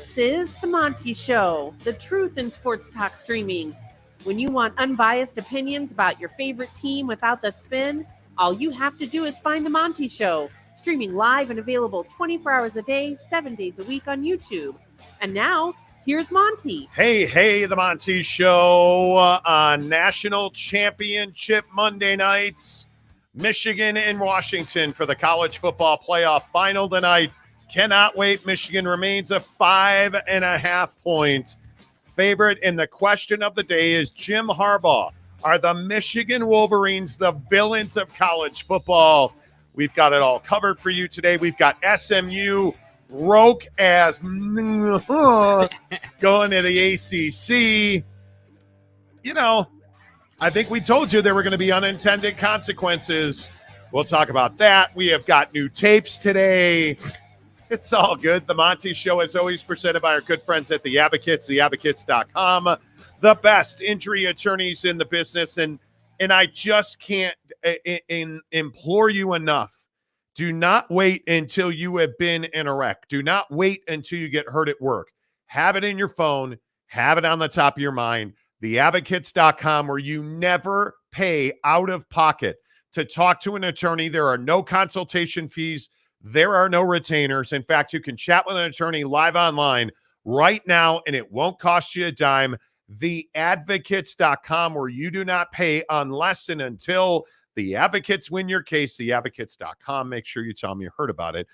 This is the Monty Show, the truth in sports talk streaming. When you want unbiased opinions about your favorite team without the spin, all you have to do is find the Monty Show, streaming live and available 24 hours a day, 7 days a week on YouTube. And now, here's Monty. Hey, the Monty Show on National Championship Monday nights. Michigan and Washington for the college football playoff final tonight. Cannot wait. Michigan remains a 5.5-point favorite. And the question of the day is, Jim Harbaugh, are the Michigan Wolverines the villains of college football? We've got it all covered for you today. We've got SMU broke as going to the ACC. You know, I think we told you there were going to be unintended consequences. We'll talk about that. We have got new tapes today. It's all good. The Monty Show, as always, presented by our good friends at The Advocates, theadvocates.com, the best injury attorneys in the business. And I just can't implore you enough. Do not wait until you have been in a wreck. Do not wait until you get hurt at work. Have it in your phone. Have it on the top of your mind. Theadvocates.com, where you never pay out of pocket to talk to an attorney. There are no consultation fees. There are no retainers. In fact, you can chat with an attorney live online right now, and it won't cost you a dime. Theadvocates.com, where you do not pay unless and until the advocates win your case. Theadvocates.com. Make sure you tell them you heard about it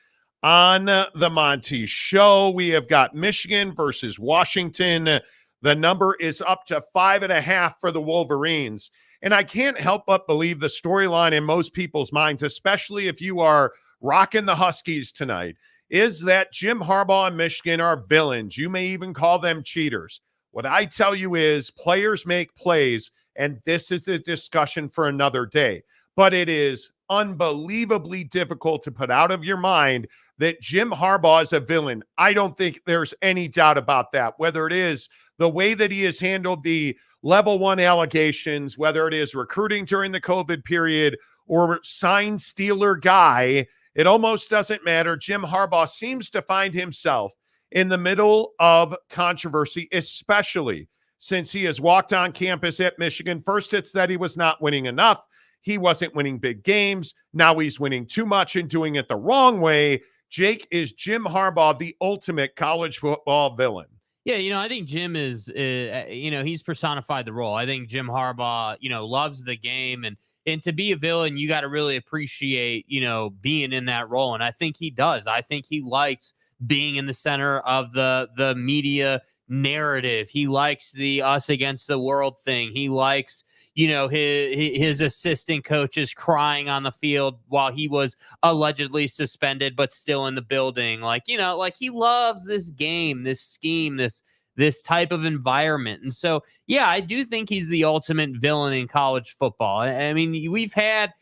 on the Monty Show. We have got Michigan versus Washington. The number is up to 5.5 for the Wolverines. And I can't help but believe the storyline in most people's minds, especially if you are rocking the Huskies tonight, is that Jim Harbaugh and Michigan are villains. You may even call them cheaters. What I tell you is players make plays, and this is a discussion for another day. But it is unbelievably difficult to put out of your mind that Jim Harbaugh is a villain. I don't think there's any doubt about that, whether it is the way that he has handled the level 1 allegations, whether it is recruiting during the COVID period or sign stealer guy. It almost doesn't matter. Jim Harbaugh seems to find himself in the middle of controversy, especially since he has walked on campus at Michigan. First, it's that he was not winning enough. He wasn't winning big games. Now he's winning too much and doing it the wrong way. Jake, is Jim Harbaugh the ultimate college football villain? Yeah, I think Jim is, he's personified the role. I think Jim Harbaugh, loves the game. And to be a villain, you got to really appreciate, being in that role. And I think he does. I think he likes being in the center of the media narrative. He likes the us against the world thing. He likes, his assistant coaches crying on the field while he was allegedly suspended, but still in the building. He loves this game, this scheme, this type of environment. And so, yeah, I do think he's the ultimate villain in college football. I mean, we've had,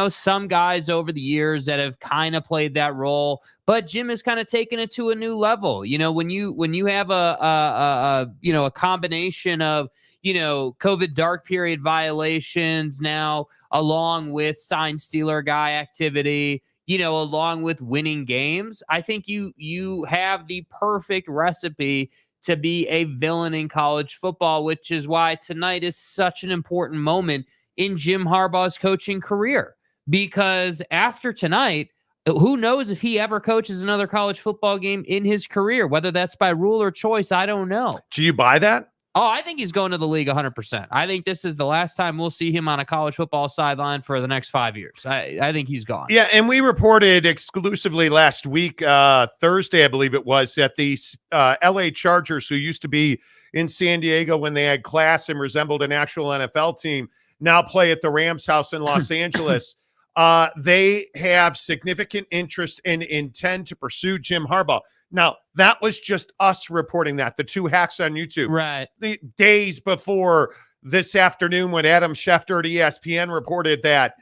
some guys over the years that have kind of played that role, but Jim has kind of taken it to a new level. When you have a combination of, COVID dark period violations now, along with sign stealer guy activity, along with winning games, I think you have the perfect recipe to be a villain in college football, which is why tonight is such an important moment in Jim Harbaugh's coaching career. Because after tonight, who knows if he ever coaches another college football game in his career, whether that's by rule or choice, I don't know. Do you buy that? Oh, I think he's going to the league 100%. I think this is the last time we'll see him on a college football sideline for the next 5 years. I think he's gone. Yeah, and we reported exclusively last week, Thursday, I believe it was, that the LA Chargers, who used to be in San Diego when they had class and resembled an actual NFL team, now play at the Rams house in Los Angeles. They have significant interest and intend to pursue Jim Harbaugh. Now, that was just us reporting that, the two hacks on YouTube. Right. The days before this afternoon when Adam Schefter at ESPN reported that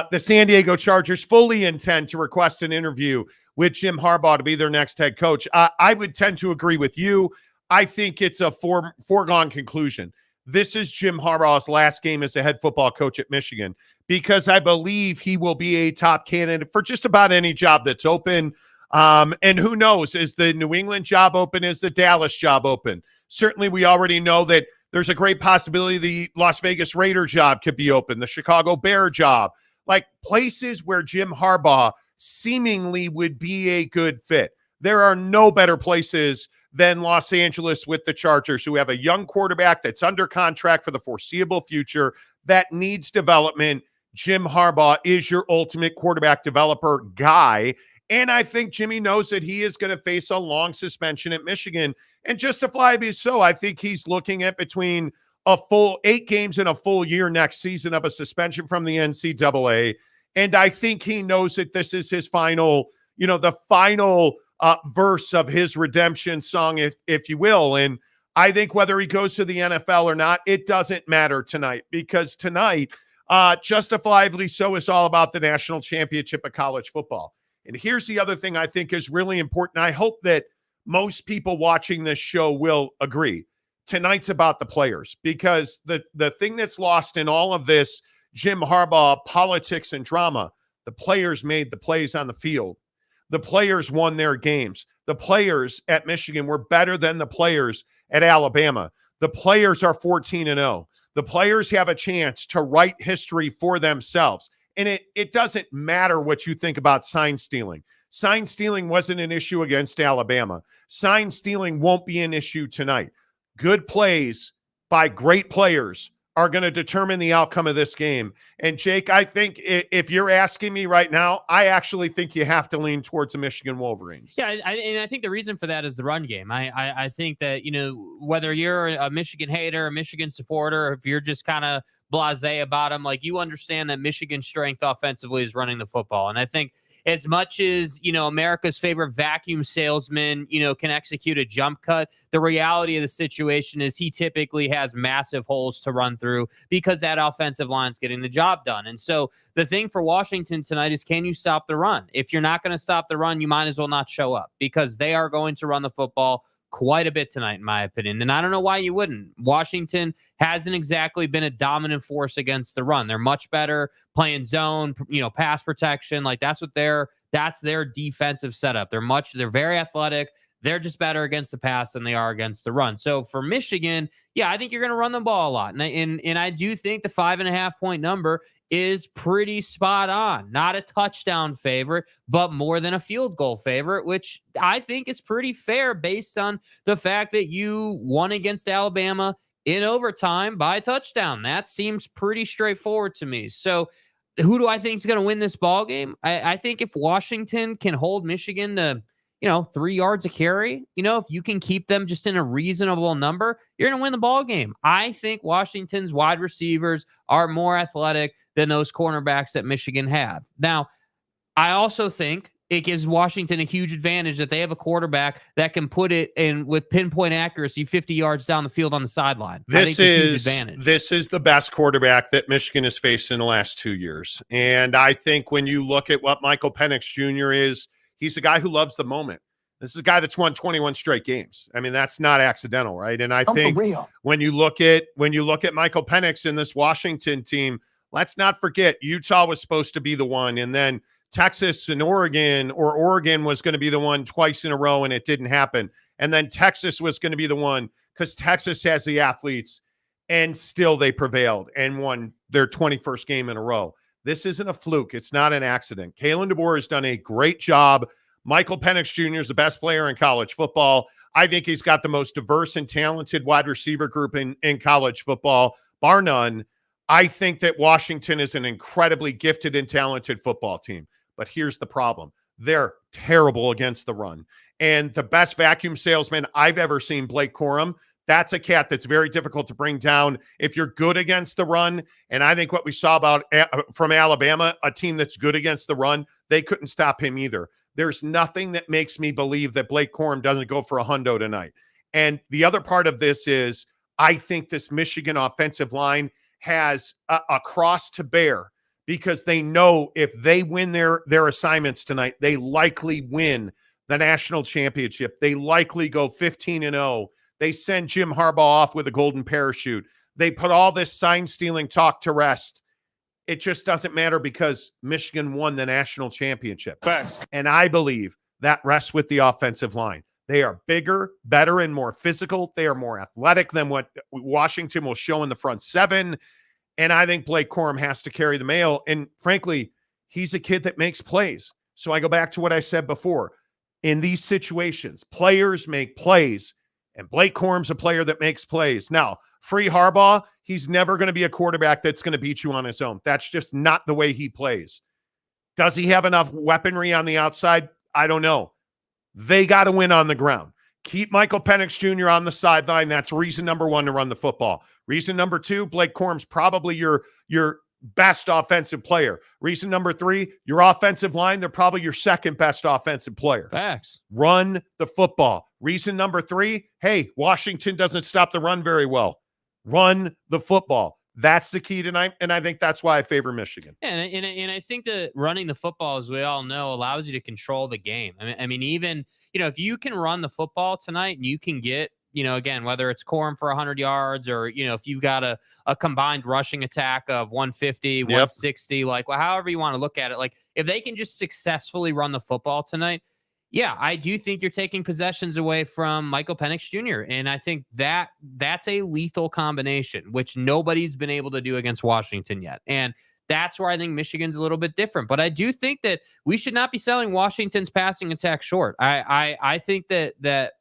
the San Diego Chargers fully intend to request an interview with Jim Harbaugh to be their next head coach. I would tend to agree with you. I think it's a foregone conclusion. This is Jim Harbaugh's last game as a head football coach at Michigan, because I believe he will be a top candidate for just about any job that's open. And who knows, is the New England job open? Is the Dallas job open? Certainly, we already know that there's a great possibility the Las Vegas Raider job could be open, the Chicago Bear job, like places where Jim Harbaugh seemingly would be a good fit. There are no better places than Los Angeles with the Chargers, who have a young quarterback that's under contract for the foreseeable future that needs development. Jim Harbaugh is your ultimate quarterback developer guy. And I think Jimmy knows that he is going to face a long suspension at Michigan, and justifiably so. I think he's looking at between a full 8 games and a full year next season of a suspension from the NCAA. And I think he knows that this is his final, the final verse of his redemption song, if you will. And I think whether he goes to the NFL or not, it doesn't matter tonight, because tonight, justifiably so, is all about the national championship of college football. And here's the other thing I think is really important. I hope that most people watching this show will agree. Tonight's about the players, because the thing that's lost in all of this Jim Harbaugh politics and drama, the players made the plays on the field. The players won their games. The players at Michigan were better than the players at Alabama. The players are 14-0. The players have a chance to write history for themselves. And it doesn't matter what you think about sign stealing. Sign stealing wasn't an issue against Alabama. Sign stealing won't be an issue tonight. Good plays by great players are going to determine the outcome of this game. And Jake, I think if you're asking me right now, I actually think you have to lean towards the Michigan Wolverines. Yeah, and I think the reason for that is the run game. I think that, whether you're a Michigan hater, a Michigan supporter, or if you're just kind of blasé about them, like, you understand that Michigan's strength offensively is running the football. And I think as much as, America's favorite vacuum salesman, can execute a jump cut, the reality of the situation is he typically has massive holes to run through because that offensive line's getting the job done. And so the thing for Washington tonight is, can you stop the run? If you're not going to stop the run, you might as well not show up, because they are going to run the football quite a bit tonight, in my opinion. And I don't know why you wouldn't. Washington hasn't exactly been a dominant force against the run. They're much better playing zone, pass protection. Like, that's their defensive setup. They're very athletic. They're just better against the pass than they are against the run. So for Michigan, yeah, I think you're going to run the ball a lot. And I do think the 5.5 point number is pretty spot on. Not a touchdown favorite, but more than a field goal favorite, which I think is pretty fair based on the fact that you won against Alabama in overtime by a touchdown. That seems pretty straightforward to me. So who do I think is going to win this ball game? I think if Washington can hold Michigan to 3 yards a carry, if you can keep them just in a reasonable number, you're going to win the ball game. I think Washington's wide receivers are more athletic than those cornerbacks that Michigan have. Now, I also think it gives Washington a huge advantage that they have a quarterback that can put it in with pinpoint accuracy 50 yards down the field on the sideline. This is the best quarterback that Michigan has faced in the last 2 years. And I think when you look at what Michael Penix Jr. is, he's a guy who loves the moment. This is a guy that's won 21 straight games. I mean, that's not accidental, right? And I think when you look at Michael Penix in this Washington team, let's not forget Utah was supposed to be the one, and then Texas and Oregon was going to be the one twice in a row, and it didn't happen. And then Texas was going to be the one because Texas has the athletes, and still they prevailed and won their 21st game in a row. This isn't a fluke. It's not an accident. Kalen DeBoer has done a great job. Michael Penix Jr. is the best player in college football. I think he's got the most diverse and talented wide receiver group in college football, bar none. I think that Washington is an incredibly gifted and talented football team. But here's the problem. They're terrible against the run. And the best vacuum salesman I've ever seen, Blake Corum, that's a cat that's very difficult to bring down if you're good against the run. And I think what we saw from Alabama, a team that's good against the run, they couldn't stop him either. There's nothing that makes me believe that Blake Corum doesn't go for a hundo tonight. And the other part of this is I think this Michigan offensive line has a cross to bear, because they know if they win their assignments tonight, they likely win the national championship. They likely go 15-0. They send Jim Harbaugh off with a golden parachute. They put all this sign-stealing talk to rest. It just doesn't matter because Michigan won the national championship. Facts. And I believe that rests with the offensive line. They are bigger, better, and more physical. They are more athletic than what Washington will show in the front seven. And I think Blake Corum has to carry the mail. And frankly, he's a kid that makes plays. So I go back to what I said before. In these situations, players make plays, and Blake Corum's a player that makes plays. Now, free Harbaugh, he's never going to be a quarterback that's going to beat you on his own. That's just not the way he plays. Does he have enough weaponry on the outside? I don't know. They got to win on the ground. Keep Michael Penix Jr. on the sideline. That's reason number one to run the football. Reason number two, Blake Corum's probably your best offensive player. Reason number three, your offensive line, they're probably your second best offensive player. Facts. Run the football. Reason number three, hey, Washington doesn't stop the run very well. Run the football. That's the key tonight, and I think that's why I favor Michigan. And I think that running the football, as we all know, allows you to control the game. I mean, even, if you can run the football tonight and you can get, again, whether it's Corum for 100 yards or, if you've got a combined rushing attack of 150, 160, like however you want to look at it, like if they can just successfully run the football tonight, yeah, I do think you're taking possessions away from Michael Penix Jr. And I think that's a lethal combination, which nobody's been able to do against Washington yet. And that's where I think Michigan's a little bit different. But I do think that we should not be selling Washington's passing attack short. I think that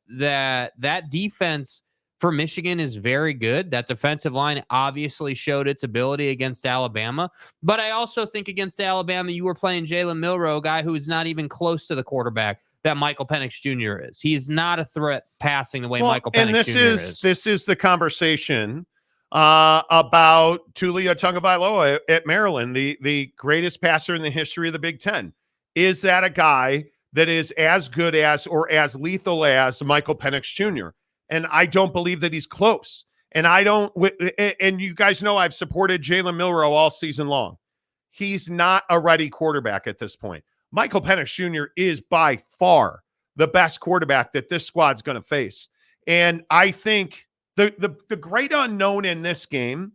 defense for Michigan is very good. That defensive line obviously showed its ability against Alabama. But I also think against Alabama, you were playing Jalen Milroe, a guy who is not even close to the quarterback that Michael Penix Jr. is. He's not a threat passing the way Michael Penix Jr. is. This is the conversation about Tulia Tagovailoa at Maryland, the greatest passer in the history of the Big Ten. Is that a guy that is as good as or as lethal as Michael Penix Jr.? And I don't believe that he's close. And and you guys know I've supported Jalen Milroe all season long. He's not a ready quarterback at this point. Michael Penix Jr. is by far the best quarterback that this squad's going to face. And I think the great unknown in this game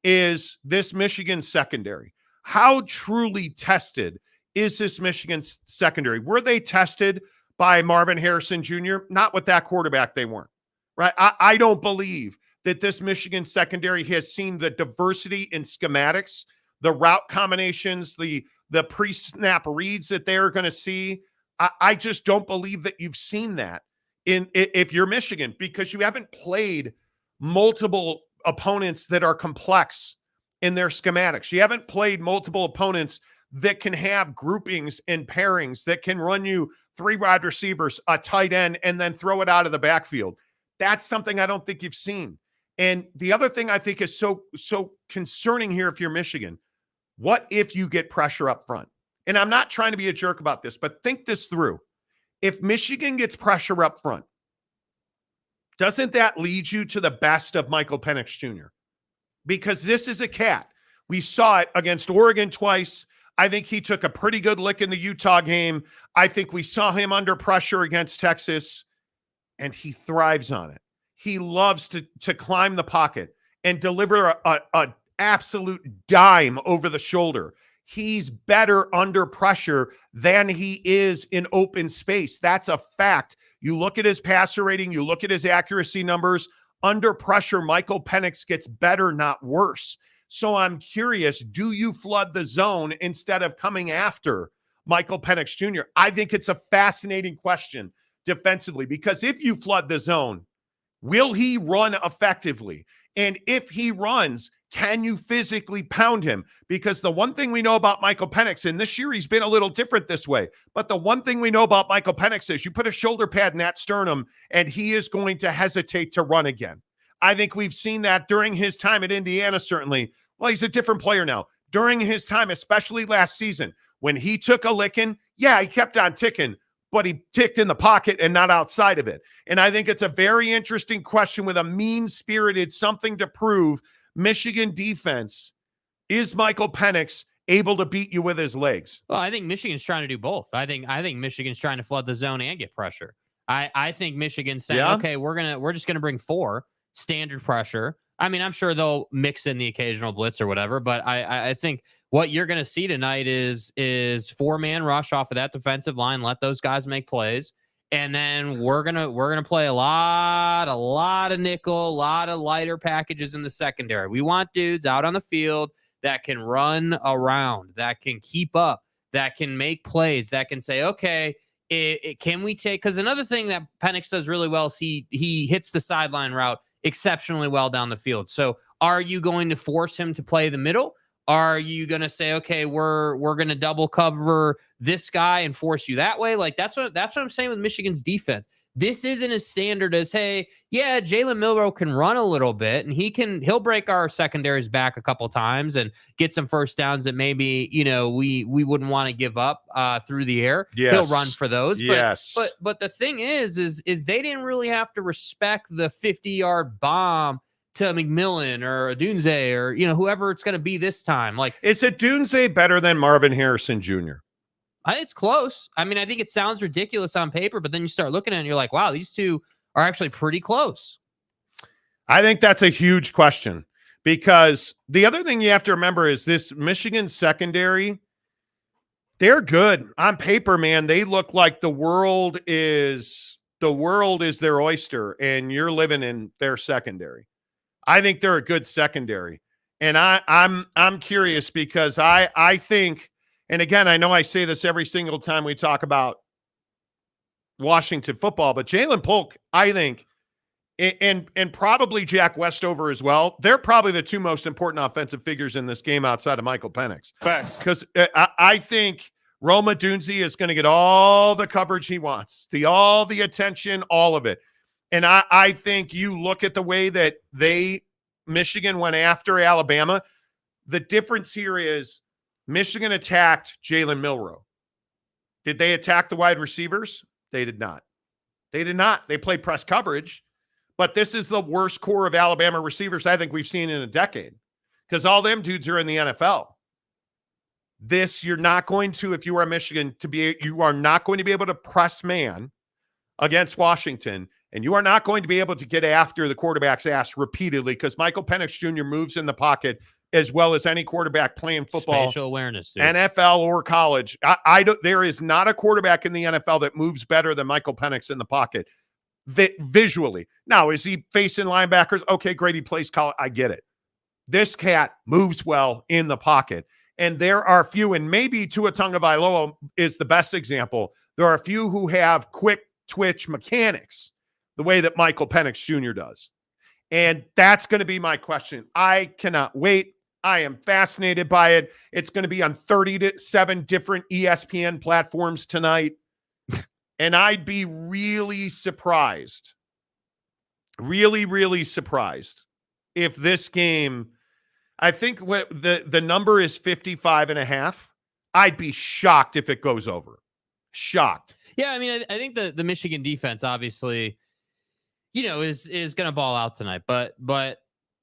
is this Michigan secondary. How truly tested is this Michigan secondary? Were they tested by Marvin Harrison Jr.? Not with that quarterback, they weren't. Right? I don't believe that this Michigan secondary has seen the diversity in schematics, the route combinations, the pre-snap reads that they're going to see. I just don't believe that you've seen that if you're Michigan, because you haven't played multiple opponents that are complex in their schematics. You haven't played multiple opponents that can have groupings and pairings that can run you 3 wide receivers, a tight end, and then throw it out of the backfield. That's something I don't think you've seen. And the other thing I think is so concerning here if you're Michigan, what if you get pressure up front? And I'm not trying to be a jerk about this, but think this through. If Michigan gets pressure up front, doesn't that lead you to the best of Michael Penix Jr.? Because this is a cat. We saw it against Oregon twice. I think he took a pretty good lick in the Utah game. I think we saw him under pressure against Texas, and he thrives on it. He loves to climb the pocket and deliver a absolute dime over the shoulder. He's better under pressure than he is in open space. That's a fact. You look at his passer rating, you look at his accuracy numbers. Under pressure, Michael Penix gets better, not worse. So I'm curious, do you flood the zone instead of coming after Michael Penix Jr.? I think it's a fascinating question defensively, because if you flood the zone, will he run effectively? And if he runs, can you physically pound him? Because the one thing we know about Michael Penix, and this year he's been a little different this way, but the one thing we know about Michael Penix is you put a shoulder pad in that sternum and he is going to hesitate to run again. I think we've seen that during his time at Indiana, certainly. Well, he's a different player now. During his time, especially last season, when he took a licking, yeah, he kept on ticking, but he ticked in the pocket and not outside of it. And I think it's a very interesting question with a mean-spirited something to prove Michigan defense. Is Michael Penix able to beat you with his legs? Well, I think Michigan's trying to do both. I think Michigan's trying to flood the zone and get pressure. I think Michigan's saying, okay, we're just gonna bring 4 standard pressure. I mean, I'm sure they'll mix in the occasional blitz or whatever, but I think what you're going to see tonight is 4-man rush off of that defensive line. Let those guys make plays. And then we're gonna play a lot of nickel, a lot of lighter packages in the secondary. We want dudes out on the field that can run around, that can keep up, that can make plays, that can say, okay, can we take? Because another thing that Penix does really well is he hits the sideline route exceptionally well down the field. So are you going to force him to play the middle? Are you going to say, okay, we're going to double cover this guy and force you that way? Like that's what I'm saying with Michigan's defense. This isn't as standard as, hey, yeah, Jalen Milroe can run a little bit and he'll break our secondaries back a couple times and get some first downs that maybe, we wouldn't want to give up through the air. Yes. He'll run for those. Yes. But the thing is they didn't really have to respect the 50-yard bomb to McMillan or Dunze or, whoever it's going to be this time. Like, is it Dunze better than Marvin Harrison Jr.? It's close. I mean, I think it sounds ridiculous on paper, but then you start looking at it and you're like, wow, these two are actually pretty close. I think that's a huge question because the other thing you have to remember is this Michigan secondary, they're good on paper, man. They look like the world is their oyster and you're living in their secondary. I think they're a good secondary. And I'm curious because I think, and again, I know I say this every single time we talk about Washington football, but Jalen Polk, I think, and probably Jack Westover as well, they're probably the two most important offensive figures in this game outside of Michael Penix. Facts. Because I think Roma Dunze is going to get all the coverage he wants, all the attention, all of it. And I think you look at the way that Michigan went after Alabama. The difference here is Michigan attacked Jalen Milroe. Did they attack the wide receivers? They did not. They did not. They played press coverage. But this is the worst core of Alabama receivers I think we've seen in a decade because all them dudes are in the NFL. This, you're not going to, if you are Michigan, you are not going to be able to press man against Washington. And you are not going to be able to get after the quarterback's ass repeatedly because Michael Penix Jr. moves in the pocket as well as any quarterback playing football. Spatial awareness, dude. NFL or college. There is not a quarterback in the NFL that moves better than Michael Penix in the pocket visually. Now, is he facing linebackers? Okay, great. He plays college. I get it. This cat moves well in the pocket. And there are few, and maybe Tua Tagovailoa is the best example. There are a few who have quick twitch mechanics the way that Michael Penix Jr. does. And that's going to be my question. I cannot wait. I am fascinated by it. It's going to be on 37 different ESPN platforms tonight. And I'd be really surprised, really surprised if this game, I think what the number is 55.5. I'd be shocked if it goes over. Shocked. Yeah, I mean, I think the Michigan defense obviously, is going to ball out tonight. But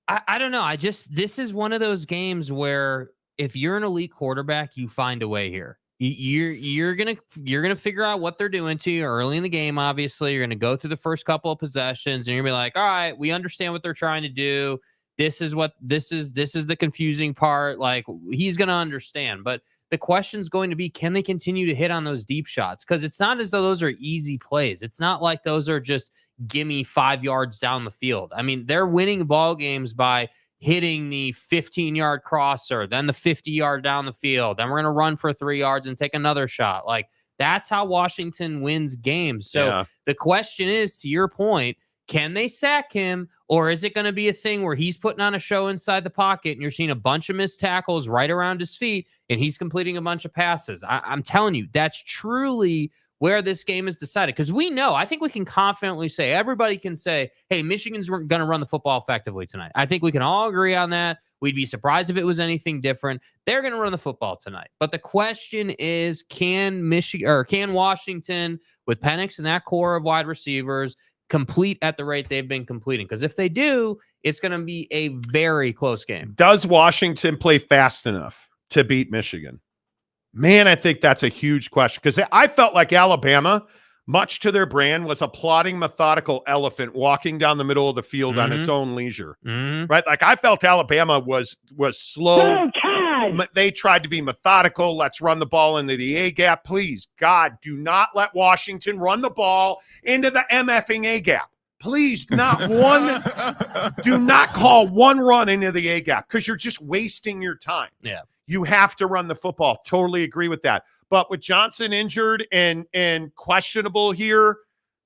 I don't know. This is one of those games where if you're an elite quarterback, you find a way here. You're gonna figure out what they're doing to you early in the game. Obviously, you're gonna go through the first couple of possessions, and you're gonna be like, all right, we understand what they're trying to do. This is the confusing part. Like he's gonna understand, but the question's going to be, can they continue to hit on those deep shots? Because it's not as though those are easy plays. It's not like those are just gimme 5 yards down the field. I mean, they're winning ball games by hitting the 15-yard crosser, then the 50-yard down the field. Then we're going to run for 3 yards and take another shot. Like that's how Washington wins games. So The question is, to your point, can they sack him, or is it going to be a thing where he's putting on a show inside the pocket and you're seeing a bunch of missed tackles right around his feet and he's completing a bunch of passes? I'm telling you, that's truly where this game is decided. Because we know, I think we can confidently say, everybody can say, hey, Michigan's going to run the football effectively tonight. I think we can all agree on that. We'd be surprised if it was anything different. They're going to run the football tonight. But the question is, can Washington, with Penix and that core of wide receivers, complete at the rate they've been completing? Because if they do, it's going to be a very close game. Does Washington play fast enough to beat Michigan? Man, I think that's a huge question because I felt like Alabama, much to their brand, was a plodding, methodical elephant walking down the middle of the field on its own leisure, right? Like I felt Alabama was slow. They tried to be methodical. Let's run the ball into the A gap. Please, God, do not let Washington run the ball into the MFing A gap. Please, not one. Do not call one run into the A gap because you're just wasting your time. Yeah. You have to run the football. Totally agree with that. But with Johnson injured and questionable here,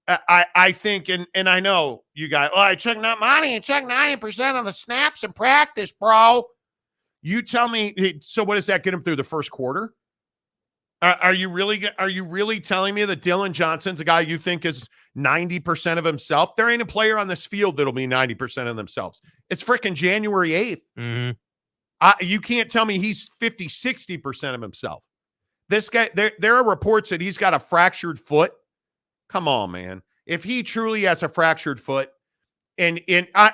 I think, and I know you guys, I took Monty and took 90% of the snaps in practice, bro. You tell me, so what does that get him through the first quarter? Are you really telling me that Dylan Johnson's a guy you think is 90% of himself? There ain't a player on this field that'll be 90% of themselves. It's freaking January 8th. Mm-hmm. You can't tell me he's 50, 60% of himself. This guy, there are reports that he's got a fractured foot. Come on, man. If he truly has a fractured foot, and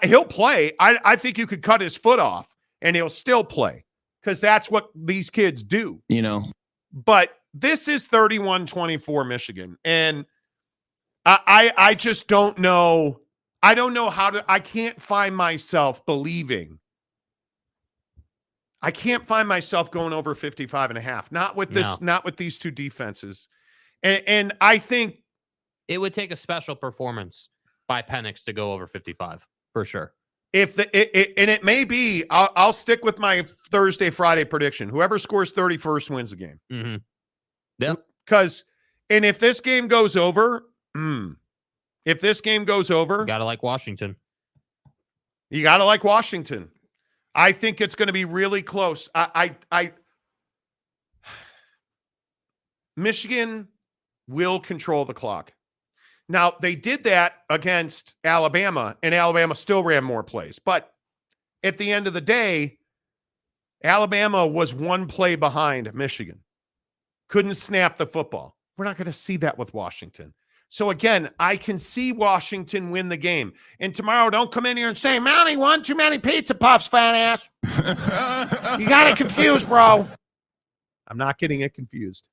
he'll play, I think you could cut his foot off and he'll still play because that's what these kids do. You know. But this is 31-24 Michigan. And I just don't know. I don't know I can't find myself believing. I can't find myself going over 55.5. Not with this, not with these two defenses. And I think it would take a special performance by Penix to go over 55 for sure. If it may be, I'll stick with my Thursday, Friday prediction. Whoever scores 31st wins the game. Mm-hmm. Yep. And if this game goes over, you gotta like Washington. You gotta like Washington. I think it's going to be really close. Michigan will control the clock. Now, they did that against Alabama, and Alabama still ran more plays. But at the end of the day, Alabama was one play behind Michigan. Couldn't snap the football. We're not going to see that with Washington. So, again, I can see Washington win the game. And tomorrow, don't come in here and say, Mountie won too many pizza puffs, fat ass. You got it confused, bro. I'm not getting it confused.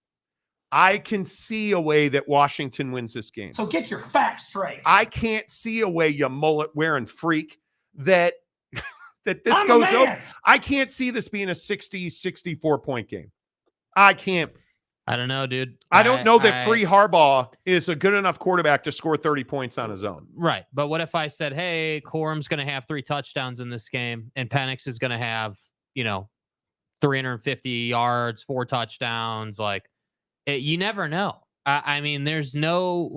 I can see a way that Washington wins this game. So get your facts straight. I can't see a way, you mullet-wearing freak, that this goes over. I can't see this being a 60, 64-point game. I can't. I don't know, dude. I don't know that free Harbaugh is a good enough quarterback to score 30 points on his own. Right. But what if I said, hey, Corum's going to have 3 touchdowns in this game, and Penix is going to have, 350 yards, 4 touchdowns, like, you never know. I mean, there's no,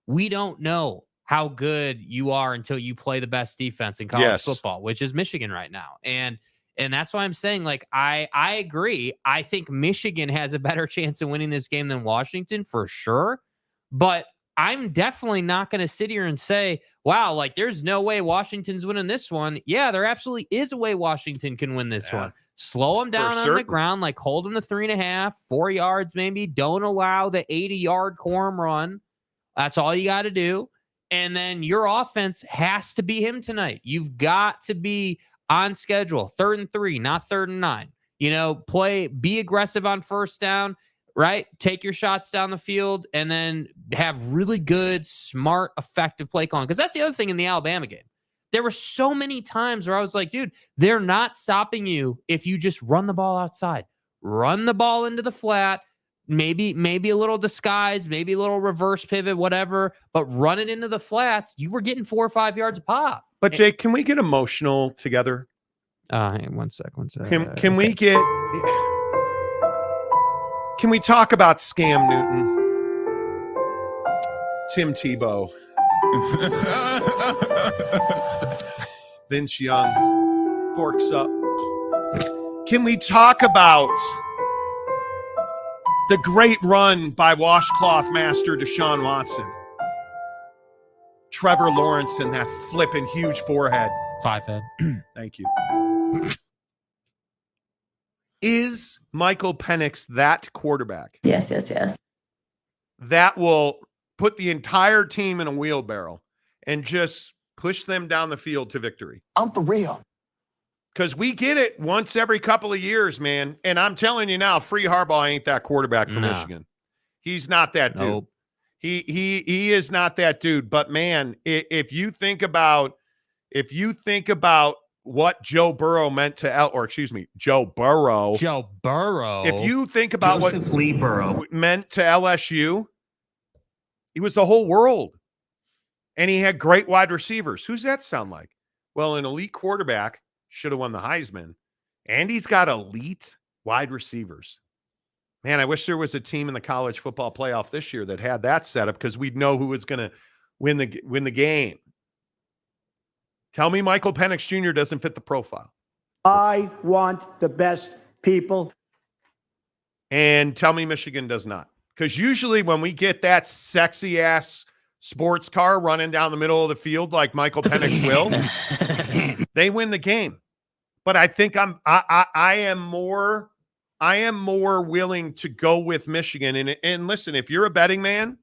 we don't know how good you are until you play the best defense in college football, which is Michigan right now. And that's why I'm saying, I agree. I think Michigan has a better chance of winning this game than Washington for sure. But I'm definitely not going to sit here and say, wow, there's no way Washington's winning this one. Yeah, there absolutely is a way Washington can win this one. Slow them down on the ground, hold them to 3.5, 4 yards maybe. Don't allow the 80-yard Corum run. That's all you got to do. And then your offense has to be him tonight. You've got to be on schedule. 3rd and 3, not 3rd and 9. Be aggressive on first down, right? Take your shots down the field and then have really good, smart, effective play calling. Because that's the other thing in the Alabama game. There were so many times where I was like, dude, they're not stopping you if you just run the ball outside. Run the ball into the flat, maybe a little disguise, maybe a little reverse pivot, whatever, but run it into the flats. You were getting 4 or 5 yards a pop. But Jake, can we get emotional together? Hang on one sec. Can we get... Can we talk about Scam Newton? Tim Tebow. Vince Young. Forks up. Can we talk about the great run by washcloth master Deshaun Watson? Trevor Lawrence and that flipping huge forehead. 5 head. Thank you. Is Michael Penix that quarterback? Yes. That will put the entire team in a wheelbarrow and just push them down the field to victory? I'm for real. Because we get it once every couple of years, man. And I'm telling you now, free Harbaugh ain't that quarterback for Michigan. He's not that dude. Nope. He is not that dude. But man, if you think about what Joe Burrow meant to Joe Burrow. Joe Burrow. If you think about Joseph Lee Burrow what meant to LSU, he was the whole world. And he had great wide receivers. Who's that sound like? Well, an elite quarterback should have won the Heisman. And he's got elite wide receivers. Man, I wish there was a team in the college football playoff this year that had that setup because we'd know who was going to win the game. Tell me Michael Penix Jr. doesn't fit the profile. I want the best people. And tell me Michigan does not. Because usually when we get that sexy-ass sports car running down the middle of the field like Michael Penix will, they win the game. But I think I am more willing to go with Michigan. And listen, if you're a betting man,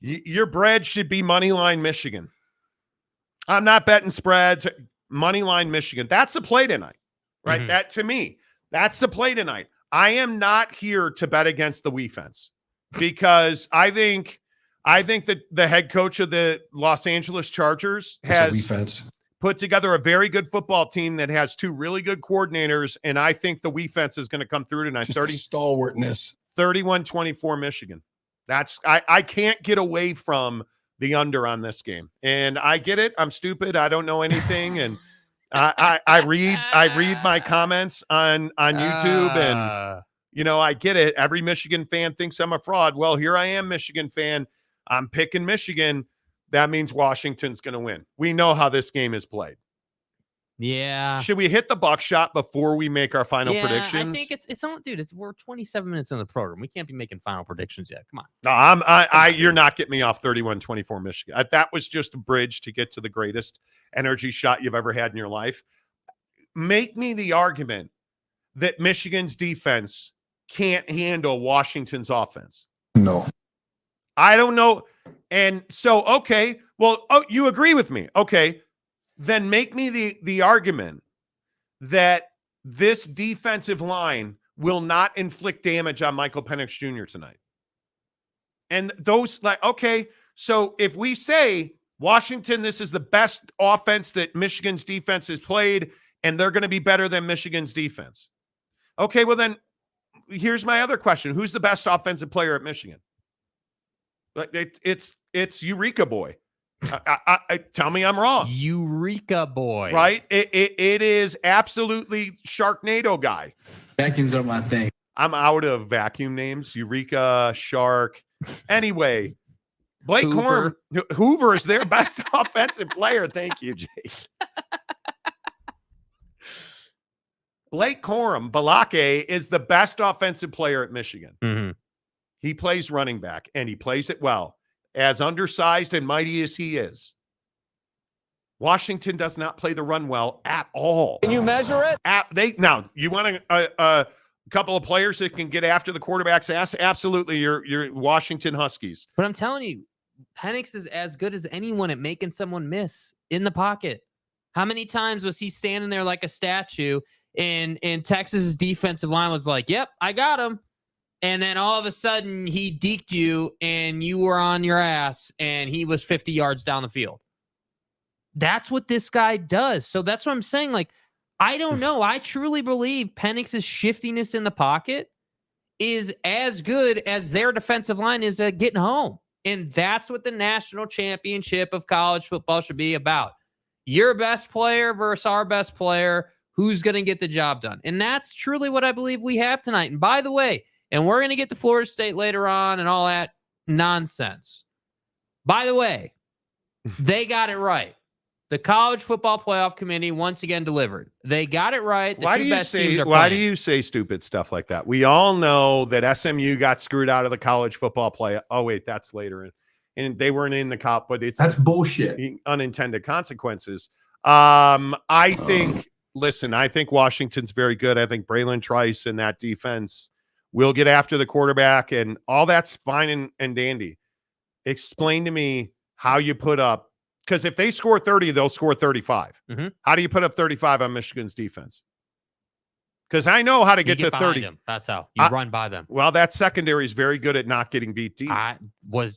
your bread should be moneyline Michigan. I'm not betting spreads. Moneyline Michigan. That's the play tonight, right? Mm-hmm. That to me, that's the play tonight. I am not here to bet against the defense because I think that the head coach of the Los Angeles Chargers has put together a very good football team that has two really good coordinators, and I think the defense is going to come through tonight. Just stalwartness. 31-24 Michigan. That's I can't get away from the under on this game. And I get it. I'm stupid. I don't know anything. And I read my comments on YouTube and I get it. Every Michigan fan thinks I'm a fraud. Well, here I am, Michigan fan. I'm picking Michigan. That means Washington's going to win. We know how this game is played. Yeah. Should we hit the buckshot before we make our final predictions? I think it's on, dude. We're 27 minutes in the program. We can't be making final predictions yet. Come on. No, you're not getting me off 31-24 Michigan. That was just a bridge to get to the greatest energy shot you've ever had in your life. Make me the argument that Michigan's defense can't handle Washington's offense. No. I don't know. And so, okay, well, you agree with me. Okay, then make me the argument that this defensive line will not inflict damage on Michael Penix Jr. tonight. And those, okay, so if we say, Washington, this is the best offense that Michigan's defense has played, and they're going to be better than Michigan's defense. Okay, well then, here's my other question. Who's the best offensive player at Michigan? It's Eureka Boy. Tell me I'm wrong. Eureka Boy. Right? It is absolutely Sharknado guy. Vacuums are my thing. I'm out of vacuum names. Eureka, Shark. Anyway, Blake Corum. Hoover is their best offensive player. Thank you, Jake. Blake Corum, Balake, is the best offensive player at Michigan. Mm-hmm. He plays running back, and he plays it well. As undersized and mighty as he is, Washington does not play the run well at all. Can you measure it? Now, you want a couple of players that can get after the quarterback's ass? Absolutely, you're Washington Huskies. But I'm telling you, Penix is as good as anyone at making someone miss in the pocket. How many times was he standing there like a statue, and Texas's defensive line was like, yep, I got him. And then all of a sudden he deked you and you were on your ass and he was 50 yards down the field. That's what this guy does. So that's what I'm saying. Like, I don't know. I truly believe Penix's shiftiness in the pocket is as good as their defensive line is at getting home. And that's what the national championship of college football should be about. Your best player versus our best player. Who's going to get the job done? And that's truly what I believe we have tonight. And by the way, and we're going to get to Florida State later on and all that nonsense. By the way, they got it right. The College Football Playoff Committee once again delivered. They got it right. Why do you say stupid stuff like that? We all know that SMU got screwed out of the college football play. Oh, wait, that's later. And they weren't in the cop, but that's bullshit. Unintended consequences. I think Washington's very good. I think Braylon Trice and that defense will get after the quarterback, and all that's fine and dandy. Explain to me how you put up, because if they score 30, they'll score 35. Mm-hmm. How do you put up 35 on Michigan's defense? Because I know how to get to 30. Them. That's how you run by them. Well, that secondary is very good at not getting beat deep.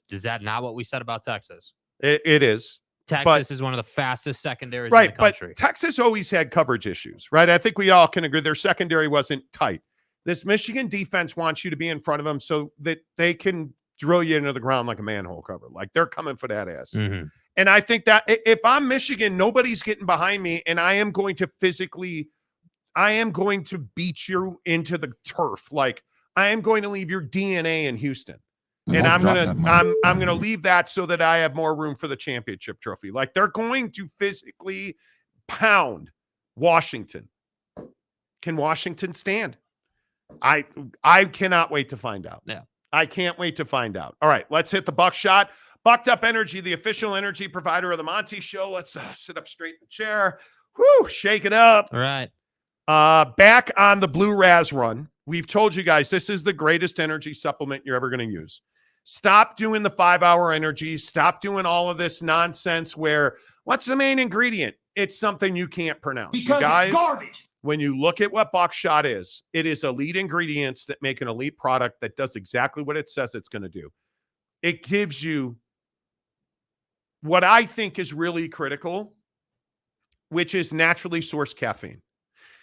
Is that not what we said about Texas? It is. Texas is one of the fastest secondaries right, in the country. but Texas always had coverage issues, right? I think we all can agree their secondary wasn't tight. This Michigan defense wants you to be in front of them so that they can drill you into the ground like a manhole cover. Like they're coming for that ass. Mm-hmm. And I think that if I'm Michigan, nobody's getting behind me, and I am going to beat you into the turf. Like I am going to leave your DNA in Houston. And I'm gonna leave that so that I have more room for the championship trophy. Like they're going to physically pound Washington. Can Washington stand? I cannot wait to find out. Yeah. I can't wait to find out. All right, let's hit the Buckshot. Bucked Up Energy, the official energy provider of the Monty Show. Let's sit up straight in the chair. Whoo, shake it up. All right. Back on the Blue Raz run. We've told you guys this is the greatest energy supplement you're ever going to use. Stop doing the 5-hour energy. Stop doing all of this nonsense where what's the main ingredient? It's something you can't pronounce. Because you guys, it's garbage. When you look at what Buckshot is, it is elite ingredients that make an elite product that does exactly what it says it's going to do. It gives you what I think is really critical, which is naturally sourced caffeine.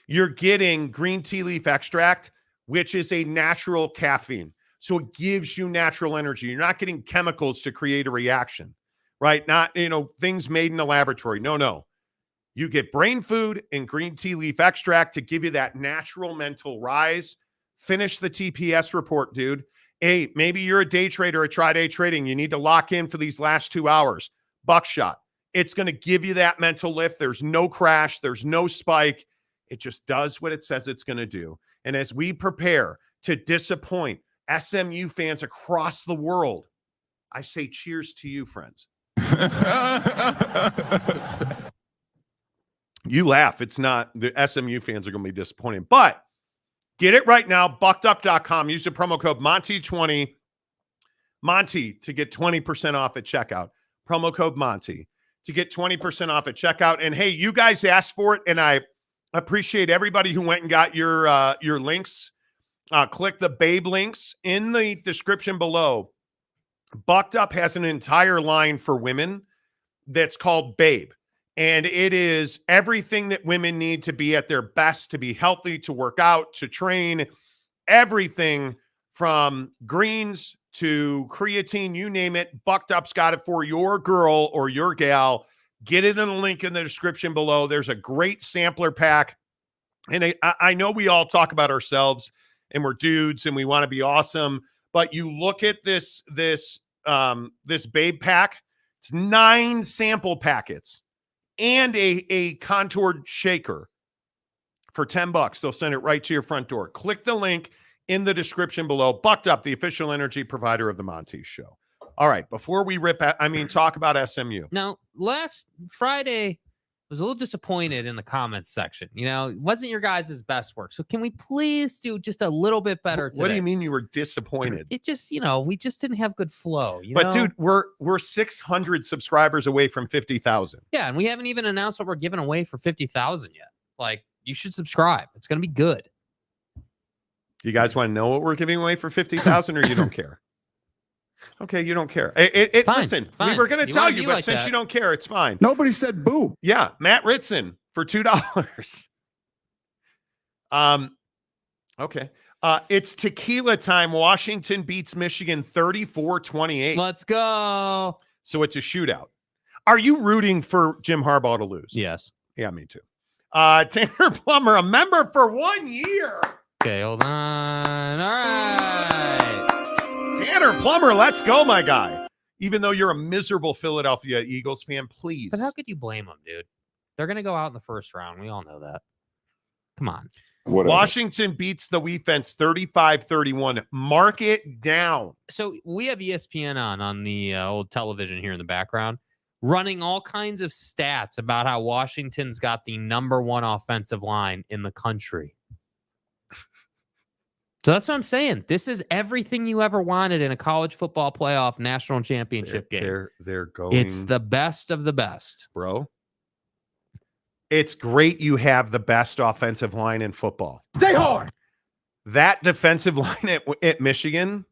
You're getting green tea leaf extract, which is a natural caffeine. So it gives you natural energy. You're not getting chemicals to create a reaction, right? Not, things made in the laboratory. No. You get brain food and green tea leaf extract to give you that natural mental rise. Finish the TPS report, dude. Hey, maybe you're a day trader at Tri-Day Trading. You need to lock in for these last 2 hours. Buckshot. It's going to give you that mental lift. There's no crash. There's no spike. It just does what it says it's going to do. And as we prepare to disappoint SMU fans across the world, I say cheers to you, friends. You laugh. It's not. The SMU fans are going to be disappointed. But get it right now, buckedup.com. Use the promo code Monty20. Monty to get 20% off at checkout. Promo code Monty to get 20% off at checkout. And hey, you guys asked for it, and I appreciate everybody who went and got your links. Click the Babe links in the description below. Bucked Up has an entire line for women that's called Babe. And it is everything that women need to be at their best, to be healthy, to work out, to train, everything from greens to creatine, you name it. Bucked Up's got it for your girl or your gal. Get it in the link in the description below. There's a great sampler pack. And I know we all talk about ourselves and we're dudes and we want to be awesome, but you look at this Babe pack, it's 9 sample packets and a contoured shaker for $10. They'll send it right to your front door. Click the link in the description below. Bucked Up, the official energy provider of the Monty Show. All right, before we talk about SMU. Now, last Friday, I was a little disappointed in the comments section. It wasn't your guys' best work. So can we please do just a little bit better today? What do you mean you were disappointed? It just, we just didn't have good flow. Dude, we're 600 subscribers away from 50,000. Yeah, and we haven't even announced what we're giving away for 50,000 yet. Like, you should subscribe. It's going to be good. You guys want to know what we're giving away for 50,000 or you don't care? Okay, you don't care. Listen, fine. We were going to tell you, but like since that. you don't care, it's fine. Nobody said boo. Yeah, Matt Ritson for $2. Okay. It's tequila time. Washington beats Michigan 34-28. Let's go. So it's a shootout. Are you rooting for Jim Harbaugh to lose? Yes. Yeah, me too. Tanner Plummer, a member for 1 year. Okay, hold on. All right. Tanner Plummer, let's go, my guy. Even though you're a miserable Philadelphia Eagles fan, please. But how could you blame them, dude? They're going to go out in the first round. We all know that. Come on. Whatever. Washington beats the defense 35-31. Mark it down. So we have ESPN on the old television here in the background, running all kinds of stats about how Washington's got the #1 offensive line in the country. So that's what I'm saying. This is everything you ever wanted in a college football playoff national championship game. They're going. It's the best of the best, bro. It's great you have the best offensive line in football. Stay hard. That defensive line at Michigan,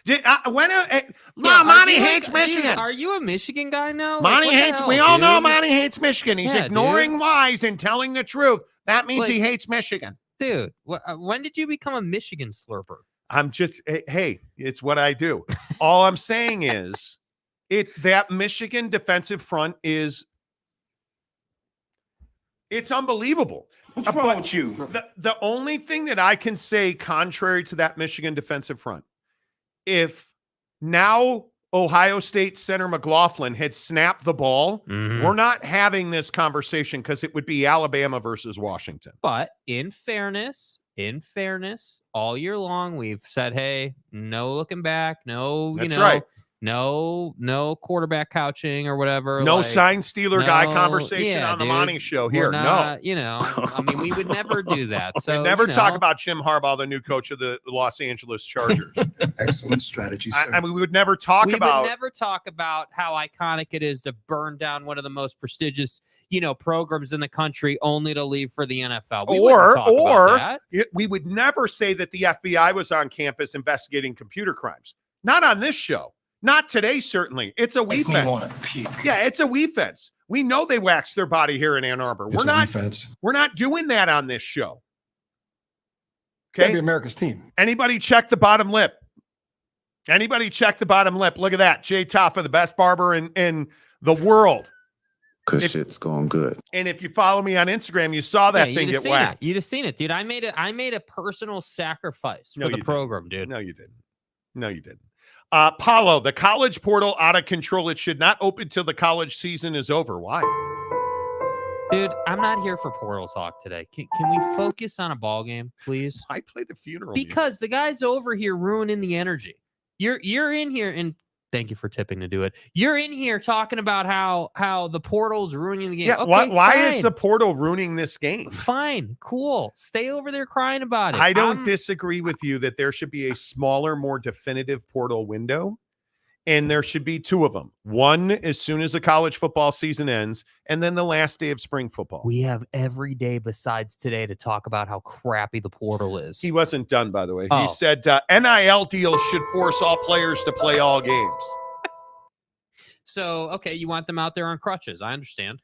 Monty hates Michigan. Dude, are you a Michigan guy now? Monty hates. We all know Monty hates Michigan. He's Yeah, ignoring lies and telling the truth. That means he hates Michigan. Dude, when did you become a Michigan slurper? I'm just, hey, it's what I do. All I'm saying is, that Michigan defensive front it's unbelievable. What's wrong with you? The only thing that I can say contrary to that Michigan defensive front, if now Ohio State center McLaughlin had snapped the ball, we're not having this conversation because it would be Alabama versus Washington. But in fairness, all year long we've said, hey, no looking back, no, no quarterback couching or whatever. No sign stealer guy conversation on the Monty Show here. I mean, we would never do that. So we never talk about Jim Harbaugh, the new coach of the Los Angeles Chargers. Excellent strategy, sir. I mean, we would never talk about how iconic it is to burn down one of the most prestigious, programs in the country only to leave for the NFL. We would never say that the FBI was on campus investigating computer crimes. Not on this show. Not today, certainly. It's a weed fence. Yeah, it's a weed fence. We know they waxed their body here in Ann Arbor. We're not doing that on this show. Okay, be America's team. Anybody check the bottom lip? Look at that. Jay Toffa, the best barber in the world. Because shit's going good. And if you follow me on Instagram, you saw that thing get whacked. You'd have seen it, dude. I made a personal sacrifice for the program, dude. No, you didn't. Paulo, the college portal out of control. It should not open till the college season is over. Why? Dude, I'm not here for portal talk today. Can we focus on a ball game, please? I play the funeral because music. The guys over here ruining the energy. You're in here, and thank you for tipping to do it. You're in here talking about how the portal's ruining the game. Yeah, okay, why is the portal ruining this game? Fine, cool. Stay over there crying about it. I don't disagree with you that there should be a smaller, more definitive portal window, and there should be two of them. One as soon as the college football season ends, and then the last day of spring football. We have every day besides today to talk about how crappy the portal is. He wasn't done, by the way. Oh. He said NIL deals should force all players to play all games. So, okay, you want them out there on crutches. I understand.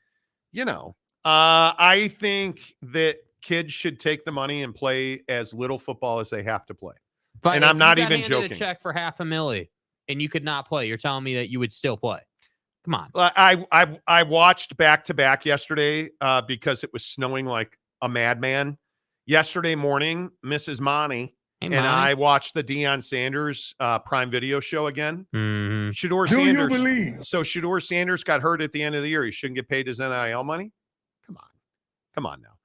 I think that kids should take the money and play as little football as they have to play. But and I'm not even joking. A check for $500,000 and you could not play. You're telling me that you would still play. Come on. I watched back-to-back yesterday because it was snowing like a madman. Yesterday morning, Mrs. Monty and I watched the Deion Sanders Prime Video show again. Mm-hmm. You believe? So Shedeur Sanders got hurt at the end of the year. He shouldn't get paid his NIL money? Come on now.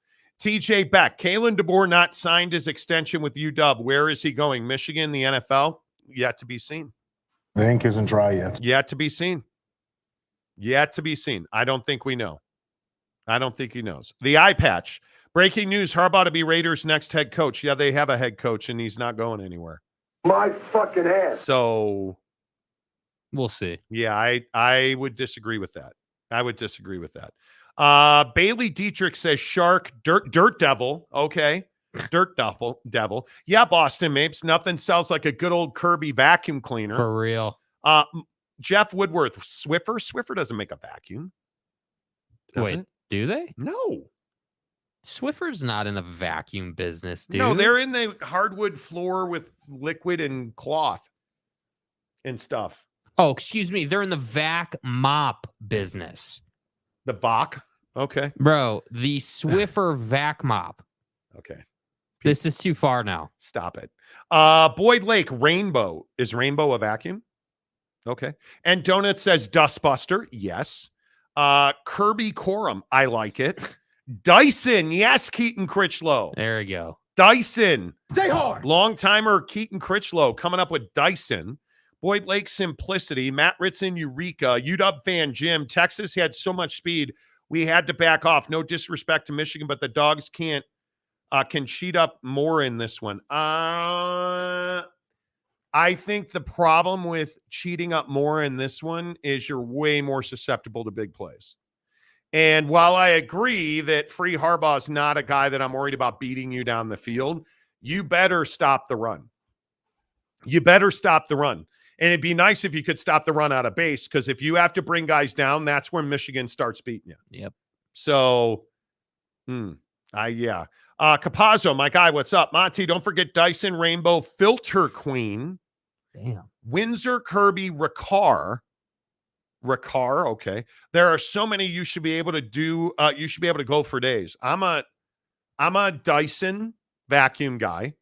TJ Beck, Kalen DeBoer not signed his extension with UW. Where is he going? Michigan, the NFL? Yet to be seen. The ink isn't dry yet. Yet to be seen. I don't think we know. I don't think he knows. The eye patch. Breaking news, Harbaugh to be Raiders' next head coach. Yeah, they have a head coach, and he's not going anywhere. My fucking ass. So we'll see. Yeah, I would disagree with that. Bailey Dietrich says Shark, Dirt Devil. Okay. Dirt Devil. Yeah, Boston Mapes. Nothing sells like a good old Kirby vacuum cleaner. For real. Jeff Woodworth, Swiffer doesn't make a vacuum. Wait, do they? No. Swiffer's not in the vacuum business, dude. No, they're in the hardwood floor with liquid and cloth and stuff. Oh, excuse me. They're in the vac mop business. The vac? Okay. Bro, the Swiffer vac mop. Okay. This is too far now. Stop it. Boyd Lake, Rainbow. Is Rainbow a vacuum? Okay. And Donut says Dustbuster. Yes. Kirby Corum. I like it. Dyson. Yes, Keaton Critchlow. There we go. Dyson. Stay hard. Long timer Keaton Critchlow coming up with Dyson. Boyd Lake Simplicity. Matt Ritson Eureka. UW fan Jim. Texas had so much speed. We had to back off. No disrespect to Michigan, but the Dogs can cheat up more in this one. I think the problem with cheating up more in this one is you're way more susceptible to big plays. And while I agree that Free Harbaugh is not a guy that I'm worried about beating you down the field, you better stop the run. you better stop the run. And it'd be nice if you could stop the run out of base, because if you have to bring guys down, that's when Michigan starts beating you. Yep. So, yeah. Capazzo, my guy, what's up? Monty, don't forget Dyson Rainbow Filter Queen. Damn. Windsor Kirby Ricard, okay. There are so many you should be able to do. You should be able to go for days. I'm a Dyson vacuum guy.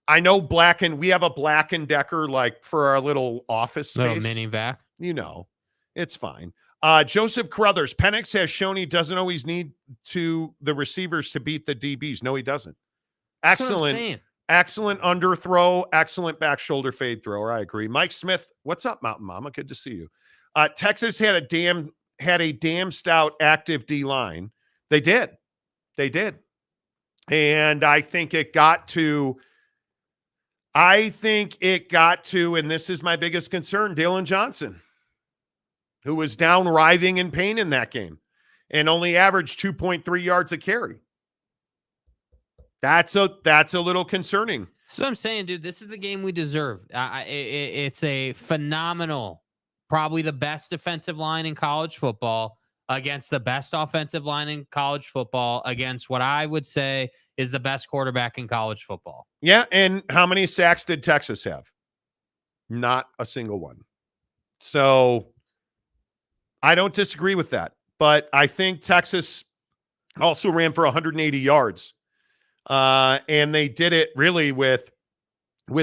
I know we have a Black & Decker like for our little office space. Little mini vac. It's fine. Joseph Carruthers, Penix has shown he doesn't always need the receivers to beat the DBs. No, he doesn't. Excellent underthrow, excellent back shoulder fade thrower. I agree. Mike Smith, what's up, Mountain Mama? Good to see you. Texas had a damn stout active D line. They did. And I think it got to, and this is my biggest concern, Dalen Johnson, who was down writhing in pain in that game and only averaged 2.3 yards a carry. That's a little concerning. So I'm saying, dude, this is the game we deserve. It's a phenomenal, probably the best defensive line in college football against the best offensive line in college football against what I would say is the best quarterback in college football. Yeah, and how many sacks did Texas have? Not a single one. So I don't disagree with that, but I think Texas also ran for 180 yards. And they did it really with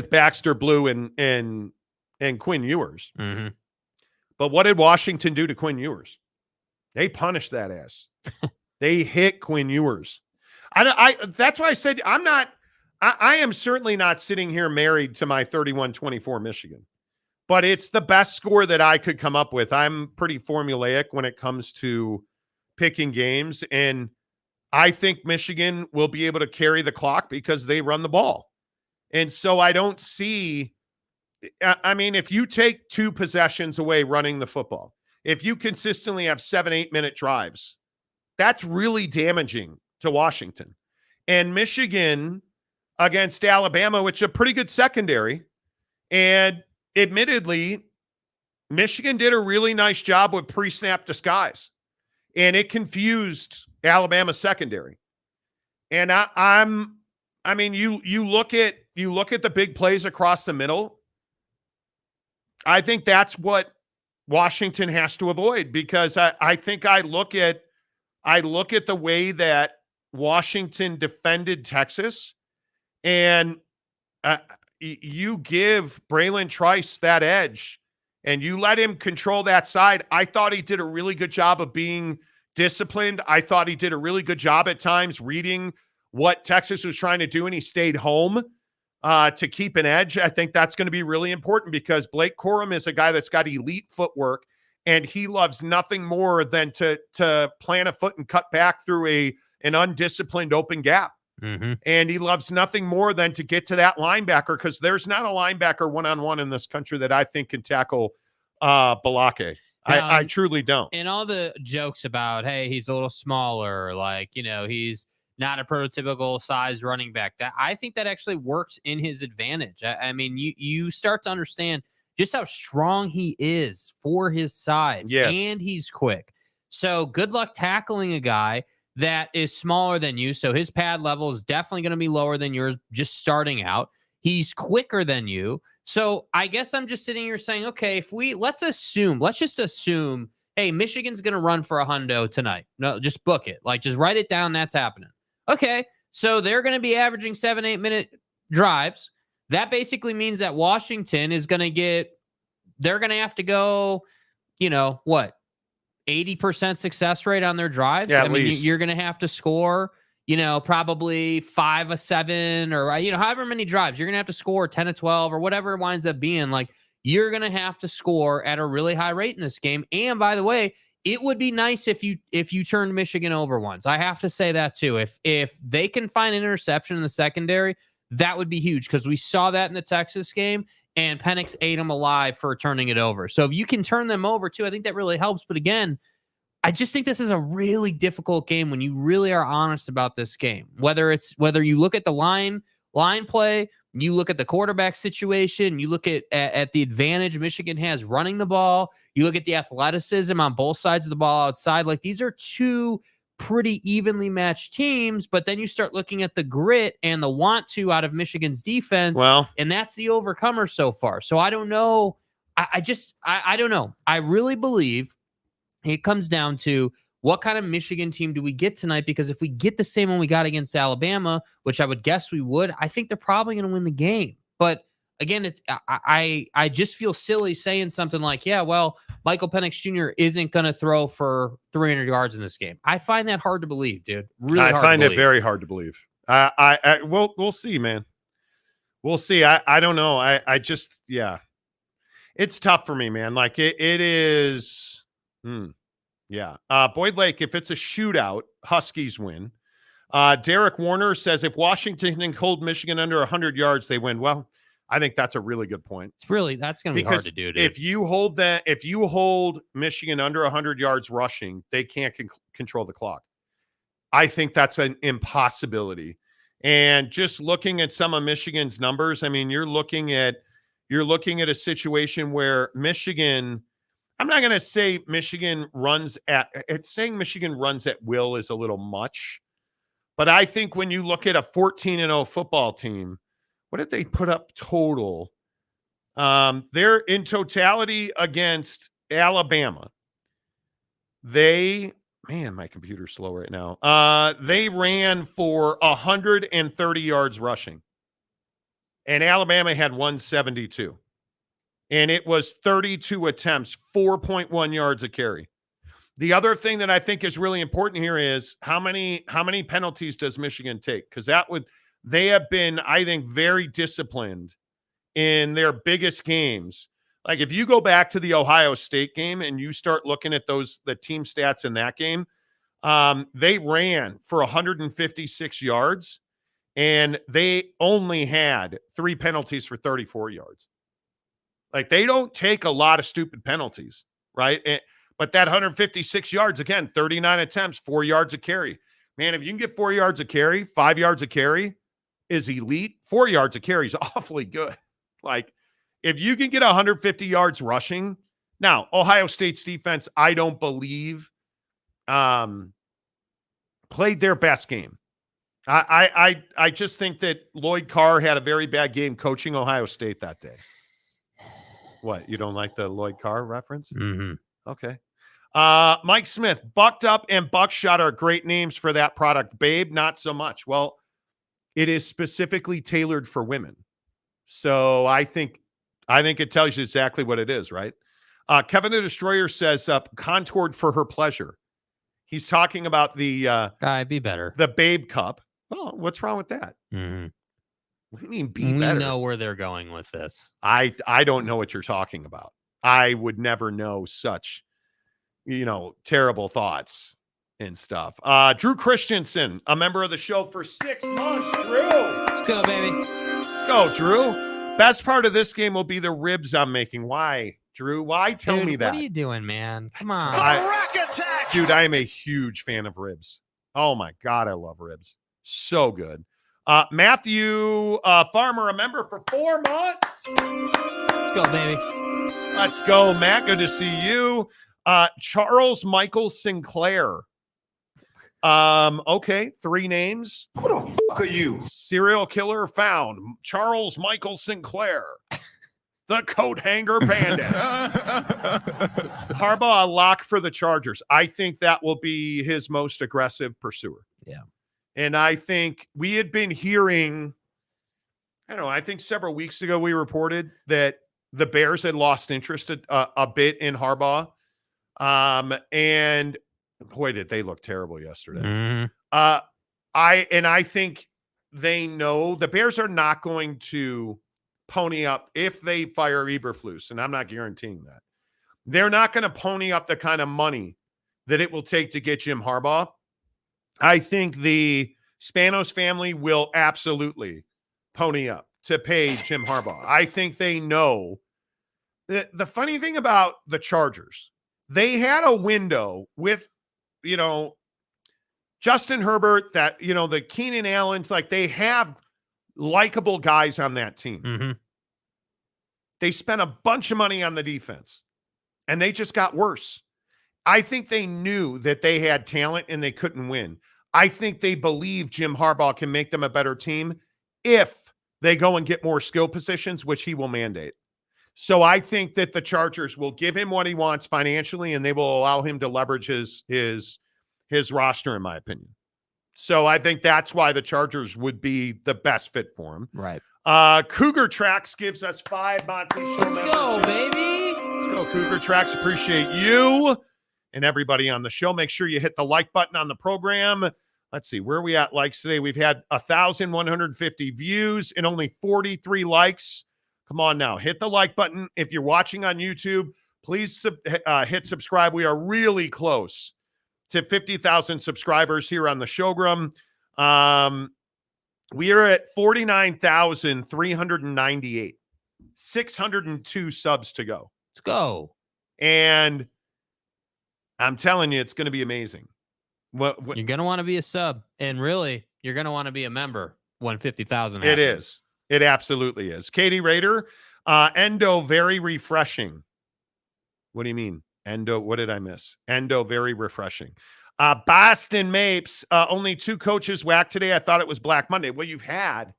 Baxter Blue and Quinn Ewers. Mm-hmm. But what did Washington do to Quinn Ewers? They punished that ass. They hit Quinn Ewers. That's why I said I am certainly not sitting here married to my 31-24 Michigan, but it's the best score that I could come up with. I'm pretty formulaic when it comes to picking games, and I think Michigan will be able to carry the clock because they run the ball. And so I don't see, if you take 2 possessions away running the football, if you consistently have 7-8 minute drives, that's really damaging to Washington. And Michigan against Alabama, which is a pretty good secondary, and admittedly, Michigan did a really nice job with pre-snap disguise, and it confused Alabama secondary. And you look at the big plays across the middle. I think that's what Washington has to avoid, because I think I look at the way that Washington defended Texas, and you give Braylon Trice that edge and you let him control that side. I thought he did a really good job of being disciplined. I thought he did a really good job at times reading what Texas was trying to do, and he stayed home to keep an edge. I think that's going to be really important, because Blake Corum is a guy that's got elite footwork, and he loves nothing more than to plant a foot and cut back through an undisciplined open gap. Mm-hmm. And he loves nothing more than to get to that linebacker, because there's not a linebacker one-on-one in this country that I think can tackle Balake. I truly don't. And all the jokes about, hey, he's a little smaller, he's not a prototypical size running back. That I think that actually works in his advantage. You start to understand just how strong he is for his size. Yes. And he's quick. So good luck tackling a guy that is smaller than you. So his pad level is definitely going to be lower than yours just starting out. He's quicker than you. So I guess I'm just sitting here saying, okay, let's just assume, hey, Michigan's going to run for a hundo tonight. No, just book it. Just write it down. That's happening. Okay. So they're going to be averaging 7-8 minute drives. That basically means that Washington is going to they're going to have to go, 80% success rate on their drives. Yeah, at least. You're going to have to score, probably 5 of 7 or, however many drives. You're going to have to score 10 of 12 or whatever it winds up being. You're going to have to score at a really high rate in this game. And by the way, it would be nice if you turned Michigan over once. I have to say that too. If they can find an interception in the secondary, that would be huge, because we saw that in the Texas game, and Penix ate them alive for turning it over. So if you can turn them over too, I think that really helps. But again, I just think this is a really difficult game when you really are honest about this game. Whether you look at the line play, You look at the quarterback situation. You look at the advantage Michigan has running the ball. You look at the athleticism on both sides of the ball outside. Like, these are two pretty evenly matched teams, but then you start looking at the grit and the want to out of Michigan's defense. Well, and that's the overcomer so far. So I don't know. I don't know. I really believe it comes down to what kind of Michigan team do we get tonight? Because if we get the same one we got against Alabama, which I would guess we would, I think they're probably going to win the game. But again, I just feel silly saying something like, yeah, well, Michael Penix Jr. isn't going to throw for 300 yards in this game. I find that hard to believe, dude. Really hard to believe. I find it very hard to believe. We'll see, man. We'll see. I don't know. I just, yeah. It's tough for me, man. Like, it is. Yeah. Boyd Lake, if it's a shootout, Huskies win. Derek Warner says if Washington can hold Michigan under 100 yards, they win. Well, I think that's a really good point. That's going to be hard to do, dude. If you hold Michigan under 100 yards rushing, they can't control the clock. I think that's an impossibility. And just looking at some of Michigan's numbers, I mean, you're looking at a situation where Michigan, I'm not going to say Michigan runs at will is a little much, but I think when you look at a 14-0 football team, what did they put up total? They're in totality against Alabama. My computer's slow right now. They ran for 130 yards rushing, and Alabama had 172. And it was 32 attempts, 4.1 yards a carry. The other thing that I think is really important here is how many penalties does Michigan take? Because they have been, I think, very disciplined in their biggest games. Like, if you go back to the Ohio State game and you start looking at the team stats in that game, they ran for 156 yards, and they only had 3 penalties for 34 yards. Like, they don't take a lot of stupid penalties, right? But that 156 yards, again, 39 attempts, 4 yards a carry. Man, if you can get 4 yards a carry, 5 yards a carry is elite. 4 yards a carry is awfully good. Like, if you can get 150 yards rushing. Now, Ohio State's defense, I don't believe, played their best game. I just think that Lloyd Carr had a very bad game coaching Ohio State that day. What, you don't like the Lloyd Carr reference? Mm-hmm. Okay. Mike Smith, Bucked Up and Buckshot are great names for that product. Babe, not so much. Well, it is specifically tailored for women. So I think it tells you exactly what it is, right? Kevin the Destroyer says, contoured for her pleasure. He's talking about the guy, be better. The Babe Cup. Well, what's wrong with that? Mm-hmm. What do you mean be better? We know where they're going with this. I don't know what you're talking about. I would never know such, terrible thoughts and stuff. Drew Christensen, a member of the show for 6 months. Drew, let's go, baby. Let's go, Drew. Best part of this game will be the ribs I'm making. Why, Drew? Why tell me that? What are you doing, man? Come on. Dude, I am a huge fan of ribs. Oh my God, I love ribs. So good. Matthew Farmer, a member for 4 months. Let's go, baby. Let's go, Matt. Good to see you. Charles Michael Sinclair. Okay, 3 names. Who the fuck are you? Serial killer found. Charles Michael Sinclair. The coat hanger bandit. Harbaugh, a lock for the Chargers. I think that will be his most aggressive pursuer. Yeah. And I think we had been hearing, I think several weeks ago we reported that the Bears had lost interest a bit in Harbaugh. And boy, did they look terrible yesterday. Mm-hmm. I think they know the Bears are not going to pony up if they fire Eberflus, and I'm not guaranteeing that. They're not going to pony up the kind of money that it will take to get Jim Harbaugh. I think the Spanos family will absolutely pony up to pay Jim Harbaugh. I think they know. The funny thing about the Chargers, they had a window with, Justin Herbert, that, the Keenan Allens, like they have likable guys on that team. Mm-hmm. They spent a bunch of money on the defense, and they just got worse. I think they knew that they had talent and they couldn't win. I think they believe Jim Harbaugh can make them a better team if they go and get more skill positions, which he will mandate. So I think that the Chargers will give him what he wants financially, and they will allow him to leverage his roster, in my opinion. So I think that's why the Chargers would be the best fit for him. Right. Cougar Tracks gives us 5 Monty Show Let's go, members. baby. Let's go, Cougar Tracks. Appreciate you and everybody on the show. Make sure you hit the like button on the program. Let's see, where are we at likes today? We've had 1,150 views and only 43 likes. Come on now, hit the like button. If you're watching on YouTube, please hit subscribe. We are really close to 50,000 subscribers here on the Showgram. We are at 49,398. 602 subs to go. Let's go. And I'm telling you, it's going to be amazing. What You're going to want to be a sub. And really, you're going to want to be a member when 50,000 it happens. is. It absolutely is. Katie Rader, Endo, very refreshing. What do you mean? Endo, what did I miss? Endo, very refreshing. Boston Mapes, only 2 coaches whacked today. I thought it was Black Monday. Well, you've had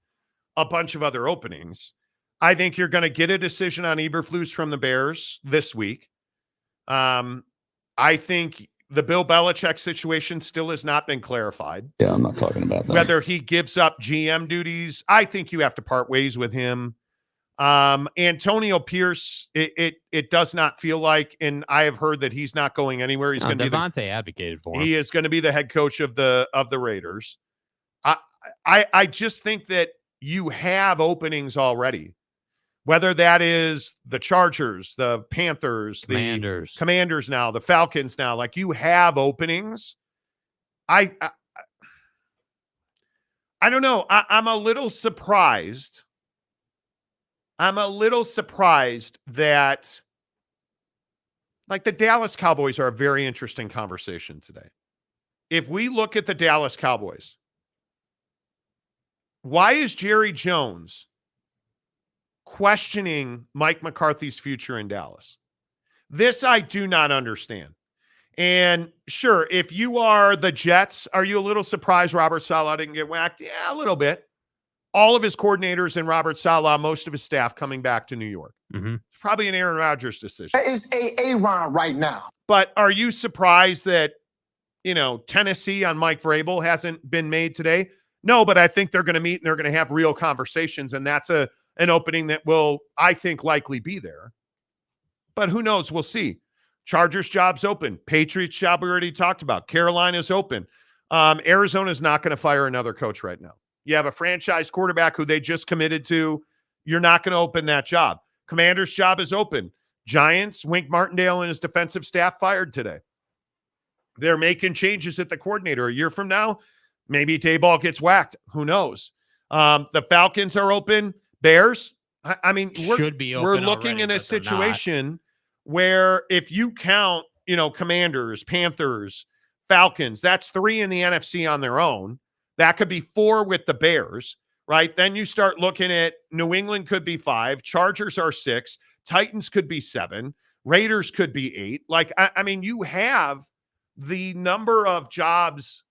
a bunch of other openings. I think you're going to get a decision on Eberflus from the Bears this week. I think the Bill Belichick situation still has not been clarified. Yeah, I'm not talking about that. Whether he gives up GM duties, I think you have to part ways with him. Antonio Pierce, it does not feel like, and I have heard that he's not going anywhere. He's going to be Devontae advocated for him. He is going to be the head coach of the Raiders. I just think that you have openings already. Whether that is the Chargers, the Panthers, the Commanders now, the Falcons now, like you have openings. I don't know. I'm a little surprised. I'm a little surprised that like the Dallas Cowboys are a very interesting conversation today. If we look at the Dallas Cowboys, why is Jerry Jones questioning Mike McCarthy's future in Dallas? This I do not understand. And sure, if you are the Jets, are you a little surprised Robert Saleh didn't get whacked? Yeah, a little bit. All of his coordinators and Robert Saleh, most of his staff coming back to New York. Mm-hmm. It's probably an Aaron Rodgers decision. That is Aaron right now. But are you surprised that, Tennessee on Mike Vrabel hasn't been made today? No, but I think they're going to meet and they're going to have real conversations, and that's an opening that will, I think, likely be there. But who knows? We'll see. Chargers job's open. Patriots job we already talked about. Carolina's open. Arizona's not going to fire another coach right now. You have a franchise quarterback who they just committed to. You're not going to open that job. Commander's job is open. Giants, Wink Martindale and his defensive staff fired today. They're making changes at the coordinator. A year from now, maybe Dayball gets whacked. Who knows? The Falcons are open. Bears, I mean, we're looking in a situation where if you count, Commanders, Panthers, Falcons, that's 3 in the NFC on their own. That could be 4 with the Bears, right? Then you start looking at New England could be 5, Chargers are 6, Titans could be 7, Raiders could be 8. Like, I mean, you have the number of jobs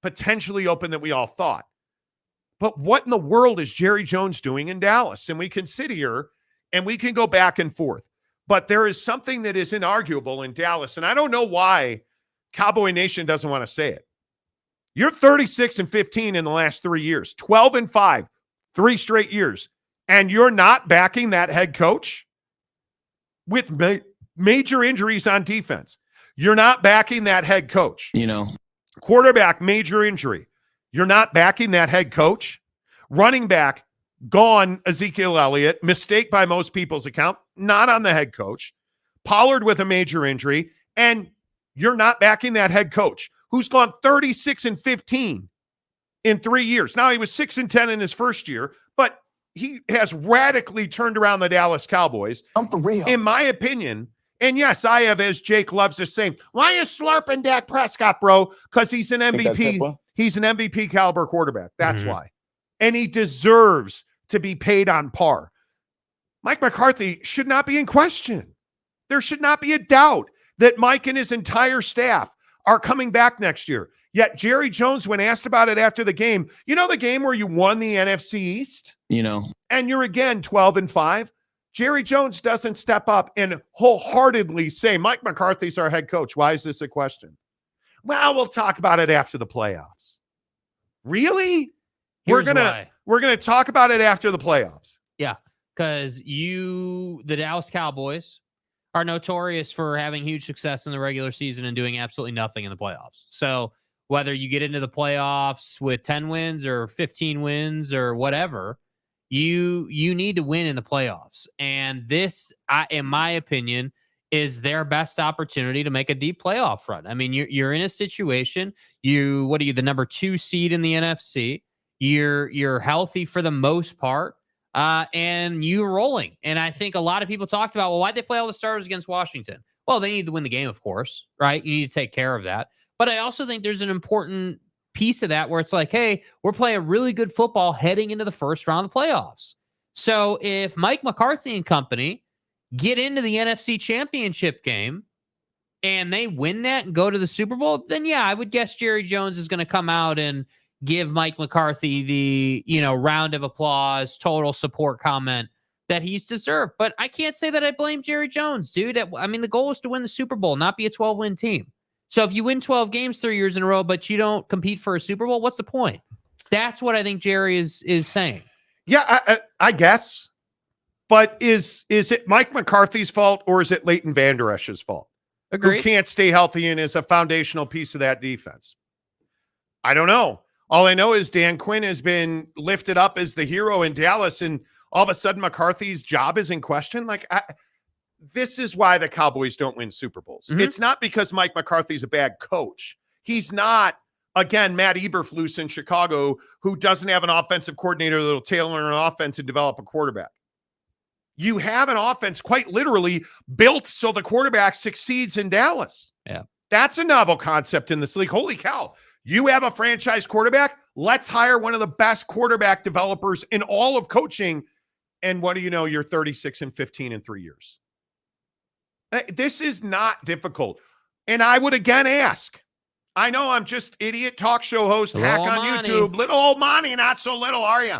potentially open that we all thought. But what in the world is Jerry Jones doing in Dallas? And we can sit here and we can go back and forth. But there is something that is inarguable in Dallas. And I don't know why Cowboy Nation doesn't want to say it. You're 36-15 in the last 3 years, 12-5, 3 straight years. And you're not backing that head coach with major injuries on defense. You're not backing that head coach. Quarterback, major injury. You're not backing that head coach. Running back, gone, Ezekiel Elliott. Mistake by most people's account. Not on the head coach. Pollard with a major injury. And you're not backing that head coach who's gone 36-15 in 3 years. Now, he was 6-10 in his first year, but he has radically turned around the Dallas Cowboys. I'm for real. In my opinion, and yes, I have, as Jake loves to say, why is slurping Dak Prescott, bro? Because he's an MVP. He's an MVP caliber quarterback. That's why. and he deserves to be paid on par. Mike McCarthy should not be in question. There should not be a doubt that Mike and his entire staff are coming back next year. Yet Jerry Jones, when asked about it after the game, the game where you won the NFC East? And you're again 12-5. Jerry Jones doesn't step up and wholeheartedly say, Mike McCarthy's our head coach. Why is this a question? Well, we'll talk about it after the playoffs. Really? We're gonna talk about it after the playoffs. Yeah, because the Dallas Cowboys are notorious for having huge success in the regular season and doing absolutely nothing in the playoffs. So whether you get into the playoffs with 10 wins or 15 wins or whatever, you need to win in the playoffs. And this, in my opinion, is their best opportunity to make a deep playoff run. I mean, you're in a situation, what are you, the number 2 seed in the NFC? You're healthy for the most part. And you're rolling. And I think a lot of people talked about, well, why'd they play all the starters against Washington? Well, they need to win the game, of course, right? You need to take care of that. But I also think there's an important piece of that where it's like, hey, we're playing really good football heading into the first round of the playoffs. So if Mike McCarthy and company get into the NFC Championship game and they win that and go to the Super Bowl, then yeah, I would guess Jerry Jones is going to come out and give Mike McCarthy the, round of applause, total support comment that he's deserved. But I can't say that I blame Jerry Jones, dude. I mean, the goal is to win the Super Bowl, not be a 12-win team. So if you win 12 games 3 years in a row, but you don't compete for a Super Bowl, what's the point? That's what I think Jerry is saying. Yeah, I guess. But is it Mike McCarthy's fault or is it Leighton Vander Esch's fault? Agreed. Who can't stay healthy and is a foundational piece of that defense? I don't know. All I know is Dan Quinn has been lifted up as the hero in Dallas, and all of a sudden McCarthy's job is in question. This is why the Cowboys don't win Super Bowls. Mm-hmm. It's not because Mike McCarthy's a bad coach. He's not, again, Matt Eberflus in Chicago, who doesn't have an offensive coordinator that'll tailor an offense and develop a quarterback. You have an offense quite literally built so the quarterback succeeds in Dallas. Yeah. That's a novel concept in this league. Holy cow. You have a franchise quarterback? Let's hire one of the best quarterback developers in all of coaching. And what do you know? You're 36-15 in 3 years. This is not difficult. And I would again ask, I know I'm just idiot talk show host, hack on Monty. YouTube. Little old Monty, not so little, are you?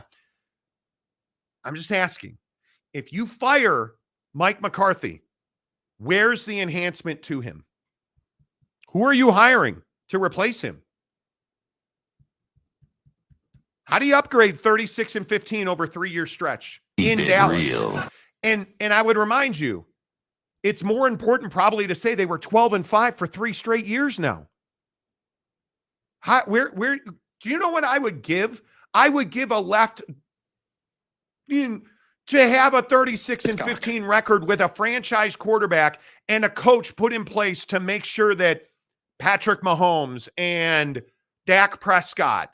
I'm just asking. If you fire Mike McCarthy, where's the enhancement to him? Who are you hiring to replace him? How do you upgrade 36-15 over a 3-year stretch in Dallas? Real. And I would remind you, it's more important probably to say they were 12-5 for 3 straight years now. Where do you know what I would give? I would give a left to have a 36-15 record with a franchise quarterback and a coach put in place to make sure that Patrick Mahomes and Dak Prescott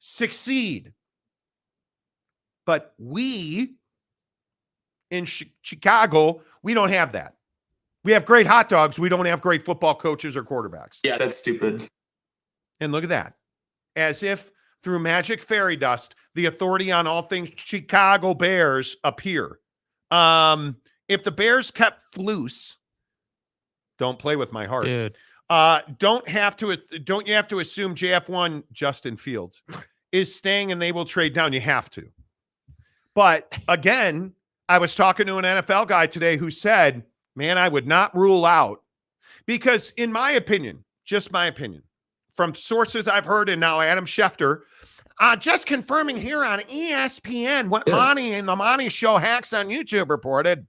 succeed. But we in Chicago, we don't have that. We have great hot dogs. We don't have great football coaches or quarterbacks. Yeah, that's stupid. And look at that. As if through magic fairy dust, the authority on all things Chicago Bears appear. If the Bears kept Flus, don't play with my heart. Dude. Don't you have to assume JF1 Justin Fields is staying and they will trade down? You have to. But again, I was talking to an NFL guy today who said, man, I would not rule out, because in my opinion, just my opinion, from sources I've heard, and now Adam Schefter, just confirming here on ESPN what Monty and the Monty Show hacks on YouTube reported,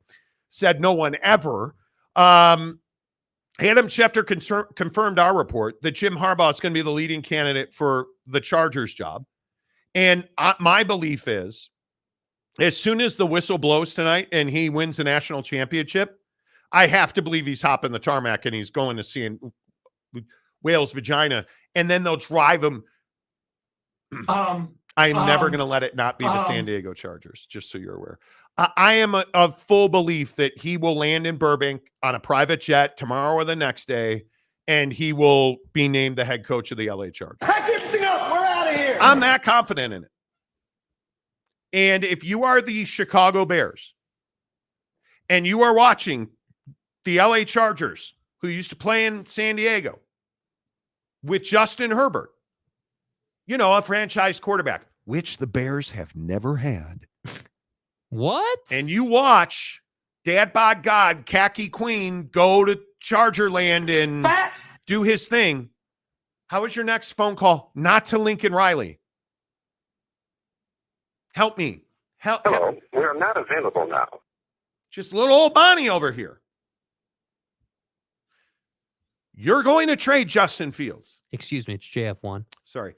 said no one ever. Adam Schefter confirmed our report that Jim Harbaugh is going to be the leading candidate for the Chargers job. And my belief is, as soon as the whistle blows tonight and he wins the national championship, I have to believe he's hopping the tarmac and he's going to see Whale's vagina, and then they'll drive him. I'm never going to let it not be the San Diego Chargers, just so you're aware. I am of full belief that he will land in Burbank on a private jet tomorrow or the next day, and he will be named the head coach of the LA Chargers. Pack everything up. We're out of here. I'm that confident in it. And if you are the Chicago Bears and you are watching the LA Chargers, who used to play in San Diego with Justin Herbert, a franchise quarterback, which the Bears have never had. What? And you watch Dad Bod God, Khaki Queen, go to Charger Land and do his thing. How is your next phone call? Not to Lincoln Riley. Help me. Help me. We are not available now. Just little old Bonnie over here. You're going to trade Justin Fields. Excuse me, it's JF1. Sorry.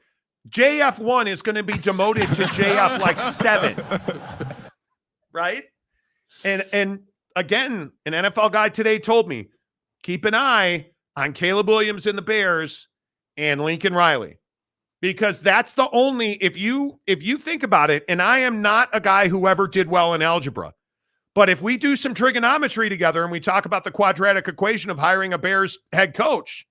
JF1 is going to be demoted to JF like 7. Right? And again, an NFL guy today told me, keep an eye on Caleb Williams and the Bears and Lincoln Riley. Because that's the only, if you think about it, and I am not a guy who ever did well in algebra, but if we do some trigonometry together and we talk about the quadratic equation of hiring a Bears head coach,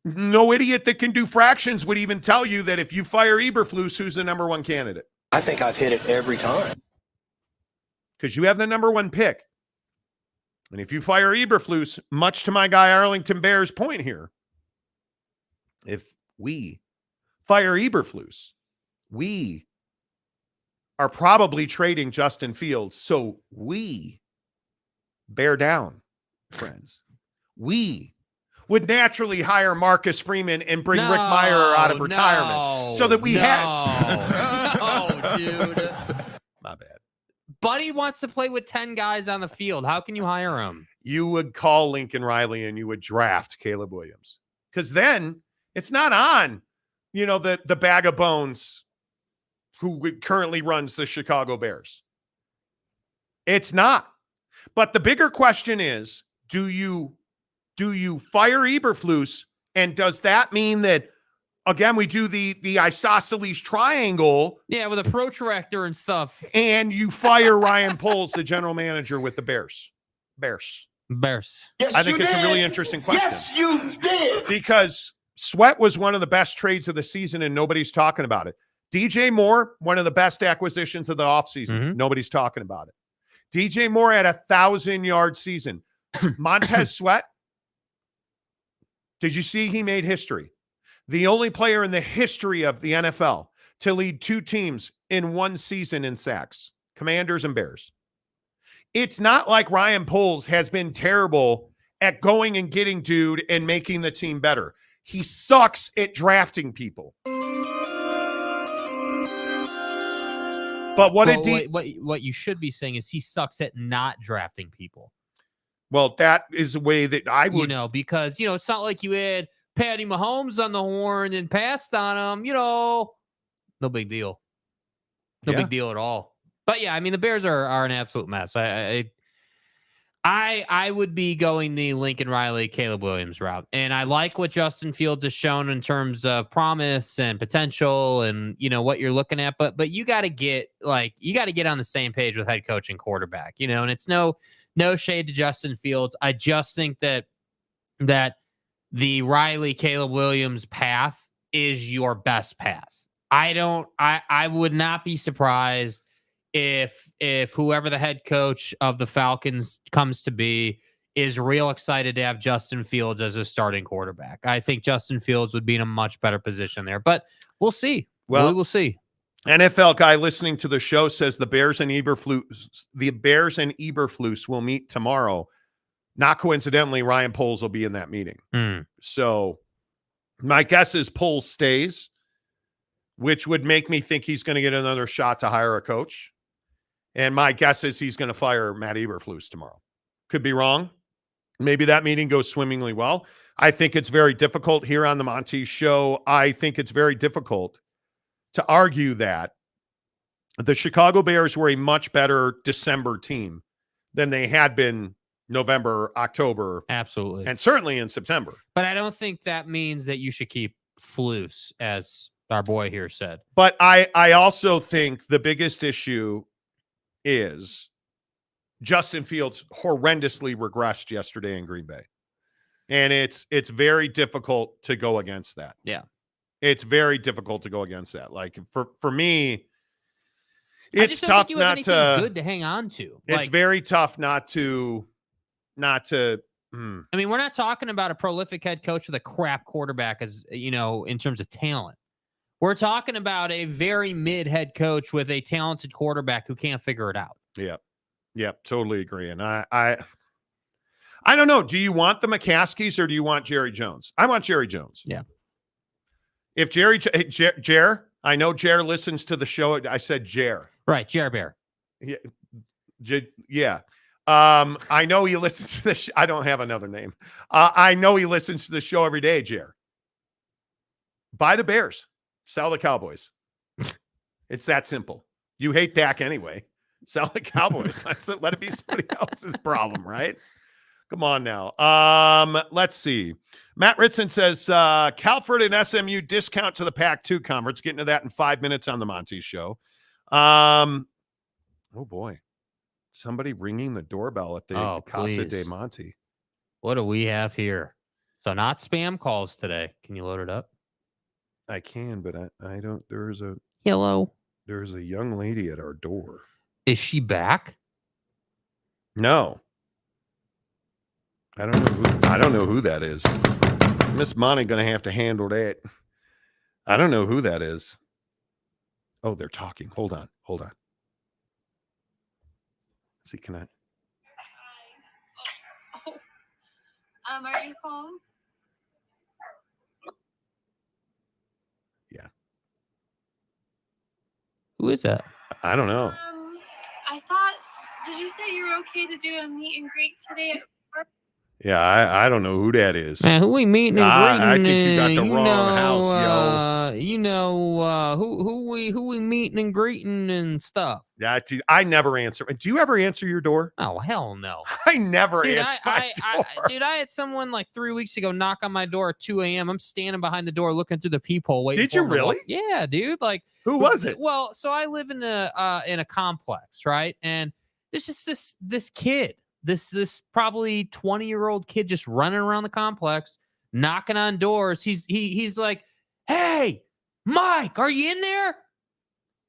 no idiot that can do fractions would even tell you that if you fire Eberflus, who's the number 1 candidate? I think I've hit it every time. Because you have the number 1 pick. And if you fire Eberflus, much to my guy Arlington Bears' point here, if we fire Eberflus, we are probably trading Justin Fields. So we bear down, friends. We would naturally hire Marcus Freeman and bring Rick Meyer out of retirement so that we had. No, dude. My bad. Buddy wants to play with 10 guys on the field. How can you hire him? You would call Lincoln Riley and you would draft Caleb Williams. Because then it's not on, the bag of bones who currently runs the Chicago Bears. It's not. But the bigger question is, do you fire Eberflus? And does that mean that, again, we do the isosceles triangle? Yeah, with a protractor and stuff. And you fire Ryan Poles, the general manager with the Bears. Bears. Yes, I think it's a really interesting question. Yes, you did. Because Sweat was one of the best trades of the season and nobody's talking about it. DJ Moore, one of the best acquisitions of the offseason. Mm-hmm. Nobody's talking about it. DJ Moore had 1,000-yard season. Montez Sweat, did you see he made history? The only player in the history of the NFL to lead 2 teams in one season in sacks, Commanders and Bears. It's not like Ryan Poles has been terrible at going and getting dude and making the team better. He sucks at drafting people. But what you should be saying is he sucks at not drafting people. Well, that is a way that I would. Because, it's not like you had Patty Mahomes on the horn and passed on him, no big deal. No big deal at all. But yeah, the Bears are an absolute mess. I would be going the Lincoln Riley, Caleb Williams route. And I like what Justin Fields has shown in terms of promise and potential and, what you're looking at. But you got to get on the same page with head coach and quarterback, and it's no shade to Justin Fields. I just think that the Riley, Caleb Williams path is your best path. I would not be surprised if whoever the head coach of the Falcons comes to be is real excited to have Justin Fields as a starting quarterback. I think Justin Fields would be in a much better position there, but we'll see. Well, we will see. NFL guy listening to the show says the Bears and Eberflus will meet tomorrow. Not coincidentally, Ryan Poles will be in that meeting. So my guess is Poles stays, which would make me think he's going to get another shot to hire a coach. And my guess is he's going to fire Matt Eberflus tomorrow. Could be wrong. Maybe that meeting goes swimmingly well. I think it's very difficult here on the Monty Show. I think it's very difficult to argue that the Chicago Bears were a much better December team than they had been November, October. Absolutely. And certainly in September. But I don't think that means that you should keep Flus, as our boy here said. But I also think the biggest issue is Justin Fields horrendously regressed yesterday in Green Bay. And it's very difficult to go against that. Yeah. It's very difficult to go against that. Like for me, I It's just don't tough think you have not anything to. good to hang on to. It's very tough not to. I mean, we're not talking about a prolific head coach with a crap quarterback, as you know, in terms of talent. We're talking about a very mid head coach with a talented quarterback who can't figure it out. Yeah, totally agree. And I don't know. Do you want the McCaskies or do you want Jerry Jones? I want Jerry Jones. Yeah. If Jer, I know Jer listens to the show. I said Jer. Right, Jer Bear. Yeah. I know he listens to this. I don't have another name. I know he listens to the show every day, Jer. Buy the Bears. Sell the Cowboys. It's that simple. You hate Dak anyway. Sell the Cowboys. Let it be somebody else's problem, right? Come on now. Let's see. Matt Ritson says, Calford and SMU discount to the Pac-2 conference. Get into that in 5 minutes on the Monty Show. Oh, boy. Somebody ringing the doorbell at the Casa de Monte. What do we have here? So not spam calls today. Can you load it up? I can, but I don't. Hello. There's a young lady at our door. Is she back? No. I don't know who that is. Miss Monty going to have to handle that. I don't know who that is. Oh, they're talking. Hold on. See, can I? Are you home? Yeah. Who is that? I don't know. I thought. Did you say you were okay to do a meet and greet today? Yeah, I don't know who that is. Man, who we meeting and greeting? I think you got the wrong house, yo. Who we meeting and greeting and stuff. Yeah, I never answer. Do you ever answer your door? Oh, hell no. I never answer my door. I had someone like 3 weeks ago knock on my door at 2 a.m. I'm standing behind the door looking through the peephole waiting. Did you really? Yeah, dude. Like, who was it? Well, so I live in a complex, right? And there's just this kid. This probably 20-year-old kid just running around the complex, knocking on doors. He's like, "Hey, Mike, are you in there?"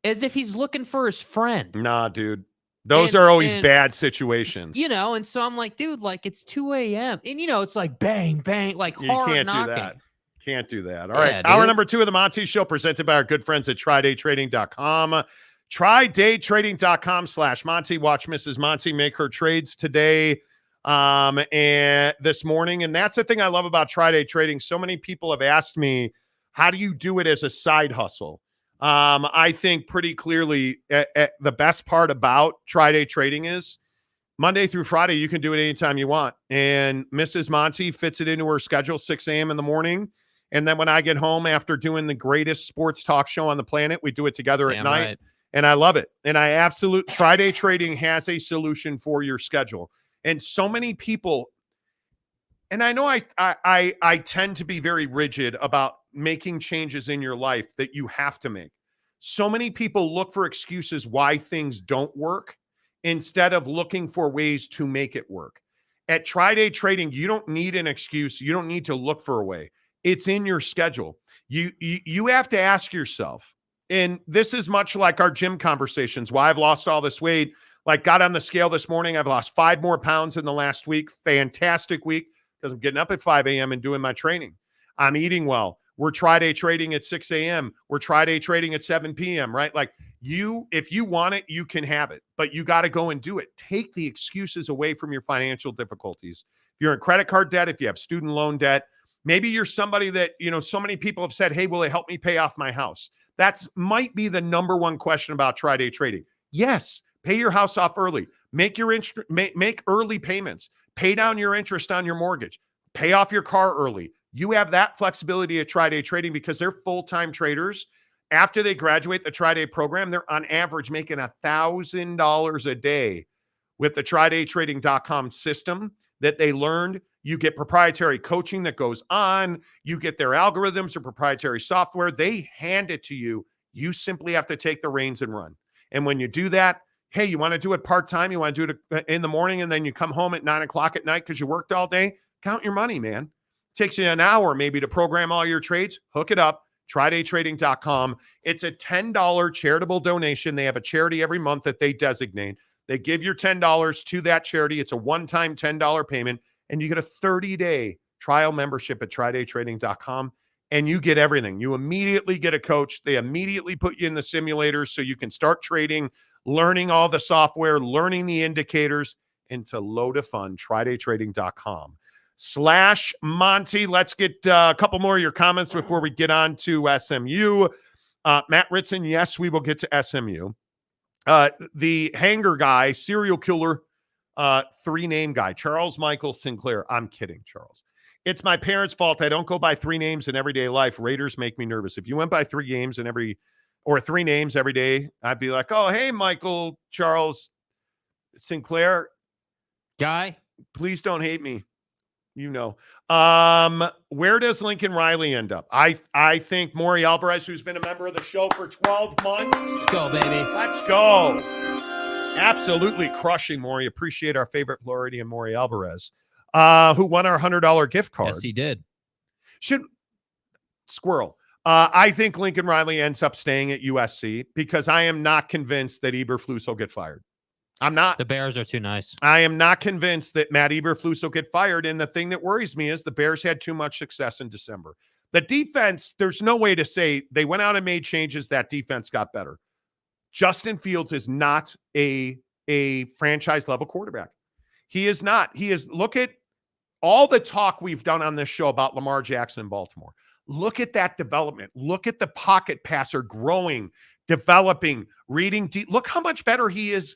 As if he's looking for his friend. Nah, dude. Those are always bad situations. You know, and so I'm like, dude, like it's 2 a.m. And it's like bang, bang, like you hard can't knocking. do that. Can't do that. All right. Hour number 2 of the Monty Show presented by our good friends at TryDayTrading.com. TryDayTrading.com/Monty. Watch Mrs. Monty make her trades today and this morning. And that's the thing I love about TryDay Trading. So many people have asked me, how do you do it as a side hustle? I think pretty clearly the best part about TryDay Trading is Monday through Friday, you can do it anytime you want. And Mrs. Monty fits it into her schedule, 6 a.m. in the morning. And then when I get home after doing the greatest sports talk show on the planet, we do it together at night. Right. And I love it. And TryDay Trading has a solution for your schedule. And so many people, and I know I tend to be very rigid about making changes in your life that you have to make. So many people look for excuses why things don't work instead of looking for ways to make it work. At TryDay Trading, you don't need an excuse. You don't need to look for a way. It's in your schedule. You have to ask yourself, and this is much like our gym conversations, why I've lost all this weight. Like, got on the scale this morning. I've lost 5 more pounds in the last week. Fantastic week because I'm getting up at 5 a.m. and doing my training. I'm eating well. We're TryDay Trading at 6 a.m. We're TryDay Trading at 7 p.m., right? Like, if you want it, you can have it, but you got to go and do it. Take the excuses away from your financial difficulties. If you're in credit card debt, if you have student loan debt, maybe you're somebody that, so many people have said, hey, will it help me pay off my house? That's might be the number one question about TryDay Trading. Yes, pay your house off early. Make early payments. Pay down your interest on your mortgage. Pay off your car early. You have that flexibility at TryDay Trading because they're full-time traders. After they graduate the TryDay program, they're on average making $1,000 a day with the TryDayTrading.com system that they learned. You get proprietary coaching that goes on. You get their algorithms or proprietary software. They hand it to you. You simply have to take the reins and run. And when you do that, hey, you want to do it part-time? You want to do it in the morning and then you come home at 9 o'clock at night because you worked all day? Count your money, man. It takes you an hour maybe to program all your trades. Hook it up. TryDayTrading.com. It's a $10 charitable donation. They have a charity every month that they designate. They give your $10 to that charity. It's a one-time $10 payment, and you get a 30-day trial membership at TryDayTrading.com, and you get everything. You immediately get a coach. They immediately put you in the simulators so you can start trading, learning all the software, learning the indicators. Into load of fun, TryDayTrading.com/Monty. Let's get a couple more of your comments before we get on to SMU. Matt Ritson, yes, we will get to SMU. The hanger guy, serial killer, three-name guy, Charles Michael Sinclair. I'm kidding, Charles. It's my parents' fault. I don't go by three names in everyday life. Raiders make me nervous. If you went by three names every day, I'd be like, oh, hey, Michael Charles Sinclair. Guy, please don't hate me. You know. Where does Lincoln Riley end up? I think Maury Alvarez, who's been a member of the show for 12 months. Let's go, baby. Let's go. Absolutely crushing Maury. Appreciate our favorite Floridian, Maury Alvarez, who won our $100 gift card. Yes, he did. I think Lincoln Riley ends up staying at USC because I am not convinced that Eberflus will get fired. I'm not. The Bears are too nice. I am not convinced that Matt Eberflus will get fired. And the thing that worries me is the Bears had too much success in December. The defense, there's no way to say they went out and made changes. That defense got better. Justin Fields is not a franchise level quarterback. He is not. Look at all the talk we've done on this show about Lamar Jackson in Baltimore. Look at that development. Look at the pocket passer growing, developing, reading deep. Look how much better he is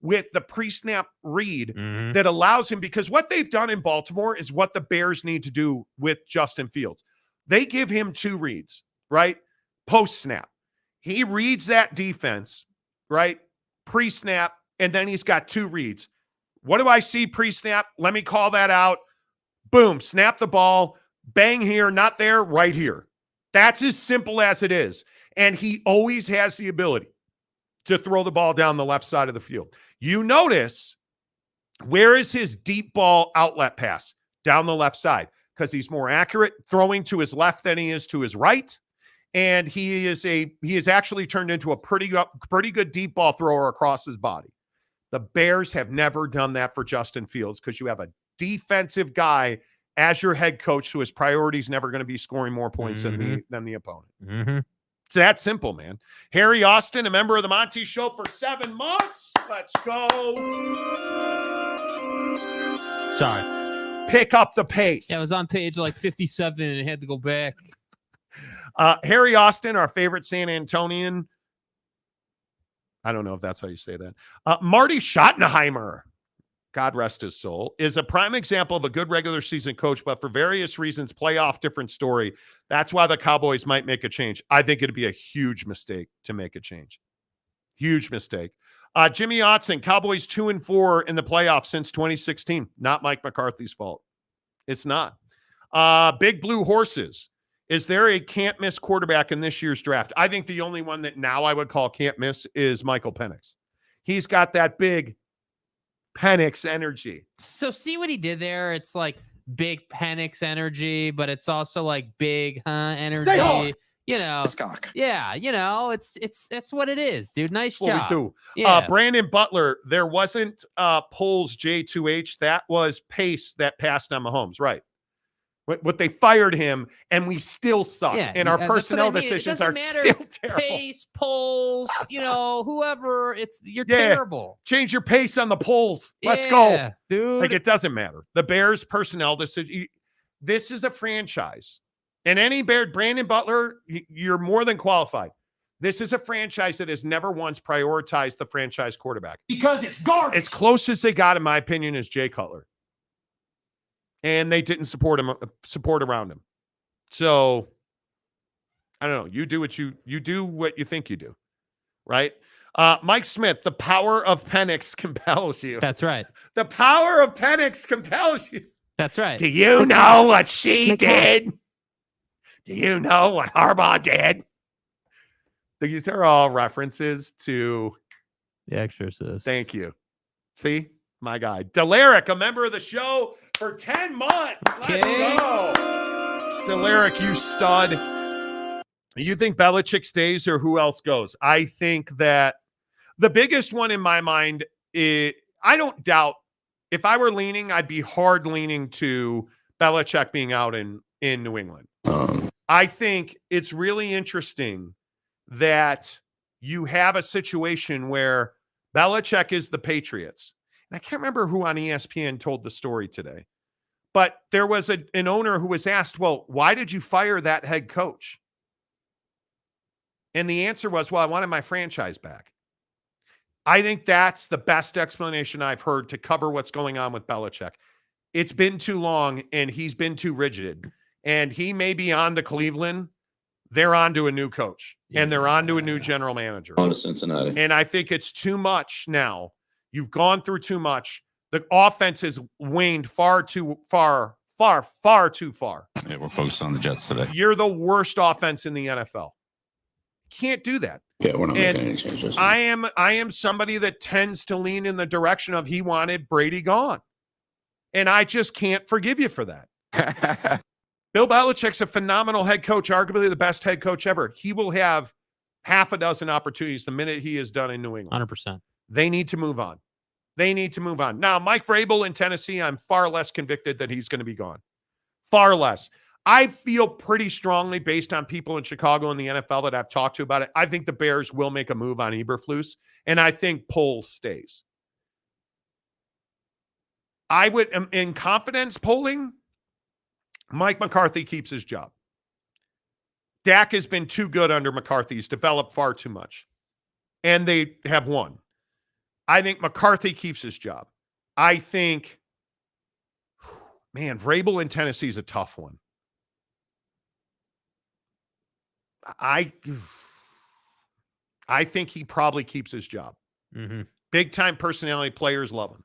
with the pre-snap read that allows him, because what they've done in Baltimore is what the Bears need to do with Justin Fields. They give him two reads, right? Post-snap. He reads that defense, right? Pre-snap, and then he's got two reads. What do I see pre-snap? Let me call that out. Boom, snap the ball, bang here, not there, right here. That's as simple as it is. And he always has the ability to throw the ball down the left side of the field. You notice, where is his deep ball outlet pass? Down the left side, because he's more accurate throwing to his left than he is to his right. And he is actually turned into a pretty good deep ball thrower across his body. The Bears have never done that for Justin Fields because you have a defensive guy as your head coach who his priority is never going to be scoring more points than the opponent. It's that simple, man. Harry Austin, a member of the Monty Show for 7 months. Let's go. Sorry. Pick up the pace. Yeah, I was on page like 57 and had to go back. Harry Austin, our favorite San Antonian. I don't know if that's how you say that. Marty Schottenheimer, God rest his soul, is a prime example of a good regular season coach, but for various reasons, playoff, different story. That's why the Cowboys might make a change. I think it'd be a huge mistake to make a change. Huge mistake. Jimmy Otson, Cowboys 2-4 in the playoffs since 2016. Not Mike McCarthy's fault. It's not. Big Blue Horses. Is there a can't-miss quarterback in this year's draft? I think the only one that now I would call can't-miss is Michael Penix. He's got that big Penix energy. So see what he did there? It's like big Penix energy, but it's also like big energy. You know, Skok. Yeah, you know, it's that's what it is, dude. Nice What job. we do. Yeah. Brandon Butler, there wasn't Poles J2H. That was Pace that passed on Mahomes, right? What they fired him, and we still suck. Yeah, and our personnel that's what I mean. decisions It are doesn't matter. still terrible. Pace, polls, you know, whoever. You're terrible. Change your pace on the polls. Let's go, dude. Like, it doesn't matter. The Bears personnel decision. This is a franchise, and any Bear, Brandon Butler, you're more than qualified. This is a franchise that has never once prioritized the franchise quarterback Because it's garbage. as close as they got, in my opinion, is Jay Cutler. And they didn't support around him. So I don't know. You do what you do what you think you do, right? Mike Smith, the power of Penix compels you. That's right. The power of Penix compels you. That's right. Do you know what she did? Do you know what Harbaugh did? These are all references to The Exorcist. Thank you. See? My guy. Delaric, a member of the show for 10 months. Let's go. Delaric, you stud. You think Belichick stays or who else goes? I think that the biggest one in my mind is, I don't doubt, if I were leaning, I'd be hard leaning to Belichick being out in New England. I think it's really interesting that you have a situation where Belichick is the Patriots. And I can't remember who on ESPN told the story today, but there was an owner who was asked, well, why did you fire that head coach? And the answer was, well, I wanted my franchise back. I think that's the best explanation I've heard to cover what's going on with Belichick. It's been too long, and he's been too rigid. And he may be on to Cleveland. They're on to a new coach, and they're on to a new general manager. On to Cincinnati. And I think it's too much now. You've gone through too much. The offense has waned far too far. Yeah, we're focused on the Jets today. You're the worst offense in the NFL. Can't do that. Yeah, we're not making any changes. I am somebody that tends to lean in the direction of he wanted Brady gone. And I just can't forgive you for that. Bill Belichick's a phenomenal head coach, arguably the best head coach ever. He will have half a dozen opportunities the minute he is done in New England. 100%. They need to move on. They need to move on. Now, Mike Vrabel in Tennessee, I'm far less convicted that he's going to be gone. Far less. I feel pretty strongly, based on people in Chicago and the NFL that I've talked to about it, I think the Bears will make a move on Eberflus, and I think Poles stays. I would, in confidence polling, Mike McCarthy keeps his job. Dak has been too good under McCarthy. He's developed far too much. And they have won. I think McCarthy keeps his job. I think, man, Vrabel in Tennessee is a tough one. I think he probably keeps his job. Mm-hmm. Big time personality, players love him.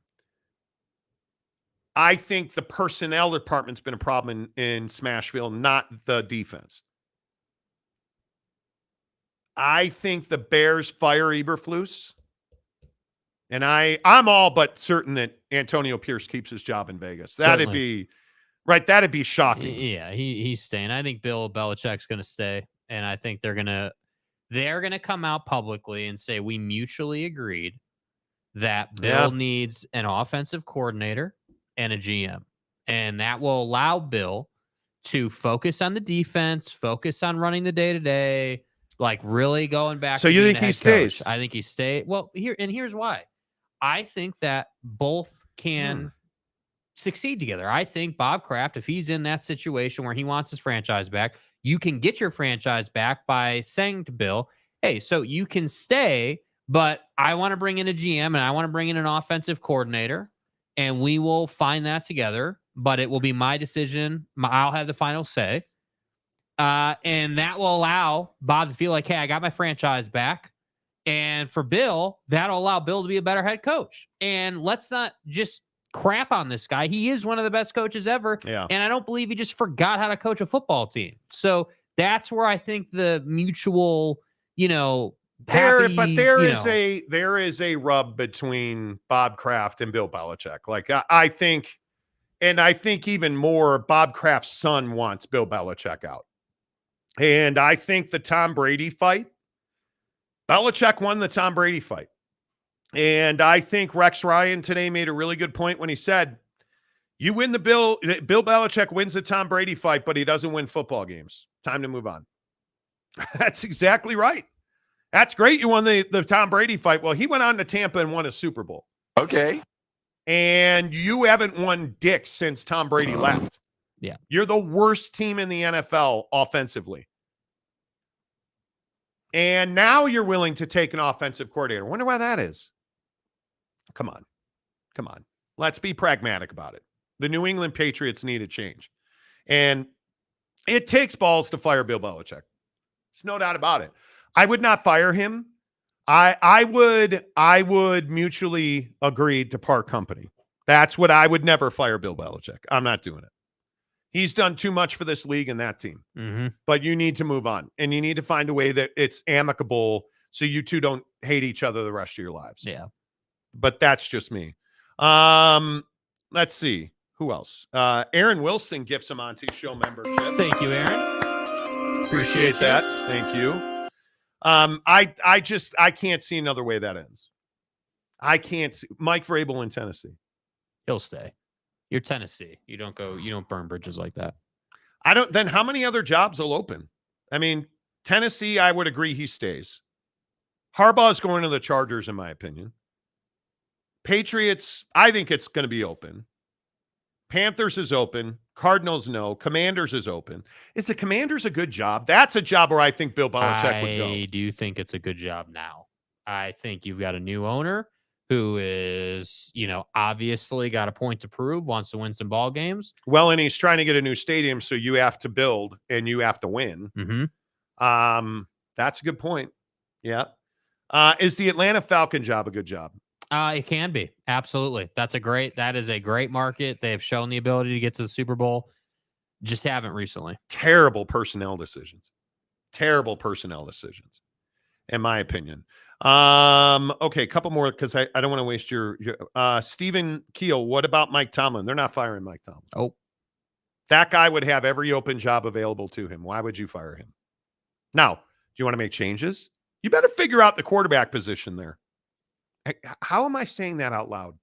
I think the personnel department's been a problem in Smashville, not the defense. I think the Bears fire Eberflus. And I'm all but certain that Antonio Pierce keeps his job in Vegas. That'd be shocking. Yeah, he's staying. I think Bill Belichick's going to stay. And I think they're gonna come out publicly and say we mutually agreed that Bill needs an offensive coordinator and a GM, and that will allow Bill to focus on the defense, focus on running the day-to-day, like really going back. So to you being think a he head stays? coach. I think he stays. Well, here's why. I think that both can succeed together. I think Bob Kraft, if he's in that situation where he wants his franchise back, you can get your franchise back by saying to Bill, hey, so you can stay, but I want to bring in a GM and I want to bring in an offensive coordinator, and we will find that together, but it will be my decision. I'll have the final say. And that will allow Bob to feel like, hey, I got my franchise back. And for Bill, that'll allow Bill to be a better head coach. And let's not just crap on this guy. He is one of the best coaches ever. Yeah. And I don't believe he just forgot how to coach a football team. So that's where I think the mutual, there is a rub between Bob Kraft and Bill Belichick. Like I think even more, Bob Kraft's son wants Bill Belichick out. And I think the Tom Brady fight, Belichick won the Tom Brady fight. And I think Rex Ryan today made a really good point when he said, you win the Bill Belichick wins the Tom Brady fight, but he doesn't win football games. Time to move on. That's exactly right. That's great. You won the Tom Brady fight. Well, he went on to Tampa and won a Super Bowl. Okay. And you haven't won dick since Tom Brady left. Yeah. You're the worst team in the NFL offensively. And now you're willing to take an offensive coordinator. Wonder why that is. Come on. Let's be pragmatic about it. The New England Patriots need a change. And it takes balls to fire Bill Belichick. There's no doubt about it. I would not fire him. I would mutually agree to part company. That's what I would never fire Bill Belichick. I'm not doing it. He's done too much for this league and that team. Mm-hmm. But you need to move on. And you need to find a way that it's amicable so you two don't hate each other the rest of your lives. Yeah. But that's just me. Let's see. Who else? Aaron Wilson gifts a Monty Show membership. Thank you, Aaron. Appreciate that. Thank you. I can't see another way that ends. I can't see Mike Vrabel in Tennessee. He'll stay. You're Tennessee. You don't burn bridges like that. Then how many other jobs will open? I mean, Tennessee, I would agree he stays. Harbaugh's going to the Chargers, in my opinion. Patriots, I think it's going to be open. Panthers is open. Cardinals, no. Commanders is open. Is the Commanders a good job? That's a job where I think Bill Belichick would go. I do think it's a good job now. I think you've got a new owner who is, obviously got a point to prove, wants to win some ball games. Well, and he's trying to get a new stadium, so you have to build and you have to win. Mm-hmm. That's a good point. Yeah. Is the Atlanta Falcon job a good job? It can be. Absolutely. That is a great market. They have shown the ability to get to the Super Bowl. Just haven't recently. Terrible personnel decisions, in my opinion. Okay, a couple more because I don't want to waste your Stephen Keel. What about Mike Tomlin? They're not firing Mike Tomlin. Oh, that guy would have every open job available to him. Why would you fire him? Now, do you want to make changes? You better figure out the quarterback position there. How am I saying that out loud?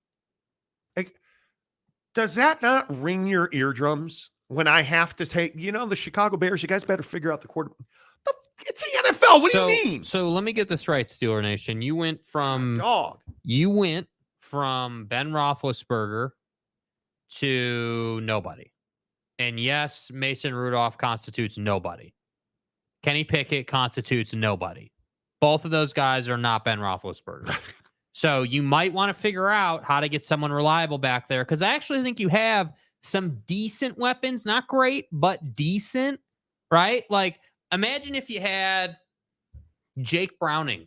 Does that not ring your eardrums when I have to take, the Chicago Bears, you guys better figure out the quarterback. It's the NFL. What do you mean? So let me get this right, Steeler Nation. You went from Ben Roethlisberger to nobody. And yes, Mason Rudolph constitutes nobody. Kenny Pickett constitutes nobody. Both of those guys are not Ben Roethlisberger. So you might want to figure out how to get someone reliable back there, because I actually think you have some decent weapons. Not great, but decent, right? Like, imagine if you had Jake Browning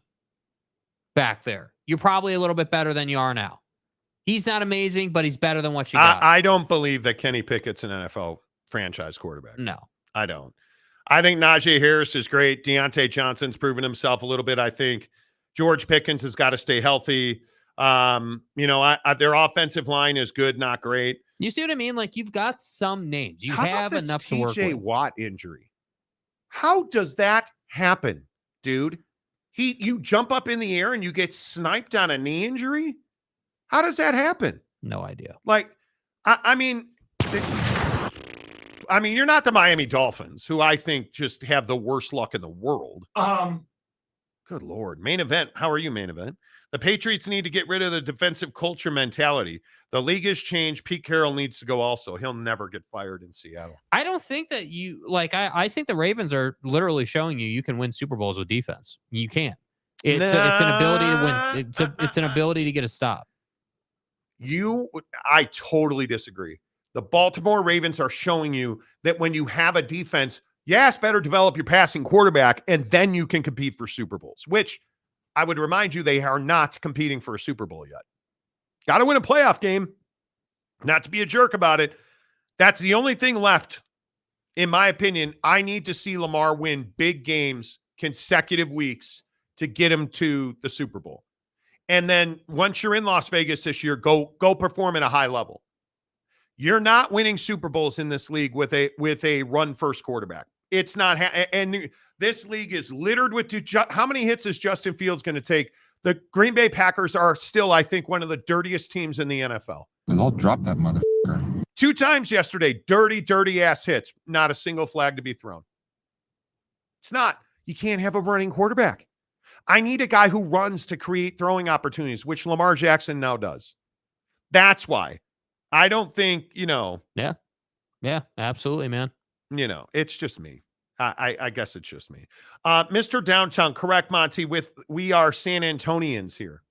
back there. You're probably a little bit better than you are now. He's not amazing, but he's better than what you got. I don't believe that Kenny Pickett's an NFL franchise quarterback. No. I don't. I think Najee Harris is great. Deontay Johnson's proven himself a little bit, I think. George Pickens has got to stay healthy. Their offensive line is good, not great. You see what I mean? Like, you've got some names. You have enough to work with. TJ Watt injury. How does that happen, dude? You jump up in the air and you get sniped on a knee injury? How does that happen? No idea. Like, I mean, you're not the Miami Dolphins, who I think just have the worst luck in the world. Good Lord. Main event. How are you, main event? The Patriots need to get rid of the defensive culture mentality. The league has changed. Pete Carroll needs to go also. He'll never get fired in Seattle. I don't think that I think the Ravens are literally showing you can win Super Bowls with defense. You can. It's an ability to win. It's an ability to get a stop. I totally disagree. The Baltimore Ravens are showing you that when you have a defense, yes, better develop your passing quarterback, and then you can compete for Super Bowls, which I would remind you they are not competing for a Super Bowl yet. Got to win a playoff game. Not to be a jerk about it. That's the only thing left, in my opinion. I need to see Lamar win big games, consecutive weeks, to get him to the Super Bowl. And then once you're in Las Vegas this year, go perform at a high level. You're not winning Super Bowls in this league with a run-first quarterback. It's not, and this league is littered with how many hits is Justin Fields going to take? The Green Bay Packers are still, I think, one of the dirtiest teams in the NFL. And I'll drop that motherfucker. 2 times yesterday, dirty ass hits. Not a single flag to be thrown. It's not. You can't have a running quarterback. I need a guy who runs to create throwing opportunities, which Lamar Jackson now does. That's why. I don't think, Yeah. Yeah, absolutely, man. It's just me. I guess it's just me. Mr. Downtown, correct, Monty, we are San Antonians here.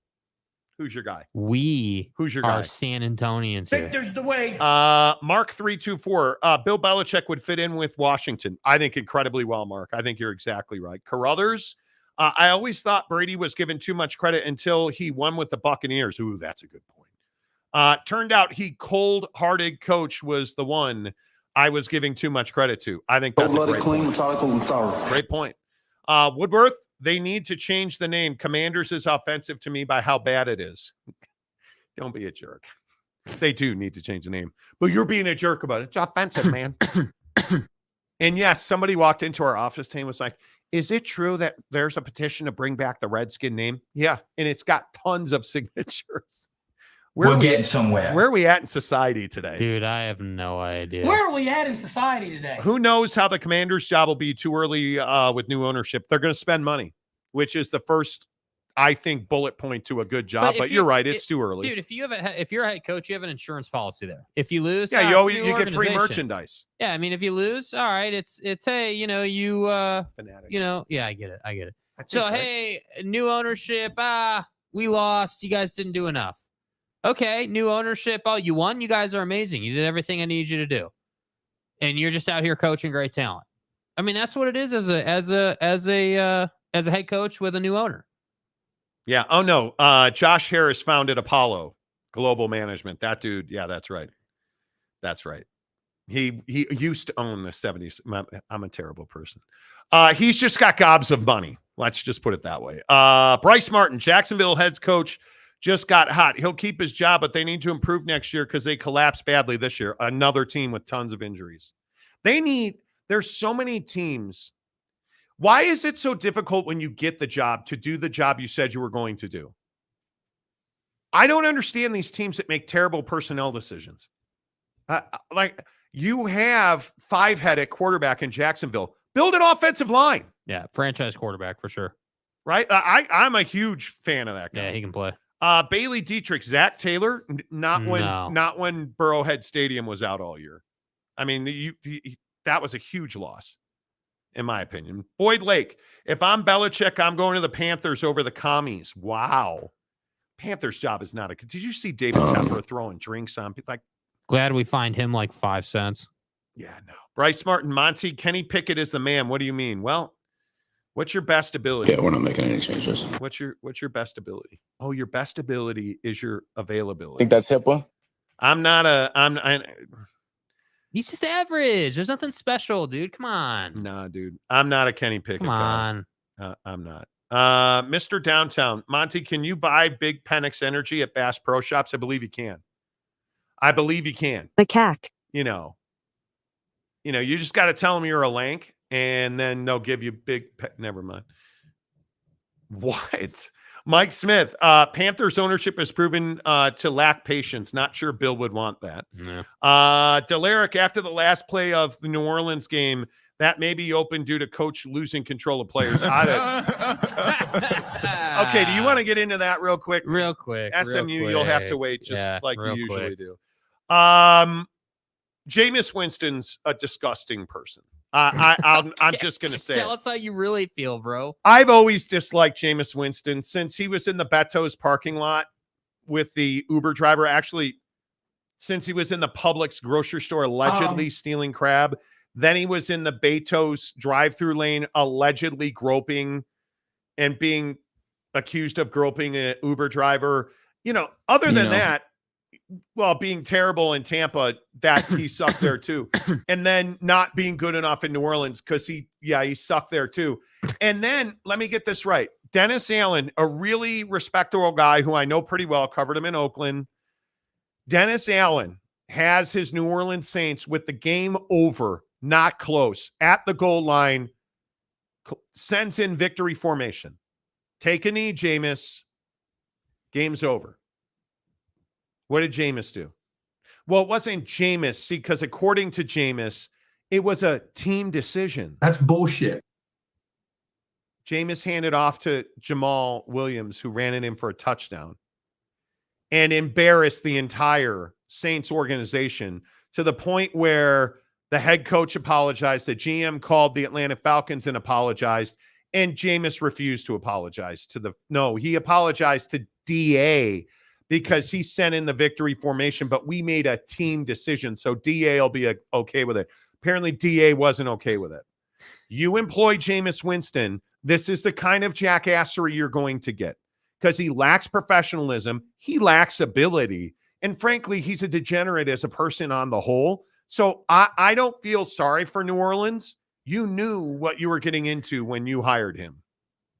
Who's your guy? Who's your guy? San Antonians here. There's the way. Mark 324. Bill Belichick would fit in with Washington. I think incredibly well, Mark. I think you're exactly right. Carruthers. I always thought Brady was given too much credit until he won with the Buccaneers. Ooh, that's a good point. Turned out he cold-hearted coach was the one I was giving too much credit to. I think that's a great point. Great point. Woodworth, they need to change the name. Commanders is offensive to me by how bad it is. Don't be a jerk. They do need to change the name. But you're being a jerk about it. It's offensive, man. And yes, somebody walked into our office today and was like, is it true that there's a petition to bring back the Redskin name? Yeah. And it's got tons of signatures. We're getting somewhere. Where are we at in society today? Dude, I have no idea. Where are we at in society today? Who knows how the Commander's job will be too early with new ownership. They're going to spend money, which is the first, I think, bullet point to a good job. But you're right. It's too early. Dude, if you're a head coach, you have an insurance policy there. If you lose, yeah, you get free merchandise. Yeah, I mean, if you lose, all right, it's hey, you Fanatics. Yeah, I get it. So right? Hey, new ownership, we lost. You guys didn't do enough. Okay, new ownership. Oh, you won. You guys are amazing. You did everything I need you to do, and you're just out here coaching great talent. I mean, that's what it is as a head coach with a new owner. Yeah. Oh no. Josh Harris founded Apollo Global Management. That dude. Yeah, that's right. That's right. He used to own the 70s. I'm a terrible person. He's just got gobs of money. Let's just put it that way. Bryce Martin, Jacksonville head coach, just got hot. He'll keep his job, but they need to improve next year because they collapsed badly this year. Another team with tons of injuries. There's so many teams. Why is it so difficult when you get the job to do the job you said you were going to do? I don't understand these teams that make terrible personnel decisions. Like you have 5-head at quarterback in Jacksonville. Build an offensive line. Yeah, franchise quarterback for sure. Right? I'm a huge fan of that guy. Yeah, he can play. Bailey Dietrich, Zach Taylor, not when Burrowhead Stadium was out all year. I mean, that was a huge loss, in my opinion. Boyd Lake, if I'm Belichick, I'm going to the Panthers over the commies. Wow. Panthers' job is not a. Did you see David Tepper throwing drinks on people? Like, glad we find him like 5 cents. Yeah, no. Bryce Martin, Monty, Kenny Pickett is the man. What do you mean? Well, what's your best ability? Yeah, we're not making any changes. What's your best ability? Oh, your best ability is your availability. Think that's HIPAA? He's just average. There's nothing special, dude. Come on. Nah, dude. I'm not a Kenny Pickett Come guy. I'm not. Mr. Downtown, Monty, can you buy Big Penix Energy at Bass Pro Shops? I believe you can. Macaque. You just got to tell them you're a lank, and then they'll give you never mind. What? Mike Smith, Panthers ownership has proven to lack patience. Not sure Bill would want that. No. Delaric, after the last play of the New Orleans game, that may be open due to coach losing control of players. Okay, do you want to get into that real quick? Real quick. SMU, you'll have to wait just like you usually do. Jameis Winston's a disgusting person. I'm just going to say tell us how you really feel, bro. I've always disliked Jameis Winston since he was in the Beto's parking lot with the Uber driver. Actually, since he was in the Publix grocery store allegedly stealing crab. Then he was in the Beto's drive-through lane allegedly groping and being accused of groping an Uber driver. Other than that, well, being terrible in Tampa, that he sucked there too. And then not being good enough in New Orleans because he sucked there too. And then let me get this right. Dennis Allen, a really respectable guy who I know pretty well, covered him in Oakland. Dennis Allen has his New Orleans Saints with the game over, not close, at the goal line, sends in victory formation. Take a knee, Jameis. Game's over. What did Jameis do? Well, it wasn't Jameis. See, because according to Jameis, it was a team decision. That's bullshit. Jameis handed off to Jamal Williams, who ran it in for a touchdown, and embarrassed the entire Saints organization to the point where the head coach apologized. The GM called the Atlanta Falcons and apologized, and Jameis refused to apologize he apologized to DA because he sent in the victory formation, but we made a team decision. So DA will be okay with it. Apparently DA wasn't okay with it. You employ Jameis Winston. This is the kind of jackassery you're going to get because he lacks professionalism. He lacks ability. And frankly, he's a degenerate as a person on the whole. So I don't feel sorry for New Orleans. You knew what you were getting into when you hired him.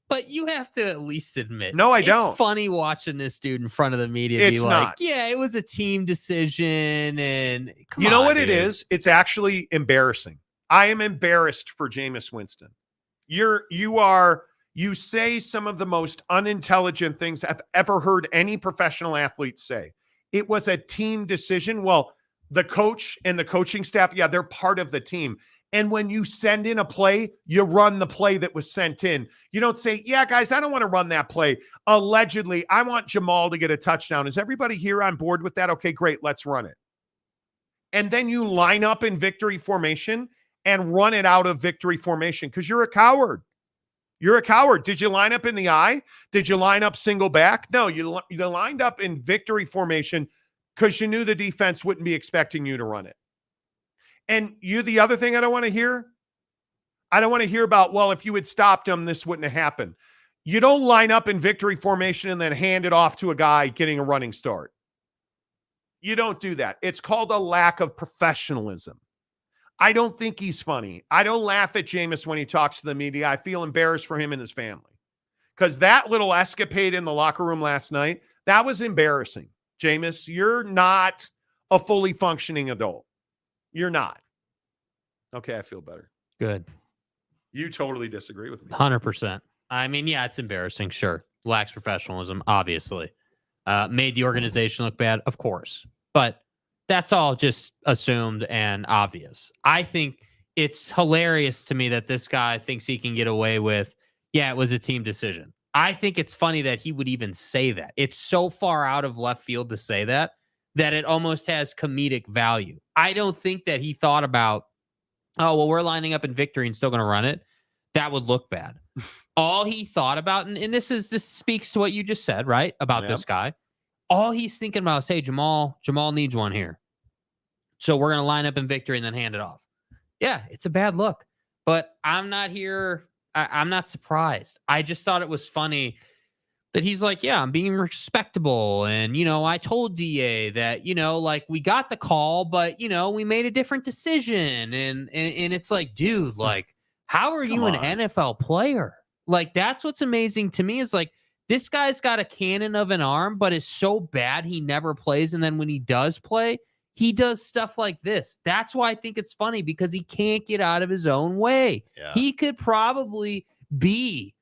But you have to at least admit. No, I don't. It's funny watching this dude in front of the media it's be like, not. yeah, it was a team decision. And you know what it is? It's actually embarrassing. I am embarrassed for Jameis Winston. You say some of the most unintelligent things I've ever heard any professional athlete say. It was a team decision. Well, the coach and the coaching staff, yeah, they're part of the team. And when you send in a play, you run the play that was sent in. You don't say, yeah, guys, I don't want to run that play. Allegedly, I want Jamal to get a touchdown. Is everybody here on board with that? Okay, great. Let's run it. And then you line up in victory formation and run it out of victory formation because you're a coward. You're a coward. Did you line up in the eye? Did you line up single back? No, you lined up in victory formation because you knew the defense wouldn't be expecting you to run it. And the other thing I don't want to hear about, well, if you had stopped him, this wouldn't have happened. You don't line up in victory formation and then hand it off to a guy getting a running start. You don't do that. It's called a lack of professionalism. I don't think he's funny. I don't laugh at Jameis when he talks to the media. I feel embarrassed for him and his family. Because that little escapade in the locker room last night, that was embarrassing. Jameis, you're not a fully functioning adult. You're not. Okay, I feel better. Good. You totally disagree with me. 100%. I mean, yeah, it's embarrassing. Sure. Lacks professionalism, obviously. Made the organization look bad, of course. But that's all just assumed and obvious. I think it's hilarious to me that this guy thinks he can get away with, yeah, it was a team decision. I think it's funny that he would even say that. It's so far out of left field to say that it almost has comedic value. I don't think that he thought about, oh, well, we're lining up in victory and still going to run it. That would look bad. All he thought about, and this speaks to what you just said, right? About this guy. All he's thinking about is, hey, Jamal needs one here. So we're going to line up in victory and then hand it off. Yeah, it's a bad look. But I'm not here. I'm not surprised. I just thought it was funny that he's like, yeah, I'm being respectable. And, I told DA that, like we got the call, but, we made a different decision. And it's like, dude, like, how are you an NFL player? Like, that's what's amazing to me is like, this guy's got a cannon of an arm, but is so bad he never plays. And then when he does play, he does stuff like this. That's why I think it's funny because he can't get out of his own way. Yeah. He could probably be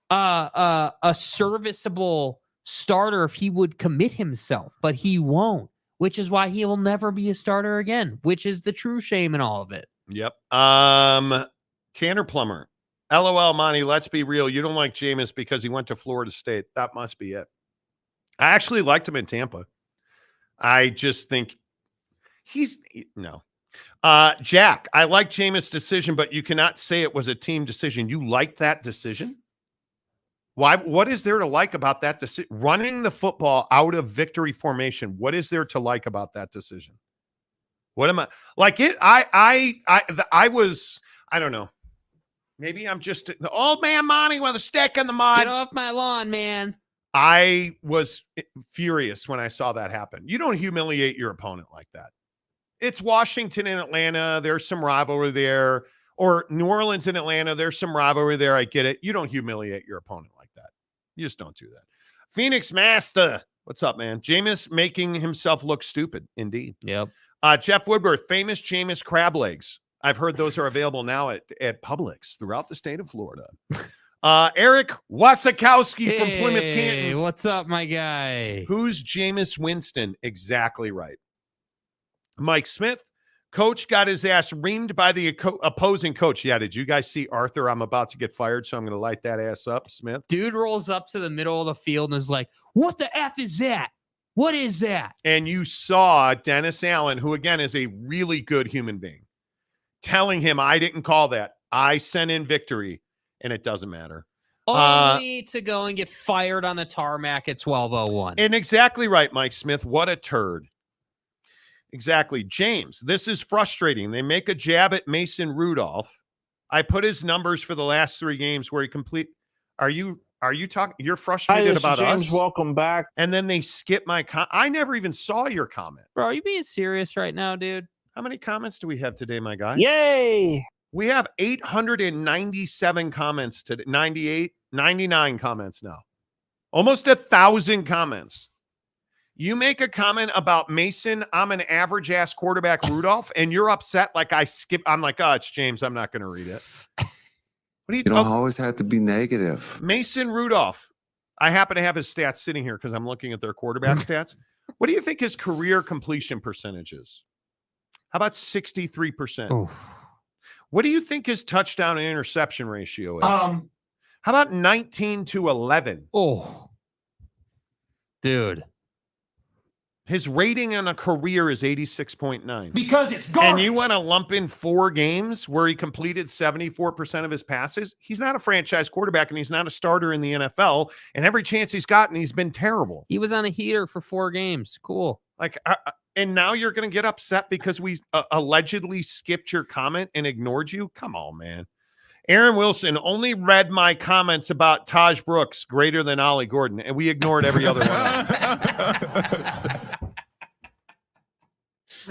a serviceable starter if he would commit himself, but he won't, which is why he will never be a starter again, which is the true shame in all of it. Yep. Tanner Plummer. LOL, Monty, let's be real. You don't like Jameis because he went to Florida State. That must be it. I actually liked him in Tampa. I just think no. Jack, I like Jameis' decision, but you cannot say it was a team decision. You liked that decision? Why? What is there to like about that decision? Running the football out of victory formation. What is there to like about that decision? What am I like? It. I don't know. Maybe I'm just the old man Monty with a stick in the mud. Get off my lawn, man. I was furious when I saw that happen. You don't humiliate your opponent like that. It's Washington and Atlanta. There's some rivalry there. Or New Orleans and Atlanta. There's some rivalry there. I get it. You don't humiliate your opponent like that. You just don't do that. Phoenix Master. What's up, man? Jameis making himself look stupid. Indeed. Yep. Jeff Woodworth, famous Jameis crab legs. I've heard those are available now at Publix throughout the state of Florida. Eric Wasikowski from Plymouth Canton. What's up, my guy? Who's Jameis Winston? Exactly right. Mike Smith, coach got his ass reamed by the opposing coach. Yeah, did you guys see Arthur? I'm about to get fired, so I'm going to light that ass up, Smith. Dude rolls up to the middle of the field and is like, what the F is that? What is that? And you saw Dennis Allen, who, again, is a really good human being, telling him, I didn't call that. I sent in victory, and it doesn't matter. Only to go and get fired on the tarmac at 12:01. And exactly right, Mike Smith. What a turd. Exactly. James, this is frustrating. They make a jab at Mason Rudolph. I put his numbers for the last 3 games where he complete. Are you talking? You're frustrated about James, us? Welcome back. And then they skip my I never even saw your comment. Bro, are you being serious right now, dude? How many comments do we have today, my guy? Yay! We have 897 comments today. 99 comments now. Almost 1,000 comments. You make a comment about Mason, I'm an average-ass quarterback, Rudolph, and you're upset like I skip. I'm like, oh, it's James. I'm not going to read it. What do you don't always have to be negative. Mason Rudolph. I happen to have his stats sitting here because I'm looking at their quarterback stats. What do you think his career completion percentage is? How about 63%? Oof. What do you think his touchdown and interception ratio is? How about 19-11? Oh, dude. His rating in a career is 86.9. Because it's garbage. And you want to lump in 4 games where he completed 74% of his passes? He's not a franchise quarterback, and he's not a starter in the NFL. And every chance he's gotten, he's been terrible. He was on a heater for 4 games. Cool. Like, and now you're going to get upset because we allegedly skipped your comment and ignored you? Come on, man. Aaron Wilson only read my comments about Taj Brooks greater than Ollie Gordon, and we ignored every other one.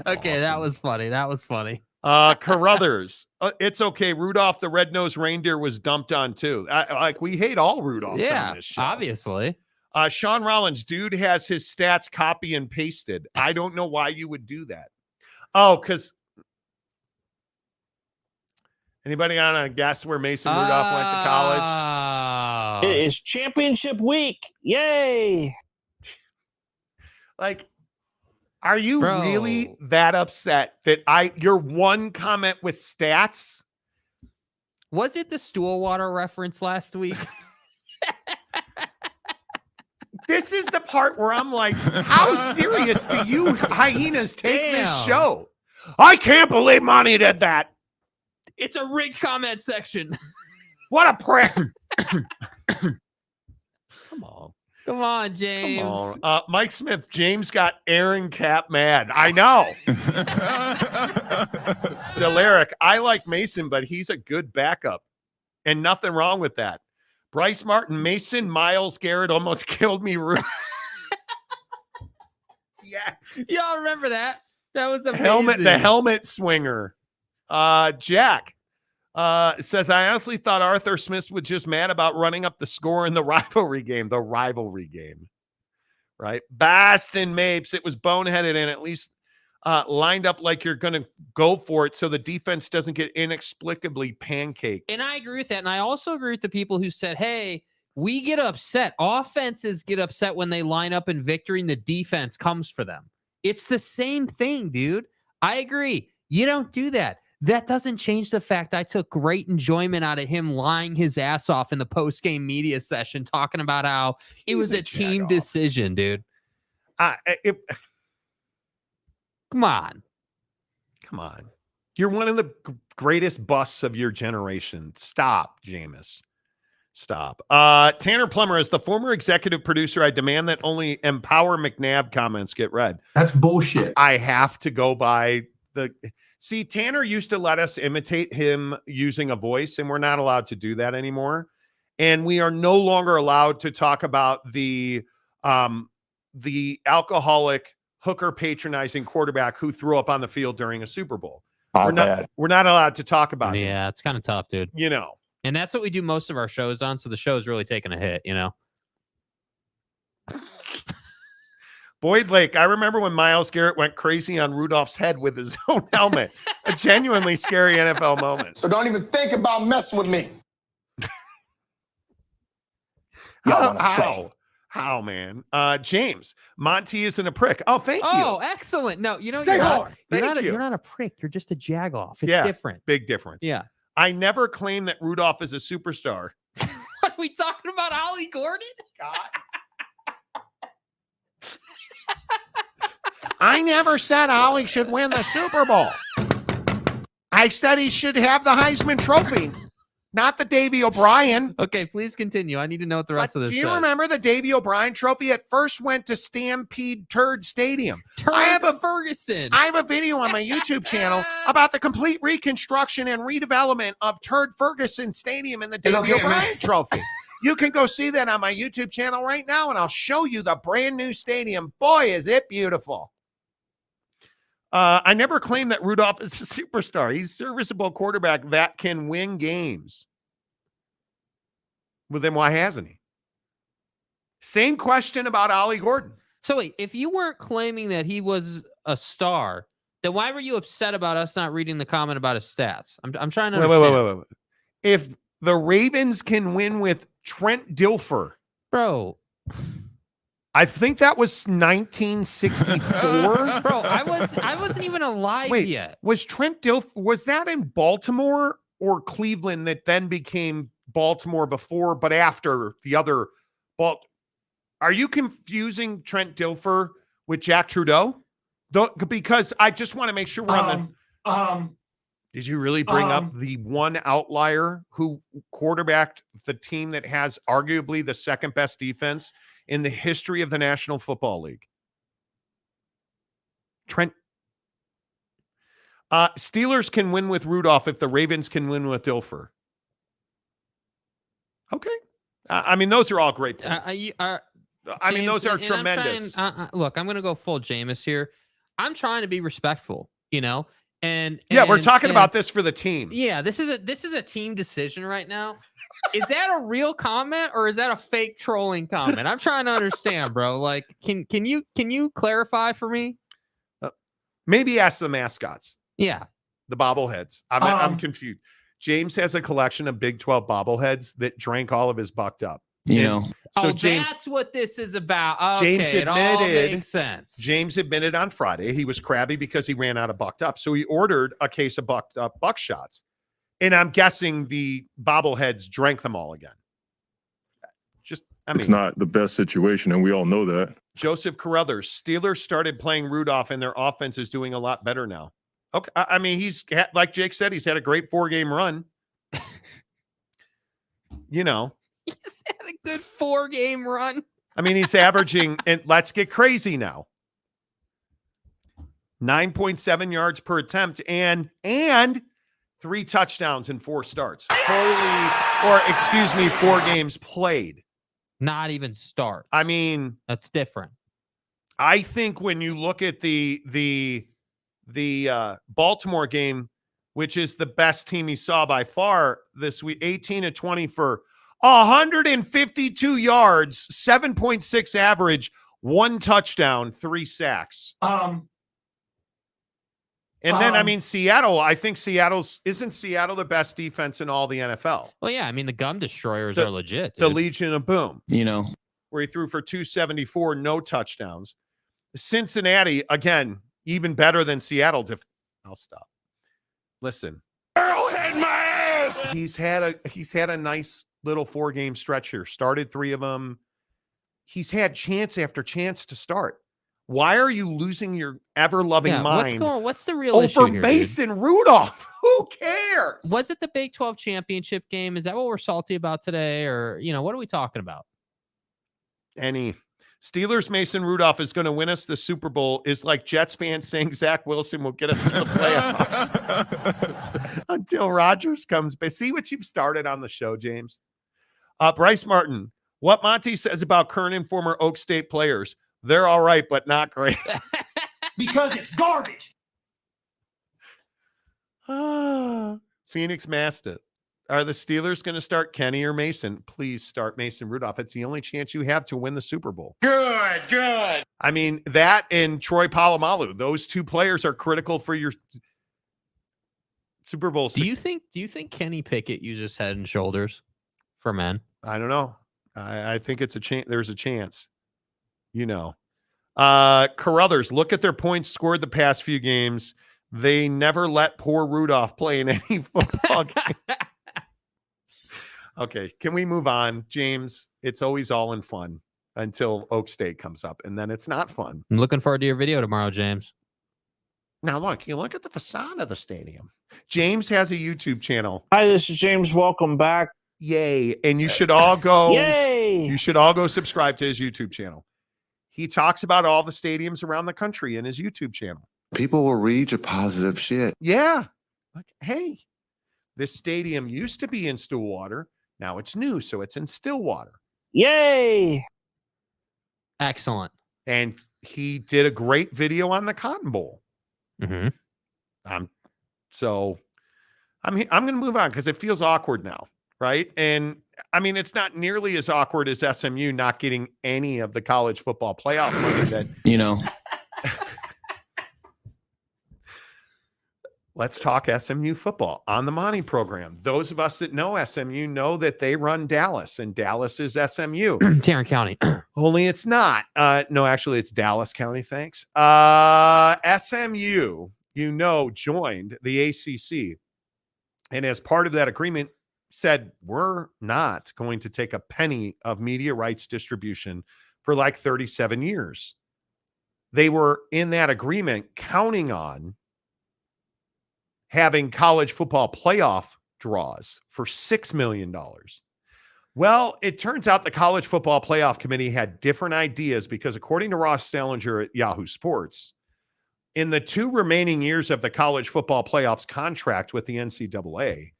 Okay, awesome. that was funny. That was funny. Carruthers, it's okay. Rudolph the red-nosed reindeer was dumped on too. Like, we hate all Rudolphs on this show. Obviously. Sean Rollins, dude has his stats copy and pasted. I don't know why you would do that. Oh, because anybody on a guess where Mason Rudolph went to college? It is championship week. Yay. Like, are you really that upset that your one comment with stats? Was it the stool water reference last week? This is the part where I'm like, how serious do you hyenas take this show? I can't believe Monty did that. It's a rigged comment section. What a prick. Come on. Come on, James. Come on. Mike Smith, James got Aaron Cap mad. I know. Delaric, I like Mason, but he's a good backup. And nothing wrong with that. Bryce Martin, Mason, Miles Garrett almost killed me. Yeah. Y'all remember that? That was amazing. The helmet swinger. Jack says, I honestly thought Arthur Smith was just mad about running up the score in the rivalry game. Right? Baston Mapes, it was boneheaded and at least lined up like you're going to go for it so the defense doesn't get inexplicably pancaked. And I agree with that. And I also agree with the people who said, hey, we get upset. Offenses get upset when they line up in victory and the defense comes for them. It's the same thing, dude. I agree. You don't do that. That doesn't change the fact I took great enjoyment out of him lying his ass off in the post-game media session, talking about how it was a team decision, dude. Come on. You're one of the greatest busts of your generation. Stop, Jameis. Stop. Tanner Plummer, as the former executive producer, I demand that only Empower McNabb comments get read. That's bullshit. I have to go by the... See, Tanner used to let us imitate him using a voice, and we're not allowed to do that anymore. And we are no longer allowed to talk about the alcoholic, hooker patronizing quarterback who threw up on the field during a Super Bowl. We're not allowed to talk about him. Yeah, it's kind of tough, dude. You know. And that's what we do most of our shows on, so the show's really taking a hit, you know. Boyd Lake, I remember when Myles Garrett went crazy on Rudolph's head with his own helmet. A genuinely scary NFL moment. So don't even think about messing with me. How, man? James, Monty isn't a prick. Oh, thank you. Oh, excellent. No, you know, you're not a prick. You're just a jagoff. It's different. Big difference. Yeah. I never claimed that Rudolph is a superstar. What are we talking about? Ollie Gordon? God. I never said Ollie should win the Super Bowl. I said he should have the Heisman Trophy, not the Davy O'Brien. Okay, please continue. I need to know what the rest of this Do you remember the Davy O'Brien Trophy? It first went to Stampede Turd Stadium. Ferguson. I have a video on my YouTube channel about the complete reconstruction and redevelopment of Turd Ferguson Stadium and the Davy O'Brien Trophy. You can go see that on my YouTube channel right now, and I'll show you the brand new stadium. Boy, is it beautiful. I never claimed that Rudolph is a superstar. He's a serviceable quarterback that can win games. Well, then why hasn't he? Same question about Ollie Gordon. So wait, if you weren't claiming that he was a star, then why were you upset about us not reading the comment about his stats? I'm trying to understand. Wait. If the Ravens can win with Trent Dilfer, Bro. I think that was 1964. Bro, I wasn't even alive yet. Was Trent Dilfer, was that in Baltimore or Cleveland that then became Baltimore before, but after the other Are you confusing Trent Dilfer with Jack Trudeau? Because I just want to make sure we're on the. Did you really bring up the one outlier who quarterbacked the team that has arguably the second best defense in the history of the National Football League? Trent. Steelers can win with Rudolph if the Ravens can win with Dilfer. Okay. I mean, those are all great points. James, those are tremendous. Look, I'm going to go full Jameis here. I'm trying to be respectful, And we're talking about this for the team. Yeah, this is a team decision right now. Is that a real comment or is that a fake trolling comment? I'm trying to understand, bro. Like, can you clarify for me? Maybe ask the mascots. Yeah, the bobbleheads. I'm confused. James has a collection of Big 12 bobbleheads that drank all of his bucked up. So James, that's what this is about. Okay, James it all makes sense. James admitted on Friday he was crabby because he ran out of bucked up. So he ordered a case of bucked up Buckshots. And I'm guessing the bobbleheads drank them all again. It's not the best situation, and we all know that. Joseph Carruthers, Steelers started playing Rudolph, and their offense is doing a lot better now. Okay, I mean, he's like Jake said, he's had a great 4-game run. He's had a good 4-game run. I mean, he's averaging, and let's get crazy now, 9.7 yards per attempt and 3 touchdowns in 4 starts. 4 games played. Not even starts. I mean, that's different. I think when you look at the Baltimore game, which is the best team he saw by far this week, 18-20 for 152 yards, 7.6 average, 1 touchdown, 3 sacks. And then, I mean, Seattle, I think isn't Seattle the best defense in all the NFL? Well, yeah, I mean, the gum destroyers are legit. The Legion of Boom. Where he threw for 274, no touchdowns. Cincinnati, again, even better than Seattle. I'll stop. Listen. Arrowhead my ass! He's had a nice little 4-game stretch here. Started 3 of them. He's had chance after chance to start. Why are you losing your ever-loving mind? What's the real issue here, Mason Rudolph? Who cares? Was it the Big 12 championship game? Is that what we're salty about today? Or, what are we talking about? Steelers Mason Rudolph is going to win us the Super Bowl is like Jets fans saying Zach Wilson will get us to the playoffs until Rodgers comes. But see what you've started on the show, James. Bryce Martin, what Monty says about current and former Oak State players. They're all right, but not great. Because it's garbage. Phoenix Mastiff. Are the Steelers going to start Kenny or Mason? Please start Mason Rudolph. It's the only chance you have to win the Super Bowl. Good. I mean, that and Troy Polamalu. Those 2 players are critical for your Super Bowl. Do you think Kenny Pickett uses Head and Shoulders for men? I don't know. I think it's a chance. There's a chance. Carruthers, look at their points scored the past few games. They never let poor Rudolph play in any football game. Okay, can we move on, James? It's always all in fun until Oak State comes up, and then it's not fun. I'm looking forward to your video tomorrow, James. Now, look, you look at the facade of the stadium. James has a YouTube channel. Hi, this is James. Welcome back. Yay. And you should all go. Yay. You should all go subscribe to his YouTube channel. He talks about all the stadiums around the country in his YouTube channel. People will read your positive shit. Yeah. Like, hey, this stadium used to be in Stillwater. Now it's new, so it's in Stillwater. Yay. Excellent. And he did a great video on the Cotton Bowl. Mm-hmm. So I'm going to move on because it feels awkward now. right? And I mean, it's not nearly as awkward as SMU not getting any of the college football playoff money that, You know, let's talk SMU football on the Monty program. Those of us that know SMU know that they run Dallas, and Dallas is SMU. Tarrant County. Only it's not. No, actually, it's Dallas County. Thanks. SMU, joined the ACC. And as part of that agreement, said, we're not going to take a penny of media rights distribution for like 37 years. They were in that agreement counting on having college football playoff draws for $6 million. Well, it turns out the College Football Playoff Committee had different ideas because according to Ross Salinger at Yahoo Sports, in the 2 remaining years of the college football playoffs contract with the NCAA,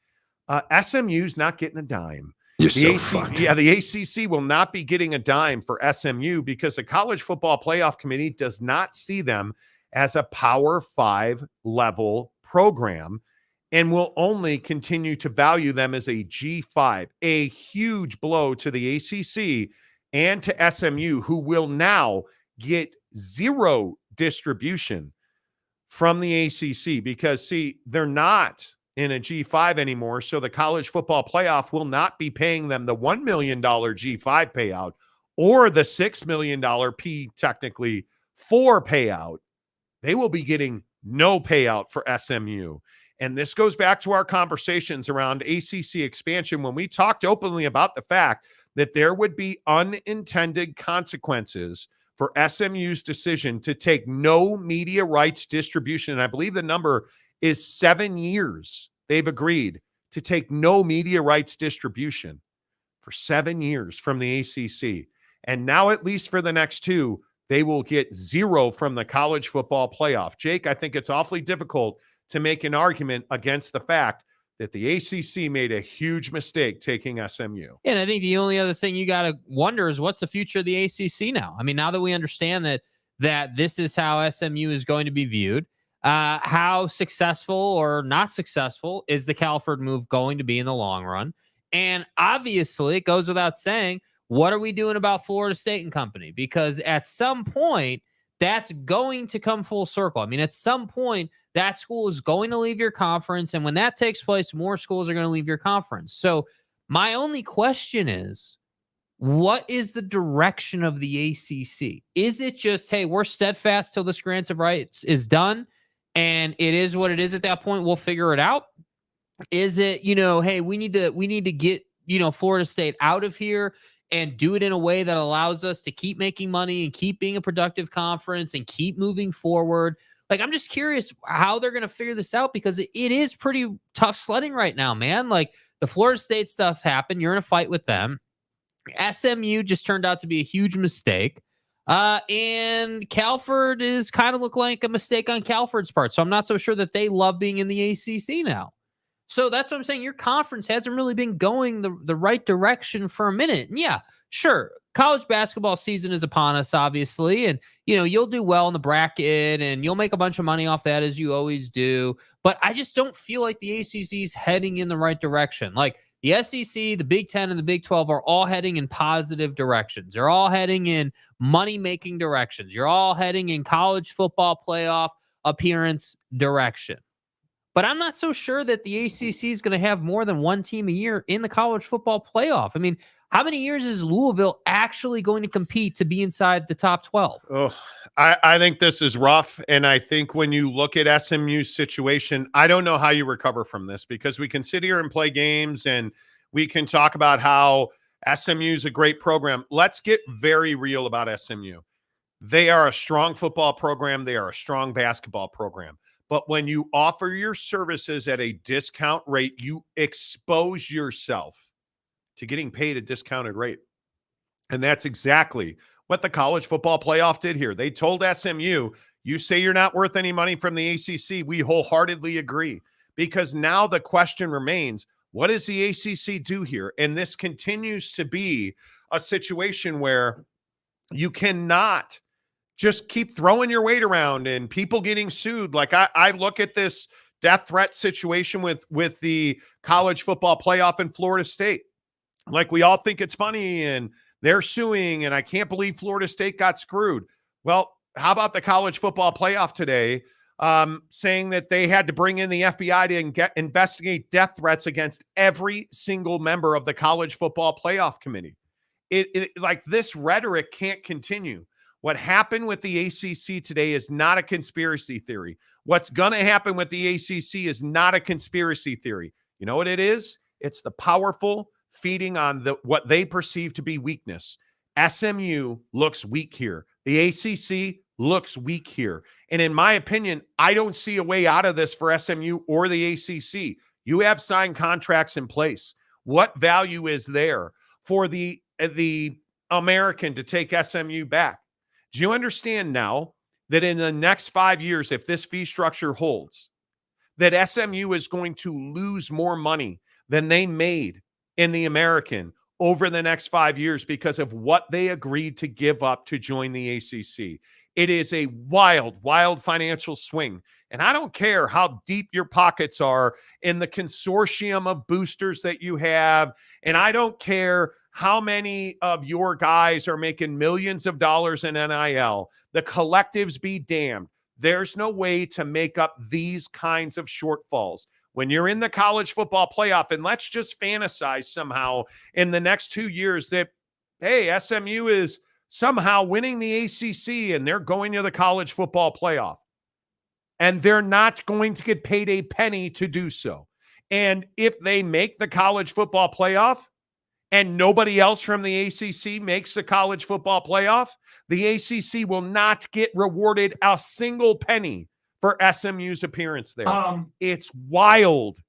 SMU's not getting a dime. The ACC will not be getting a dime for SMU because the College Football Playoff Committee does not see them as a Power 5 level program and will only continue to value them as a G5, a huge blow to the ACC and to SMU, who will now get 0 distribution from the ACC because, see, they're not in a G5 anymore, so the College Football Playoff will not be paying them the $1 million G5 payout or the $6 million technically 4 payout. They will be getting no payout for SMU. And this goes back to our conversations around ACC expansion when we talked openly about the fact that there would be unintended consequences for SMU's decision to take no media rights distribution. And I believe the number is 7 years. They've agreed to take no media rights distribution for 7 years from the ACC. And now, at least for the next 2, they will get 0 from the college football playoff. Jake, I think it's awfully difficult to make an argument against the fact that the ACC made a huge mistake taking SMU. And I think the only other thing you got to wonder is what's the future of the ACC now? I mean, now that we understand that this is how SMU is going to be viewed, how successful or not successful is the Calford move going to be in the long run? And obviously, it goes without saying, what are we doing about Florida State and company? Because at some point, that's going to come full circle. I mean, at some point, that school is going to leave your conference. And when that takes place, more schools are going to leave your conference. So my only question is, what is the direction of the ACC? Is it just, hey, we're steadfast till this grant of rights is done, and it is what it is at that point, we'll figure it out? Is it, hey, we need to get, Florida State out of here and do it in a way that allows us to keep making money and keep being a productive conference and keep moving forward? Like, I'm just curious how they're going to figure this out, because it is pretty tough sledding right now, man. Like, the Florida State stuff happened. You're in a fight with them. SMU just turned out to be a huge mistake. And Calford is kind of look like a mistake on Calford's part. So I'm not so sure that they love being in the ACC now. So that's what I'm saying. Your conference hasn't really been going the right direction for a minute. And yeah, sure, college basketball season is upon us, obviously. And, you'll do well in the bracket and you'll make a bunch of money off that, as you always do. But I just don't feel like the ACC is heading in the right direction. Like, the SEC, the Big 10, and the Big 12 are all heading in positive directions. They're all heading in money-making directions. You're all heading in college football playoff appearance direction. But I'm not so sure that the ACC is going to have more than one team a year in the college football playoff. I mean, how many years is Louisville actually going to compete to be inside the top 12? Oh, I think this is rough. And I think when you look at SMU's situation, I don't know how you recover from this, because we can sit here and play games and we can talk about how SMU is a great program. Let's get very real about SMU. They are a strong football program. They are a strong basketball program. But when you offer your services at a discount rate, you expose yourself to getting paid a discounted rate. And that's exactly what the college football playoff did here. They told SMU, you say you're not worth any money from the ACC. We wholeheartedly agree, because now the question remains, what does the ACC do here? And this continues to be a situation where you cannot just keep throwing your weight around and people getting sued. Like, I look at this death threat situation with the college football playoff in Florida State. Like, we all think it's funny and they're suing and I can't believe Florida State got screwed. Well, how about the college football playoff today saying that they had to bring in the FBI to investigate death threats against every single member of the college football playoff committee? Like, this rhetoric can't continue. What happened with the ACC today is not a conspiracy theory. What's going to happen with the ACC is not a conspiracy theory. You know what it is? It's the powerful feeding on what they perceive to be weakness. SMU looks weak here. The ACC looks weak here. And in my opinion, I don't see a way out of this for SMU or the ACC. You have signed contracts in place. What value is there for the American to take SMU back? Do you understand now that in the next 5 years, if this fee structure holds, that SMU is going to lose more money than they made in the American over the next 5 years because of what they agreed to give up to join the ACC? It is a wild, wild financial swing. And I don't care how deep your pockets are in the consortium of boosters that you have. And I don't care how many of your guys are making millions of dollars in NIL. The collectives be damned. There's no way to make up these kinds of shortfalls. When you're in the college football playoff, and let's just fantasize somehow in the next 2 years that, hey, SMU is somehow winning the ACC and they're going to the college football playoff. And they're not going to get paid a penny to do so. And if they make the college football playoff, and nobody else from the ACC makes the college football playoff, the ACC will not get rewarded a single penny for SMU's appearance there. It's wild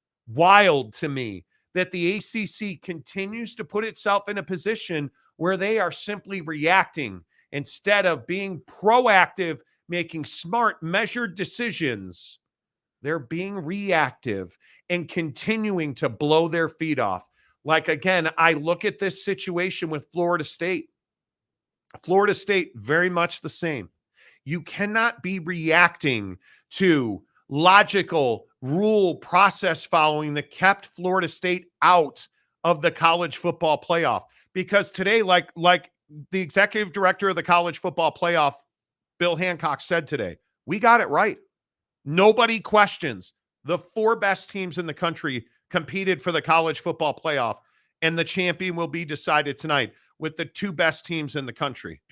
to me that the ACC continues to put itself in a position where they are simply reacting instead of being proactive, making smart, measured decisions. They're being reactive and continuing to blow their feet off. Like, again, I look at this situation with Florida State. Florida State, very much the same. You cannot be reacting to logical rule process following that kept Florida State out of the college football playoff. Because today, like the executive director of the college football playoff, Bill Hancock, said today, we got it right. Nobody questions. The 4 best teams in the country competed for the college football playoff, and the champion will be decided tonight with the 2 best teams in the country.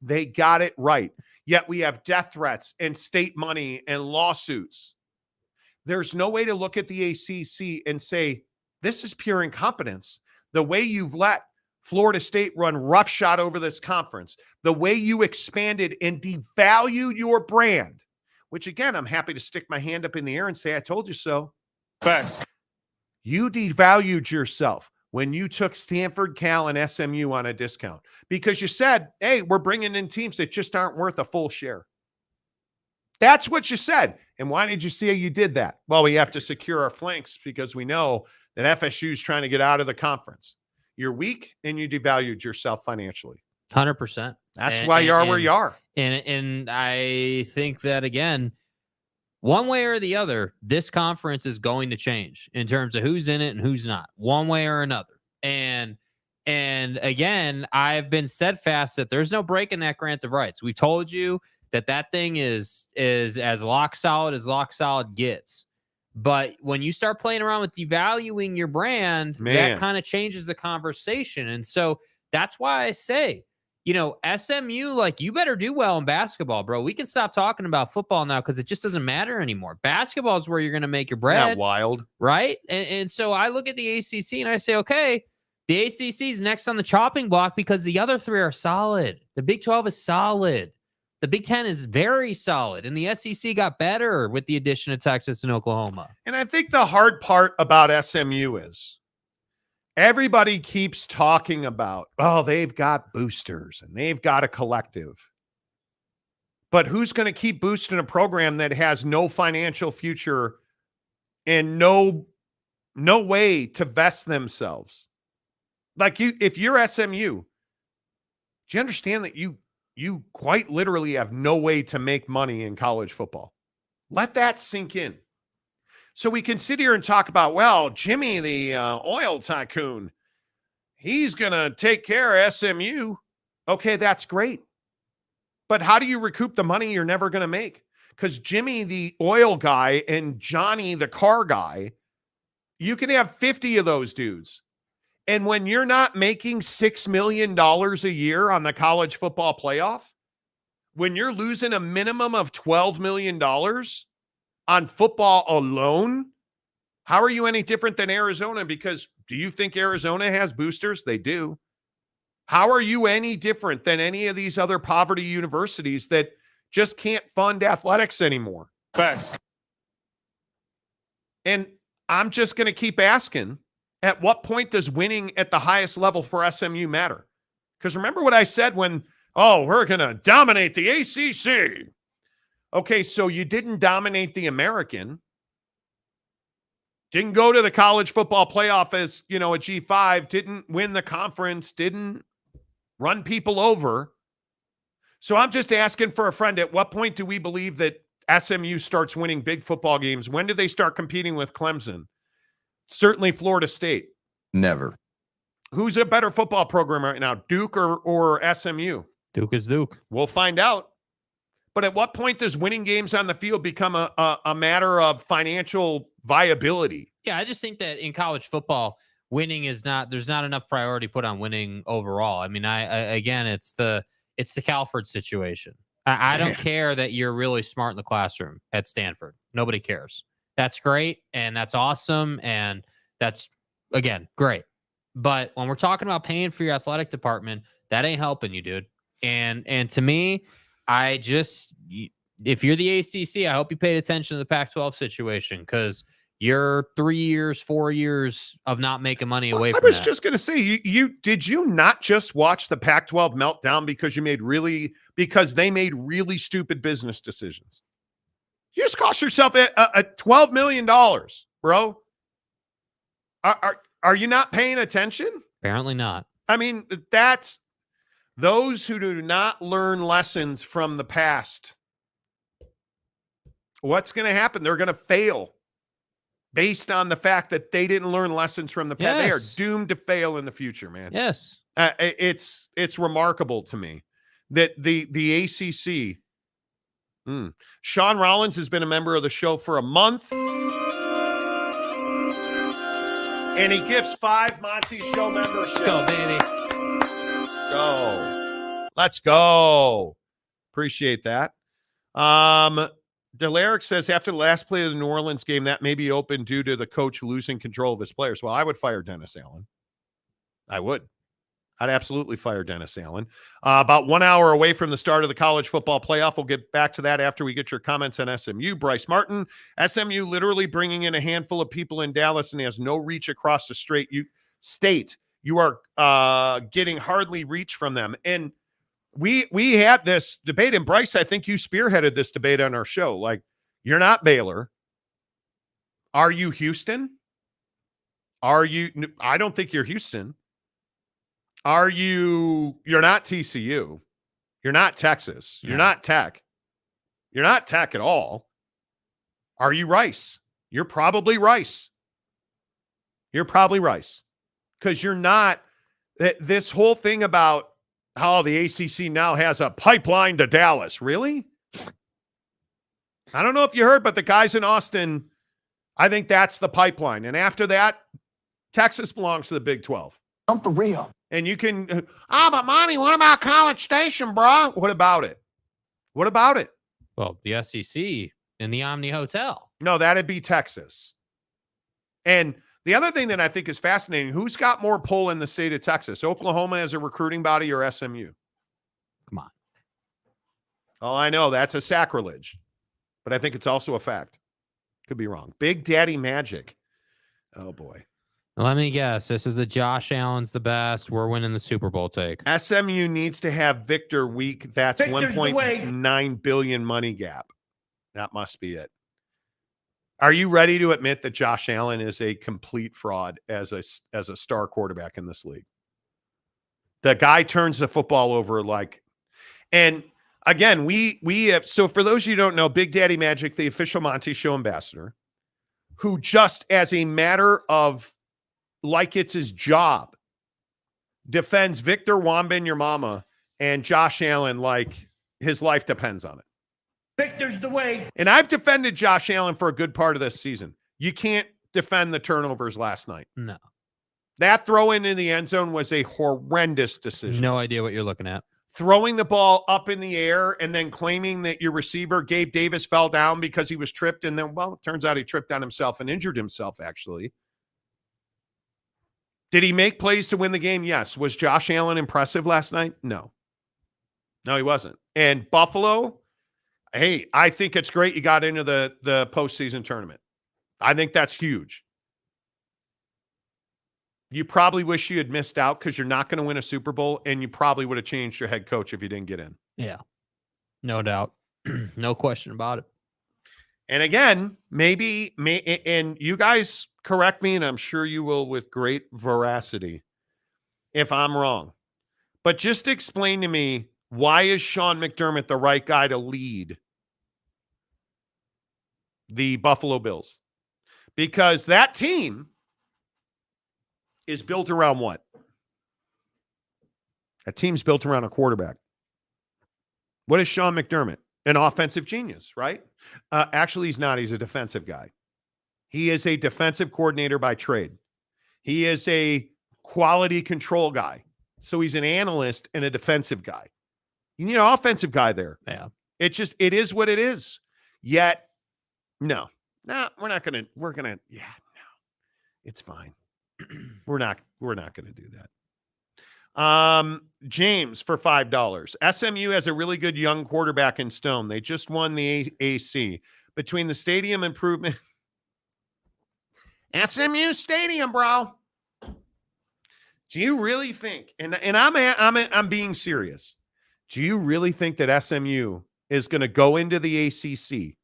They got it right. Yet we have death threats and state money and lawsuits. There's no way to look at the ACC and say, this is pure incompetence. The way you've let Florida State run roughshod over this conference, the way you expanded and devalued your brand, which, again, I'm happy to stick my hand up in the air and say, I told you so. Facts. You devalued yourself when you took Stanford, Cal, and SMU on a discount because you said, hey, we're bringing in teams that just aren't worth a full share. That's what you said. And why did you say you did that? Well, we have to secure our flanks because we know that FSU is trying to get out of the conference. You're weak and you devalued yourself financially. 100%. That's why you are where you are. And I think that, again, one way or the other, this conference is going to change in terms of who's in it and who's not, one way or another. And again, I've been steadfast that there's no break in that grant of rights. We've told you that thing is as lock solid gets. But when you start playing around with devaluing your brand, that kind of changes the conversation. And so that's why I say, SMU, like, you better do well in basketball, bro. We can stop talking about football now because it just doesn't matter anymore. Basketball is where you're going to make your bread. Isn't that wild? Right? And so I look at the ACC and I say, okay, the ACC is next on the chopping block because the other 3 are solid. The Big 12 is solid. The Big 10 is very solid. And the SEC got better with the addition of Texas and Oklahoma. And I think the hard part about SMU is everybody keeps talking about, oh, they've got boosters and they've got a collective. But who's going to keep boosting a program that has no financial future and no way to vest themselves? Like, if you're SMU, do you understand that you quite literally have no way to make money in college football? Let that sink in. So we can sit here and talk about, well, Jimmy, the oil tycoon, he's going to take care of SMU. Okay, that's great. But how do you recoup the money you're never going to make? Because Jimmy, the oil guy, and Johnny, the car guy, you can have 50 of those dudes. And when you're not making $6 million a year on the college football playoff, when you're losing a minimum of $12 million on football alone, how are you any different than Arizona? Because do you think Arizona has boosters? They do. How are you any different than any of these other poverty universities that just can't fund athletics anymore? Facts. And I'm just going to keep asking, at what point does winning at the highest level for SMU matter? Because remember what I said when, we're going to dominate the ACC. Okay, so you didn't dominate the American. Didn't go to the college football playoff as, a G5, didn't win the conference, didn't run people over. So I'm just asking for a friend, at what point do we believe that SMU starts winning big football games? When do they start competing with Clemson? Certainly Florida State. Never. Who's a better football program right now, Duke or SMU? Duke is Duke. We'll find out. But at what point does winning games on the field become a matter of financial viability? Yeah, I just think that in college football, winning is not, there's not enough priority put on winning overall. I mean, again, it's the Calford situation. I don't care that you're really smart in the classroom at Stanford. Nobody cares. That's great, and that's awesome, and that's, again, great. But when we're talking about paying for your athletic department, that ain't helping you, dude. And to me, if you're the ACC, I hope you paid attention to the Pac-12 situation, because you're 3 years, 4 years of not making money away from that. I was just going to say, did you not just watch the Pac-12 meltdown because they made really stupid business decisions? You just cost yourself a $12 million, bro. Are you not paying attention? Apparently not. I mean, that's those who do not learn lessons from the past. What's going to happen? They're going to fail based on the fact that they didn't learn lessons from the past. Yes. They are doomed to fail in the future, man. Yes. It's remarkable to me that the ACC. Sean Rollins has been a member of the show for a month. And he gifts 5 Monty Show memberships. Go, baby. Go. Let's go. Appreciate that. Delaric says, after the last play of the New Orleans game, that may be open due to the coach losing control of his players. Well, I would fire Dennis Allen. I would. I'd absolutely fire Dennis Allen. About 1 hour away from the start of the college football playoff. We'll get back to that after we get your comments on SMU. Bryce Martin, SMU literally bringing in a handful of people in Dallas and has no reach across the state. You are getting hardly reach from them. And we had this debate, and Bryce, I think you spearheaded this debate on our show. Like, you're not Baylor. Are you Houston? I don't think you're Houston. You're not TCU. You're not Texas. You're not Tech. You're not Tech at all. Are you Rice? You're probably Rice. You're probably Rice. Because you're not this whole thing about how the ACC now has a pipeline to Dallas. Really? I don't know if you heard, but the guys in Austin, I think that's the pipeline. And after that, Texas belongs to the Big 12. I'm for real. And you can, but Monty, what about College Station, bro? What about it? What about it? Well, the SEC in the Omni Hotel. No, that'd be Texas. And the other thing that I think is fascinating, who's got more pull in the state of Texas? Oklahoma as a recruiting body or SMU? Come on. Oh, I know. That's a sacrilege. But I think it's also a fact. Could be wrong. Big Daddy Magic. Oh, boy. Let me guess. This is the Josh Allen's the best. We're winning the Super Bowl take. SMU needs to have Victor week. That's 1.9 billion money gap. That must be it. Are you ready to admit that Josh Allen is a complete fraud as a star quarterback in this league? The guy turns the football over and again, we have, so for those of you who don't know, Big Daddy Magic, the official Monty Show ambassador, who just as a matter of like it's his job defends Victor Wembanyama and Josh Allen like his life depends on it. Victor's the way. And I've defended Josh Allen for a good part of this season. You can't defend the turnovers last night. No. That throw in the end zone was a horrendous decision. No idea what you're looking at. Throwing the ball up in the air and then claiming that your receiver, Gabe Davis, fell down because he was tripped. And then, well, it turns out he tripped on himself and injured himself, actually. Did he make plays to win the game? Yes. Was Josh Allen impressive last night? No. No, he wasn't. And Buffalo, hey, I think it's great you got into the postseason tournament. I think that's huge. You probably wish you had missed out because you're not going to win a Super Bowl, and you probably would have changed your head coach if you didn't get in. Yeah, no doubt. No question about it. And again, and you guys correct me, and I'm sure you will with great veracity if I'm wrong. But just explain to me, why is Sean McDermott the right guy to lead the Buffalo Bills? Because that team is built around what? That team's built around a quarterback. What is Sean McDermott? An offensive genius, right? Actually, he's not. He's a defensive guy. He is a defensive coordinator by trade. He is a quality control guy. So he's an analyst and a defensive guy. You need an offensive guy there. Yeah. It is what it is. Yet, no, it's fine. We're not going to do that. James for $5. SMU has a really good young quarterback in Stone. They just won the AC. Between the stadium improvement, SMU stadium, bro. Do you really think? And I'm being serious. Do you really think that SMU is going to go into the ACC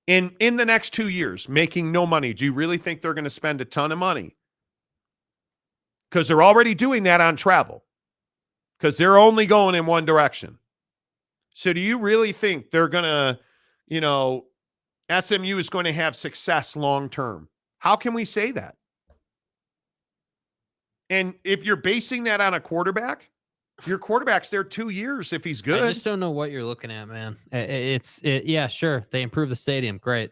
in the next 2 years making no money? Do you really think they're going to spend a ton of money? Because they're already doing that on travel. Because they're only going in one direction. So do you really think they're going to, SMU is going to have success long term? How can we say that? And if you're basing that on a quarterback, your quarterback's there 2 years if he's good. I just don't know what you're looking at, man. Yeah, sure. They improve the stadium. Great.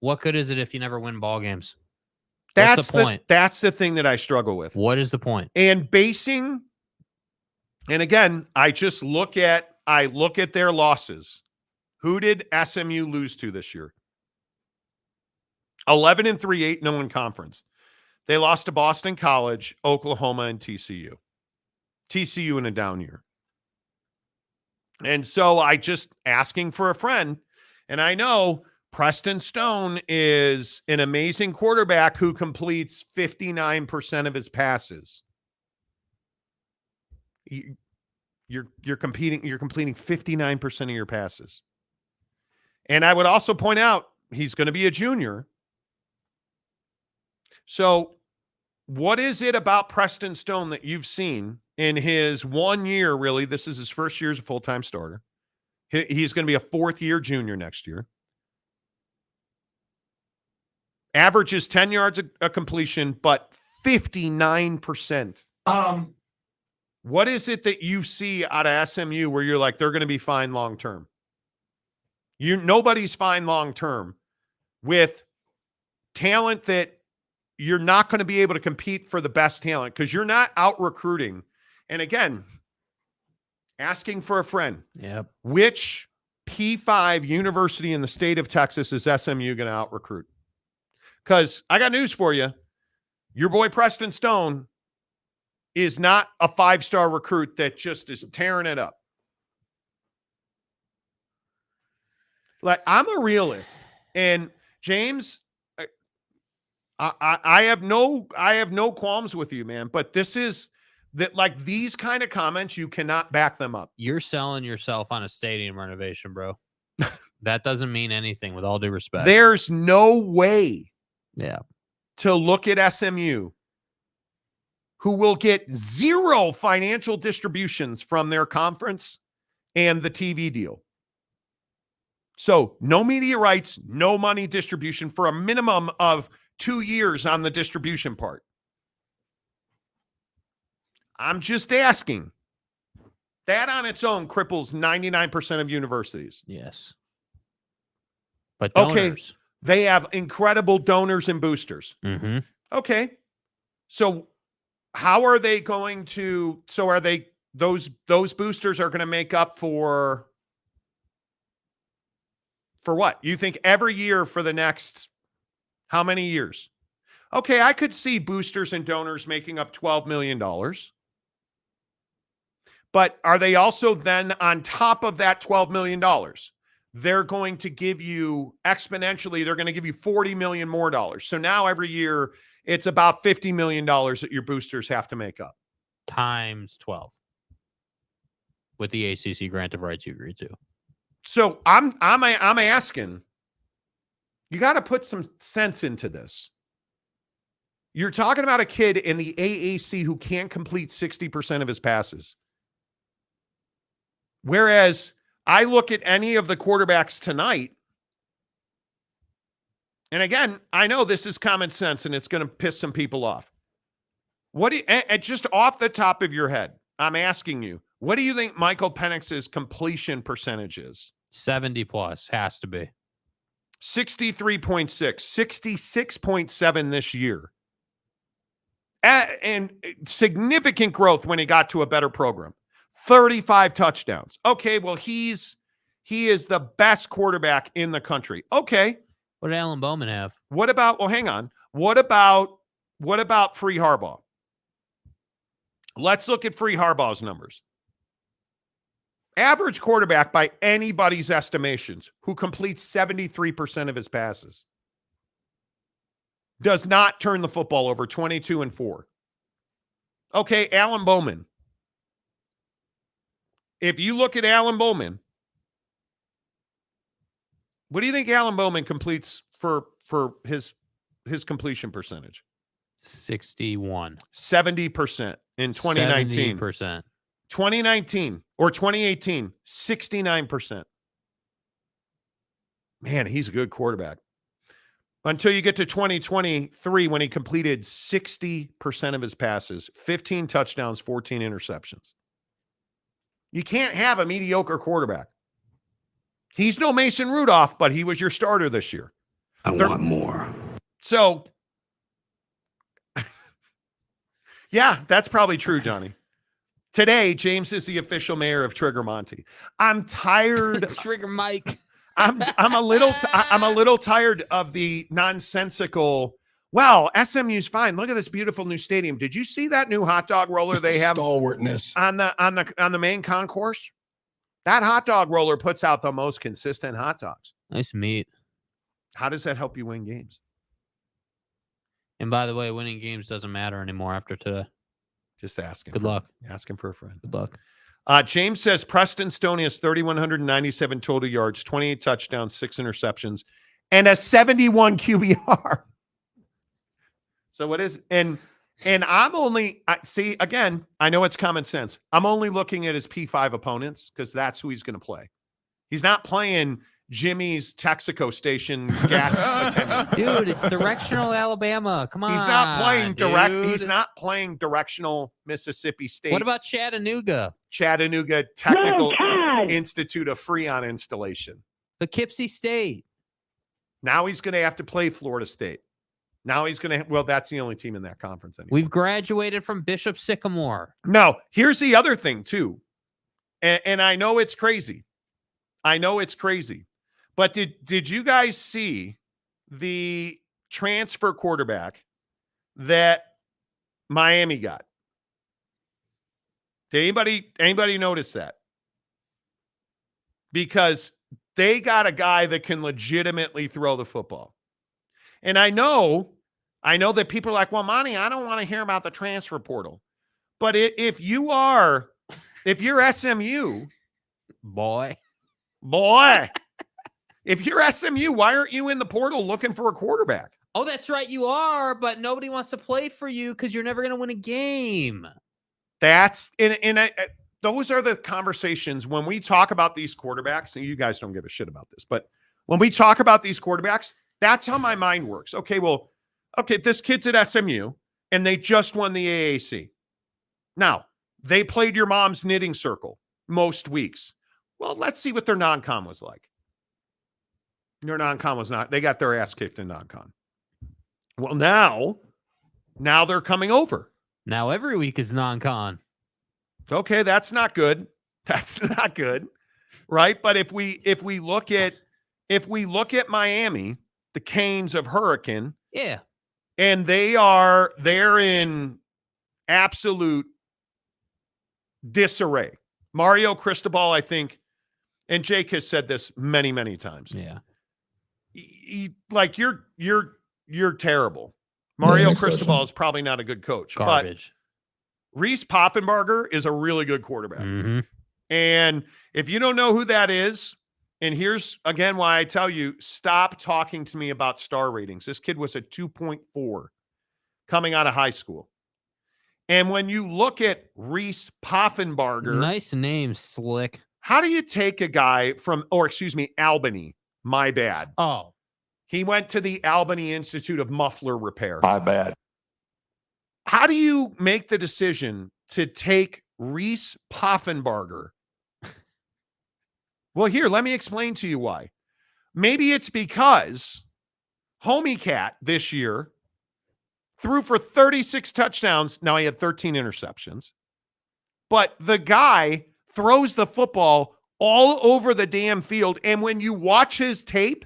What good is it if you never win ball games? What's the point? That's the thing that I struggle with. What is the point? And again, I look at their losses. Who did SMU lose to this year? 11-3, 8-0 in conference. They lost to Boston College, Oklahoma, and TCU. TCU in a down year. And so I just asking for a friend. And I know Preston Stone is an amazing quarterback who completes 59% of his passes. You're completing 59% of your passes. And I would also point out he's going to be a junior. So what is it about Preston Stone that you've seen in his 1 year, really? This is his first year as a full-time starter. He's going to be a fourth-year junior next year. Averages 10 yards a completion, but 59%. What is it that you see out of SMU where you're like, they're going to be fine long-term? Nobody's fine long-term with talent that you're not going to be able to compete for the best talent because you're not out recruiting. And again, asking for a friend. Yep. Which P5 university in the state of Texas is SMU going to out recruit? Because I got news for you. Your boy Preston Stone is not a 5-star recruit that just is tearing it up. Like, I'm a realist. And James, I have no qualms with you, man. But this is that, like, these kind of comments, you cannot back them up. You're selling yourself on a stadium renovation, bro. That doesn't mean anything, with all due respect. There's no way to look at SMU, who will get zero financial distributions from their conference and the TV deal. So no media rights, no money distribution for a minimum of 2 years on the distribution part. I'm just asking. That on its own cripples 99% of universities. Yes. But donors. Okay, they have incredible donors and boosters. Mm-hmm. Okay. So how are they going to, so are they, those boosters are going to make up for what? You think every year for the next, how many years? Okay, I could see boosters and donors making up $12 million. But are they also then on top of that $12 million? They're going to give you exponentially, they're going to give you $40 million more dollars. So now every year it's about $50 million that your boosters have to make up. Times 12. With the ACC grant of rights you agreed to. So I'm asking, you got to put some sense into this. You're talking about a kid in the AAC who can't complete 60% of his passes. Whereas I look at any of the quarterbacks tonight, and again, I know this is common sense and it's going to piss some people off. What do you, and just off the top of your head, I'm asking you, what do you think Michael Penix's completion percentage is? 70 plus, has to be. 63.6, 66.7 this year. And significant growth when he got to a better program. 35 touchdowns. Okay, well, he is the best quarterback in the country. Okay. What did Alan Bowman have? What about, well, hang on. What about free Harbaugh? Let's look at free Harbaugh's numbers. Average quarterback by anybody's estimations who completes 73% of his passes does not turn the football over 22-4. Okay, Alan Bowman. If you look at Alan Bowman, what do you think Alan Bowman completes for his completion percentage? 61. 70% in 2019. 70%. 2019 or 2018, 69%. Man, he's a good quarterback. Until you get to 2023 when he completed 60% of his passes, 15 touchdowns, 14 interceptions. You can't have a mediocre quarterback. He's no Mason Rudolph, but he was your starter this year. I want more. So, yeah, that's probably true, Johnny. Today, James is the official mayor of Trigger Monty. I'm tired. Trigger Mike. I'm a little tired of the nonsensical. Well, SMU's fine. Look at this beautiful new stadium. Did you see that new hot dog roller they have Stalwartness on the main concourse? That hot dog roller puts out the most consistent hot dogs. Nice meat. How does that help you win games? And by the way, winning games doesn't matter anymore after today. Just asking. Good luck. Asking for a friend. Good luck. James says Preston Stoney has 3,197 total yards, 28 touchdowns, 6 interceptions, and a 71 QBR. So what is and I'm only see again. I know it's common sense. I'm only looking at his P5 opponents because that's who he's going to play. He's not playing Jimmy's Texaco station gas attendant. Dude, it's directional Alabama. Come on. He's not playing direct. Dude. He's not playing directional Mississippi State. What about Chattanooga? Chattanooga Technical Institute of Freon installation. Poughkeepsie State. Now he's going to have to play Florida State. Now he's going to, well, that's the only team in that conference anymore. We've graduated from Bishop Sycamore. No, here's the other thing too. And I know it's crazy. But did you guys see the transfer quarterback that Miami got? Did anybody notice that? Because they got a guy that can legitimately throw the football. And I know that people are like, well, Monty, I don't want to hear about the transfer portal. But if you're SMU, boy, if you're SMU, why aren't you in the portal looking for a quarterback? Oh, that's right, you are, but nobody wants to play for you because you're never going to win a game. That's those are the conversations when we talk about these quarterbacks, and you guys don't give a shit about this, but when we talk about these quarterbacks, that's how my mind works. Okay, this kid's at SMU, and they just won the AAC. Now, they played your mom's knitting circle most weeks. Well, let's see what their non-con was like. Their non-con was not. They got their ass kicked in non-con. Well, now they're coming over. Now every week is non-con. Okay, that's not good. That's not good, right? But if we look at Miami, the Canes of Hurricane, yeah, and they're in absolute disarray. Mario Cristobal, I think, and Jake has said this many, many times. Yeah, you're terrible. Mario Cristobal is probably not a good coach. Garbage. But Reese Poffenbarger is a really good quarterback. Mm-hmm. And if you don't know who that is, and here's again why I tell you, stop talking to me about star ratings. This kid was a 2.4 coming out of high school. And when you look at Reese Poffenbarger, nice name, Slick. How do you take a guy Albany? My bad. Oh. He went to the Albany Institute of Muffler Repair. My bad. How do you make the decision to take Reese Poffenbarger? Well, here, let me explain to you why. Maybe it's because Homie Cat this year threw for 36 touchdowns. Now he had 13 interceptions. But the guy throws the football all over the damn field. And when you watch his tape,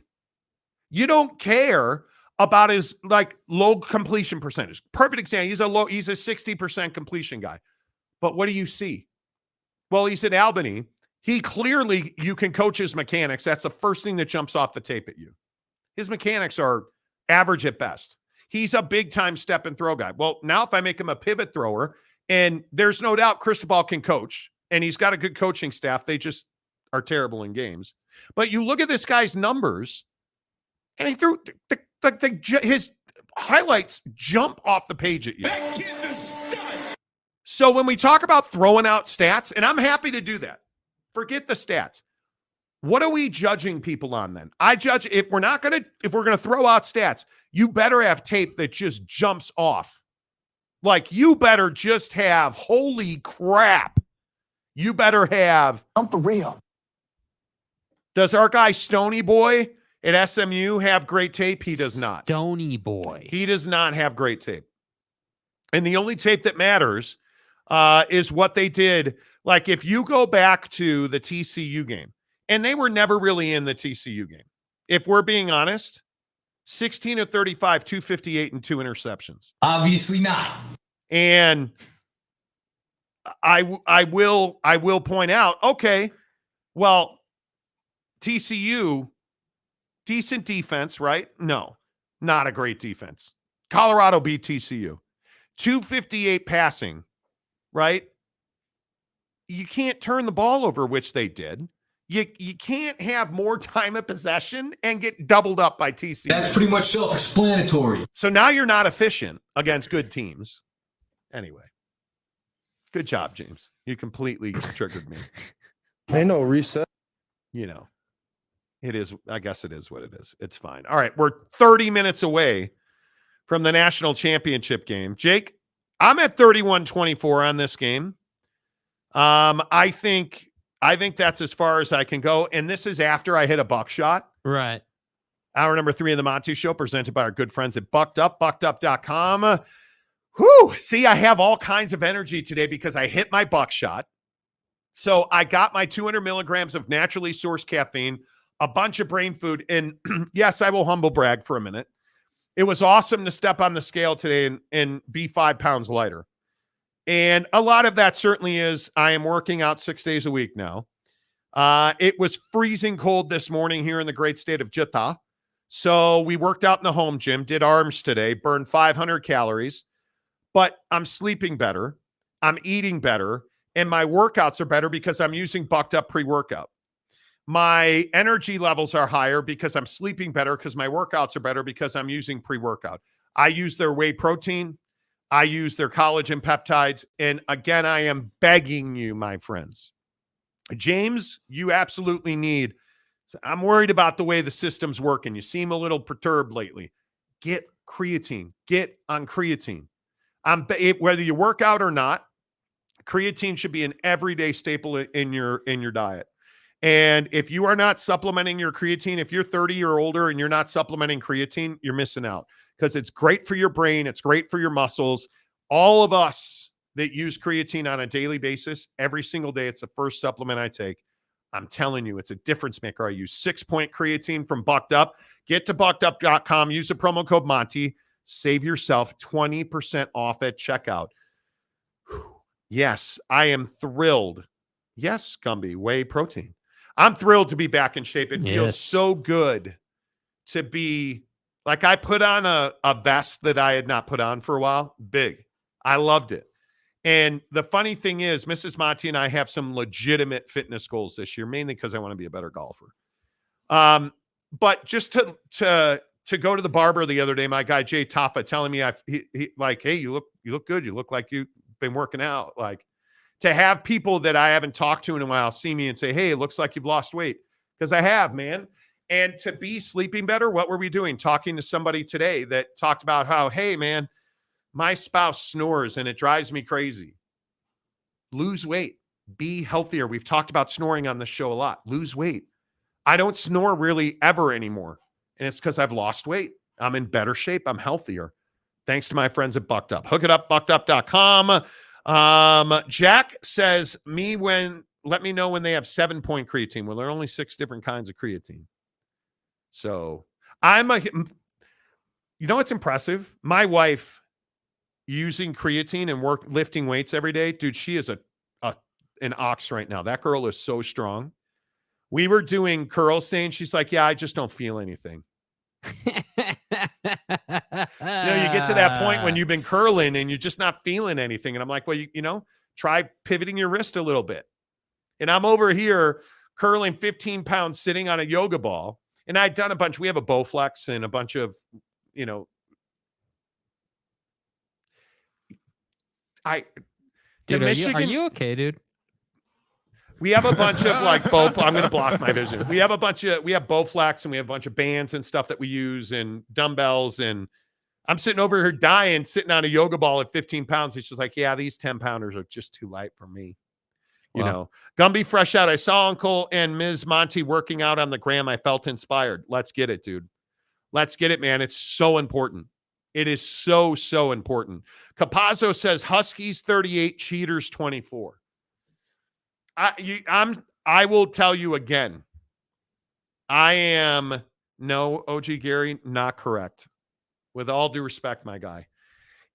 you don't care about his low completion percentage. Perfect example. He's a 60% completion guy. But what do you see? Well, he's at Albany. You can coach his mechanics. That's the first thing that jumps off the tape at you. His mechanics are average at best. He's a big time step and throw guy. Well, now if I make him a pivot thrower, and there's no doubt Cristobal can coach, and he's got a good coaching staff. They just are terrible in games. But you look at this guy's numbers, and he threw his highlights jump off the page at you. That kid's a stud. So when we talk about throwing out stats, and I'm happy to do that, forget the stats. What are we judging people on then? I judge if we're going to throw out stats, you better have tape that just jumps off. Like you better just have, holy crap. You better have. I'm for real. Does our guy Stony Boy at SMU have great tape? He does not. Stony Boy. He does not have great tape. And the only tape that matters is what they did. Like if you go back to the TCU game, and they were never really in the TCU game. If we're being honest, 16 of 35, 258 and 2 interceptions. Obviously not. And I will point out, okay, well, TCU, decent defense, right? No, not a great defense. Colorado beat TCU. 258 passing, right? You can't turn the ball over, which they did. You can't have more time of possession and get doubled up by TCU. That's pretty much self-explanatory. So now you're not efficient against good teams. Anyway, good job, James. You completely triggered me. Ain't no reset. You know, it is. I guess it is what it is. It's fine. All right, we're 30 minutes away from the national championship game. Jake, I'm at 31-24 on this game. I think that's as far as I can go. And this is after I hit a buckshot. Right. Hour number 3 of the Monty Show, presented by our good friends at BuckedUp, buckedup.com. Whew. See, I have all kinds of energy today because I hit my buckshot. So I got my 200 milligrams of naturally sourced caffeine, a bunch of brain food. And yes, I will humble brag for a minute. It was awesome to step on the scale today and be 5 pounds lighter. And a lot of that certainly is I am working out 6 days a week now. It was freezing cold this morning here in the great state of Utah. So we worked out in the home gym, did arms today, burned 500 calories, but I'm sleeping better. I'm eating better. And my workouts are better because I'm using BuckedUp pre-workout. My energy levels are higher because I'm sleeping better, because my workouts are better because I'm using pre-workout. I use their whey protein. I use their collagen peptides. And again, I am begging you, my friends. James, you absolutely need. I'm worried about the way the system's working. You seem a little perturbed lately. Get creatine. Get on creatine. Whether you work out or not, creatine should be an everyday staple in your diet. And if you are not supplementing your creatine, if you're 30 or older and you're not supplementing creatine, you're missing out, because it's great for your brain. It's great for your muscles. All of us that use creatine on a daily basis, every single day, it's the first supplement I take. I'm telling you, it's a difference maker. I use 6-point creatine from BuckedUp. Get to buckedup.com. Use the promo code Monty. Save yourself 20% off at checkout. Yes, I am thrilled. Yes, Gumby, whey protein. I'm thrilled to be back in shape. It feels so good to be, like, I put on a vest that I had not put on for a while. Big. I loved it. And the funny thing is, Mrs. Monty and I have some legitimate fitness goals this year, mainly because I want to be a better golfer. But just to go to the barber the other day, my guy Jay Taffa telling me, he like, hey, you look good. You look like you've been working out. Like, to have people that I haven't talked to in a while see me and say, hey, it looks like you've lost weight. Because I have, man. And to be sleeping better, what were we doing? Talking to somebody today that talked about how, hey, man, my spouse snores and it drives me crazy. Lose weight. Be healthier. We've talked about snoring on the show a lot. Lose weight. I don't snore really ever anymore. And it's because I've lost weight. I'm in better shape. I'm healthier. Thanks to my friends at BuckedUp. Hook it up, buckedup.com. Jack says, let me know when they have 7-point creatine. Well, there are only 6 different kinds of creatine. So you know what's impressive? My wife using creatine and lifting weights every day. Dude, she is an ox right now. That girl is so strong. We were doing curl saying, she's like, yeah, I just don't feel anything. You get to that point when you've been curling and you're just not feeling anything. And I'm like, well, you try pivoting your wrist a little bit. And I'm over here curling 15 pounds sitting on a yoga ball. And I'd done a bunch. We have a Bowflex and a bunch of, Dude, are you okay, dude? We have a bunch of I'm going to block my vision. We have Bowflex and we have a bunch of bands and stuff that we use and dumbbells. And I'm sitting over here dying, sitting on a yoga ball at 15 pounds. And she's like, yeah, these 10 pounders are just too light for me. Wow. Gumby fresh out. I saw Uncle and Ms. Monty working out on the gram. I felt inspired. Let's get it, dude. Let's get it, man. It's so important. It is so, so important. Capazzo says Huskies 38, Cheaters 24. I will tell you again. I am OG Gary, not correct. With all due respect, my guy.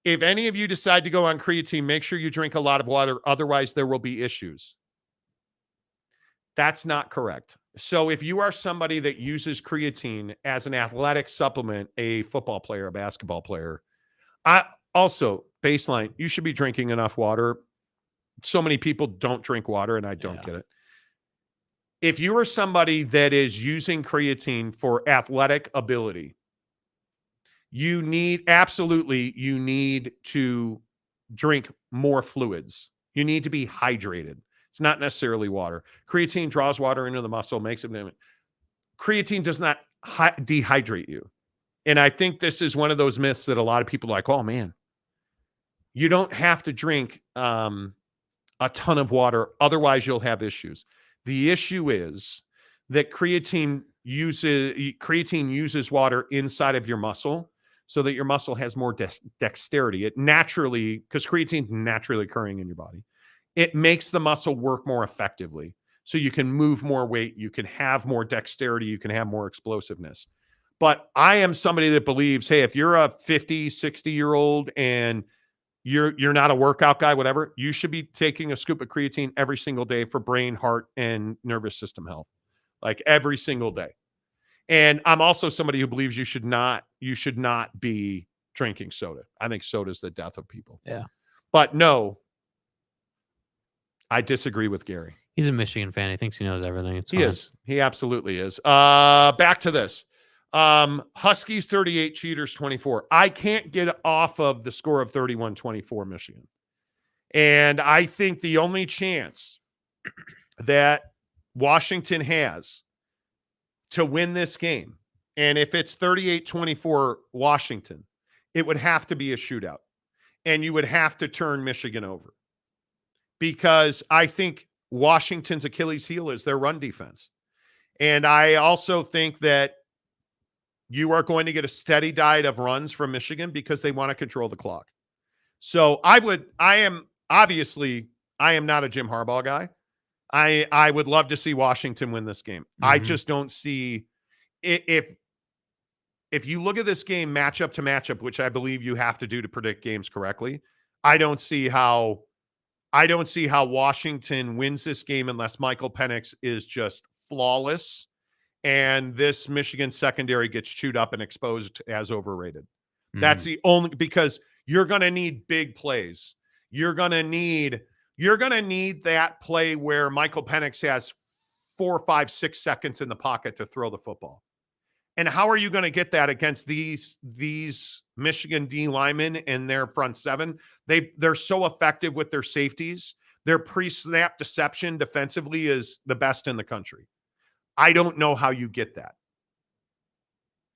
If any of you decide to go on creatine, make sure you drink a lot of water. Otherwise, there will be issues. That's not correct. So if you are somebody that uses creatine as an athletic supplement, a football player, a basketball player, baseline, you should be drinking enough water. So many people don't drink water, and I don't get it. If you are somebody that is using creatine for athletic ability, you need to drink more fluids. You need to be hydrated. It's not necessarily water. Creatine draws water into the muscle, makes it. Creatine does not dehydrate you. And I think this is one of those myths that a lot of people are like, oh man, you don't have to drink a ton of water. Otherwise you'll have issues. The issue is that creatine uses water inside of your muscle so that your muscle has more dexterity. It naturally, because creatine is naturally occurring in your body, it makes the muscle work more effectively. So you can move more weight, you can have more dexterity, you can have more explosiveness. But I am somebody that believes, hey, if you're a 50, 60-year-old and you're not a workout guy, whatever, you should be taking a scoop of creatine every single day for brain, heart, and nervous system health, like every single day. And I'm also somebody who believes you should not be drinking soda. I think soda is the death of people. Yeah. But no, I disagree with Gary. He's a Michigan fan. He thinks he knows everything. It's He fine. is. He absolutely is. Back to this. Huskies 38, Cheaters 24. I can't get off of the score of 31-24 Michigan. And I think the only chance that Washington has to win this game, and if it's 38-24 Washington, it would have to be a shootout. And you would have to turn Michigan over. Because I think Washington's Achilles heel is their run defense. And I also think that you are going to get a steady diet of runs from Michigan because they want to control the clock. So I am not a Jim Harbaugh guy. I would love to see Washington win this game. Mm-hmm. I just don't see if you look at this game matchup to matchup, which I believe you have to do to predict games correctly. I don't see how Washington wins this game unless Michael Penix is just flawless and this Michigan secondary gets chewed up and exposed as overrated. Mm-hmm. That's the only, because you're going to need big plays. You're going to need that play where Michael Penix has 4, 5, 6 seconds in the pocket to throw the football. And how are you going to get that against these Michigan D linemen and their front seven? They're so effective with their safeties. Their pre-snap deception defensively is the best in the country. I don't know how you get that.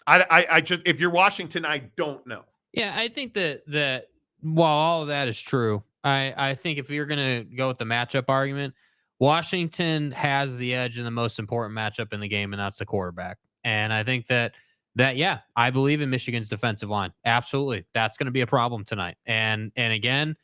I just, if you're Washington, I don't know. Yeah, I think that while all of that is true, I think if you're going to go with the matchup argument, Washington has the edge in the most important matchup in the game, and that's the quarterback. And I think that yeah, I believe in Michigan's defensive line. Absolutely. That's going to be a problem tonight. And again,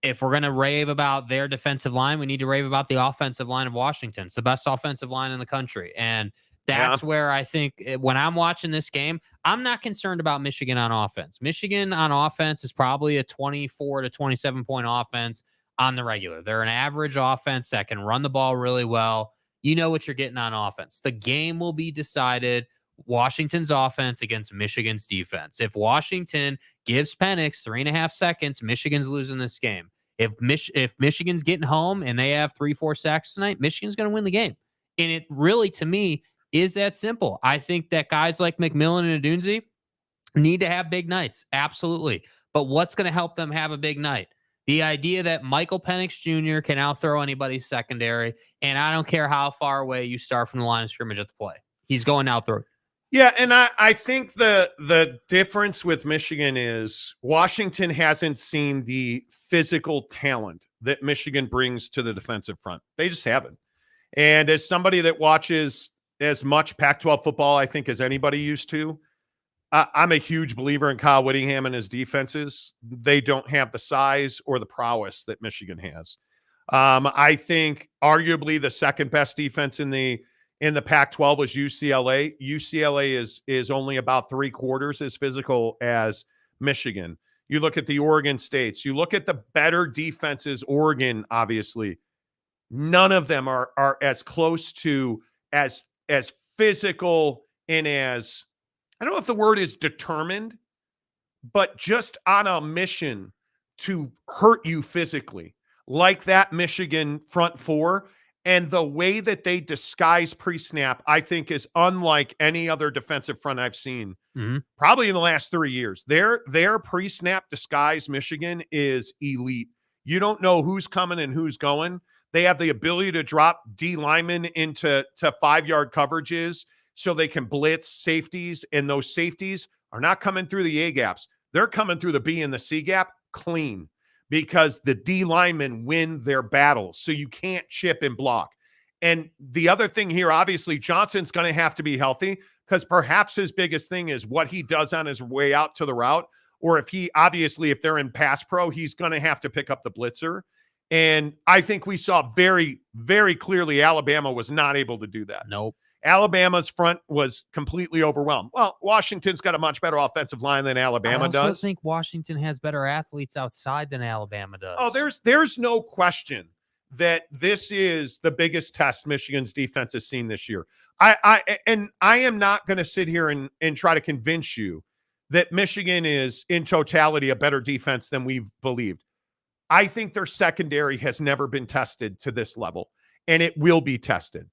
if we're going to rave about their defensive line, we need to rave about the offensive line of Washington. It's the best offensive line in the country. And that's where I think when I'm watching this game, I'm not concerned about Michigan on offense. Michigan on offense is probably a 24 to 27 point offense on the regular. They're an average offense that can run the ball really well. You know what you're getting on offense. The game will be decided Washington's offense against Michigan's defense. If Washington gives Penix 3.5 seconds, Michigan's losing this game. If Michigan's getting home and they have 3-4 sacks tonight, Michigan's going to win the game. And it really, to me, is that simple. I think that guys like McMillan and Odunze need to have big nights. Absolutely. But what's going to help them have a big night? The idea that Michael Penix Jr. can outthrow anybody's secondary, and I don't care how far away you start from the line of scrimmage at the play. He's going out through. Yeah, and I think the difference with Michigan is Washington hasn't seen the physical talent that Michigan brings to the defensive front. They just haven't. And as somebody that watches as much Pac-12 football, I think, as anybody used to, I'm a huge believer in Kyle Whittingham and his defenses. They don't have the size or the prowess that Michigan has. I think arguably the second best defense in the Pac-12 was UCLA. UCLA is only about 3/4 as physical as Michigan. You look at the Oregon States. You look at the better defenses. Oregon, obviously, none of them are as close to as physical and as, I don't know if the word is determined, but just on a mission to hurt you physically, like that Michigan front four. And the way that they disguise pre-snap, I think, is unlike any other defensive front I've seen probably in the last 3 years. Their pre-snap disguise, Michigan, is elite. You don't know who's coming and who's going. They have the ability to drop D linemen into 5-yard coverages so they can blitz safeties, and those safeties are not coming through the A gaps. They're coming through the B and the C gap clean, because the D linemen win their battles. So you can't chip and block. And the other thing here, obviously, Johnson's going to have to be healthy, because perhaps his biggest thing is what he does on his way out to the route. Or if they're in pass pro, he's going to have to pick up the blitzer. And I think we saw very, very clearly Alabama was not able to do that. Nope. Alabama's front was completely overwhelmed. Well, Washington's got a much better offensive line than Alabama does. I also think Washington has better athletes outside than Alabama does. Oh, there's no question that this is the biggest test Michigan's defense has seen this year. I am not going to sit here and try to convince you that Michigan is in totality a better defense than we've believed. I think their secondary has never been tested to this level, and it will be tested.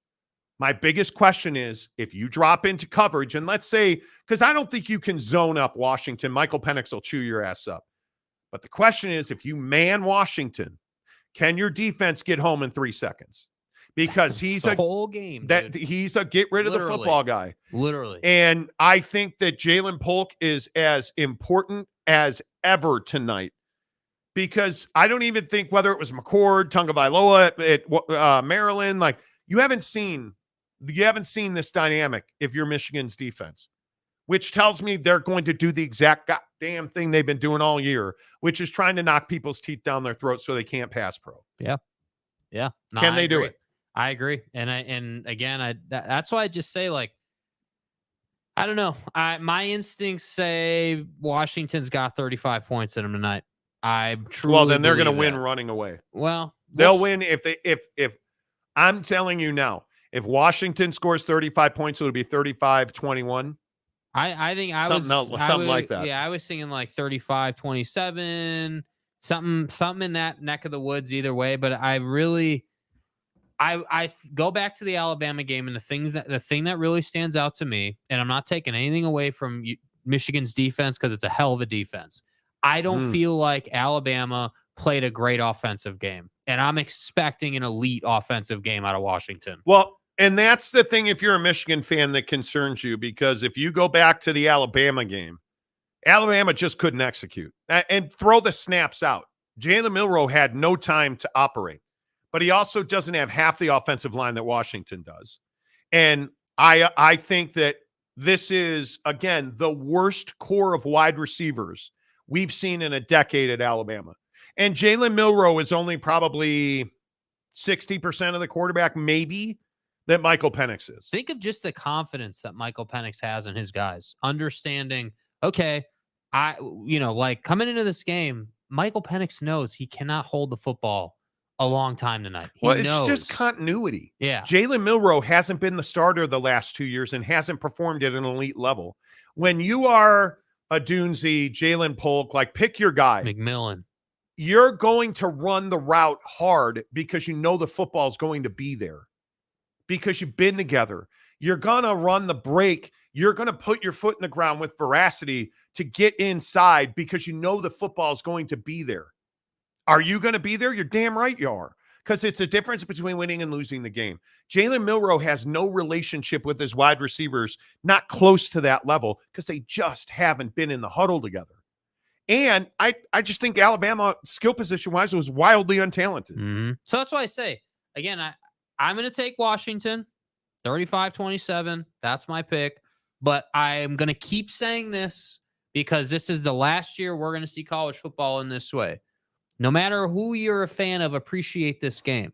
My biggest question is if you drop into coverage, and let's say, because I don't think you can zone up Washington, Michael Penix will chew your ass up. But the question is, if you man Washington, can your defense get home in 3 seconds? Because he's the whole game. He's a get rid of the football guy. Literally. And I think that Jalen Polk is as important as ever tonight. Because I don't even think whether it was McCord, Tagovailoa at Maryland, like you haven't seen this dynamic if you're Michigan's defense, which tells me they're going to do the exact goddamn thing they've been doing all year, which is trying to knock people's teeth down their throats so they can't pass pro. Yeah. No, Can they do it? I agree. And again, that's why I just say, like, I don't know. My instincts say Washington's got 35 points in them tonight. I truly Well, then they're going to believe win that. running away. Well, they'll win if I'm telling you now, if Washington scores 35 points, it'll be 35-21. I think something like that. Yeah, I was thinking like 35-27, something in that neck of the woods either way. But I go back to the Alabama game, and the thing that really stands out to me, and I'm not taking anything away from Michigan's defense because it's a hell of a defense. I don't feel like Alabama played a great offensive game, and I'm expecting an elite offensive game out of Washington. Well, and that's the thing if you're a Michigan fan that concerns you, because if you go back to the Alabama game, Alabama just couldn't execute and throw the snaps out. Jalen Milroe had no time to operate, but he also doesn't have half the offensive line that Washington does. And I think that this is, again, the worst core of wide receivers we've seen in a decade at Alabama. And Jalen Milroe is only probably 60% of the quarterback, maybe, that Michael Penix is. Think of just the confidence that Michael Penix has in his guys, understanding, okay, like coming into this game, Michael Penix knows he cannot hold the football a long time tonight. He knows. It's just continuity. Yeah. Jalen Milroe hasn't been the starter the last 2 years and hasn't performed at an elite level. When you are a Dunze, Jalen Polk, like pick your guy. McMillan. You're going to run the route hard because you know the football is going to be there. Because you've been together. You're going to run the break. You're going to put your foot in the ground with veracity to get inside because you know the football is going to be there. Are you going to be there? You're damn right you are. Because it's a difference between winning and losing the game. Jalen Milroe has no relationship with his wide receivers, not close to that level, because they just haven't been in the huddle together. And I just think Alabama, skill position-wise, was wildly untalented. Mm-hmm. So that's why I say, again, I'm going to take Washington, 35-27. That's my pick. But I'm going to keep saying this because this is the last year we're going to see college football in this way. No matter who you're a fan of, appreciate this game.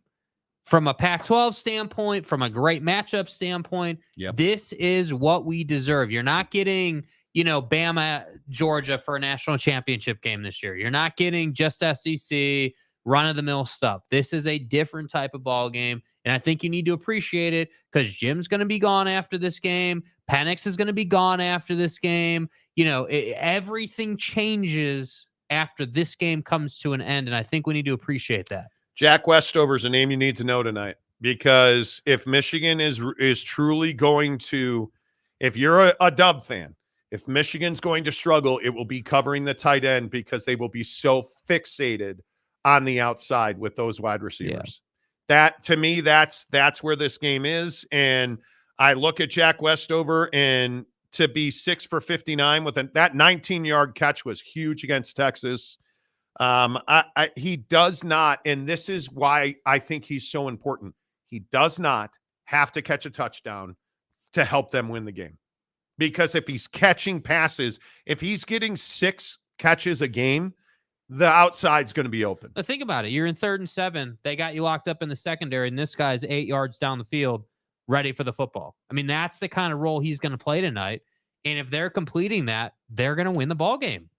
From a Pac-12 standpoint, from a great matchup standpoint, This is what we deserve. You're not getting, Bama, Georgia for a national championship game this year. You're not getting just SEC, run-of-the-mill stuff. This is a different type of ball game. And I think you need to appreciate it because Jim's going to be gone after this game. Penix is going to be gone after this game. Everything changes after this game comes to an end, and I think we need to appreciate that. Jack Westover is a name you need to know tonight because if Michigan is truly going to, if you're a Dub fan, if Michigan's going to struggle, it will be covering the tight end because they will be so fixated on the outside with those wide receivers. That, to me, that's where this game is. And I look at Jack Westover, and to be 6 for 59 with that 19-yard catch was huge against Texas. He does not, and this is why I think he's so important. He does not have to catch a touchdown to help them win the game. Because if he's catching passes, if he's getting 6 catches a game, the outside's going to be open. But think about it. You're in 3rd and 7. They got you locked up in the secondary, and this guy's 8 yards down the field, ready for the football. I mean, that's the kind of role he's going to play tonight. And if they're completing that, they're going to win the ball game.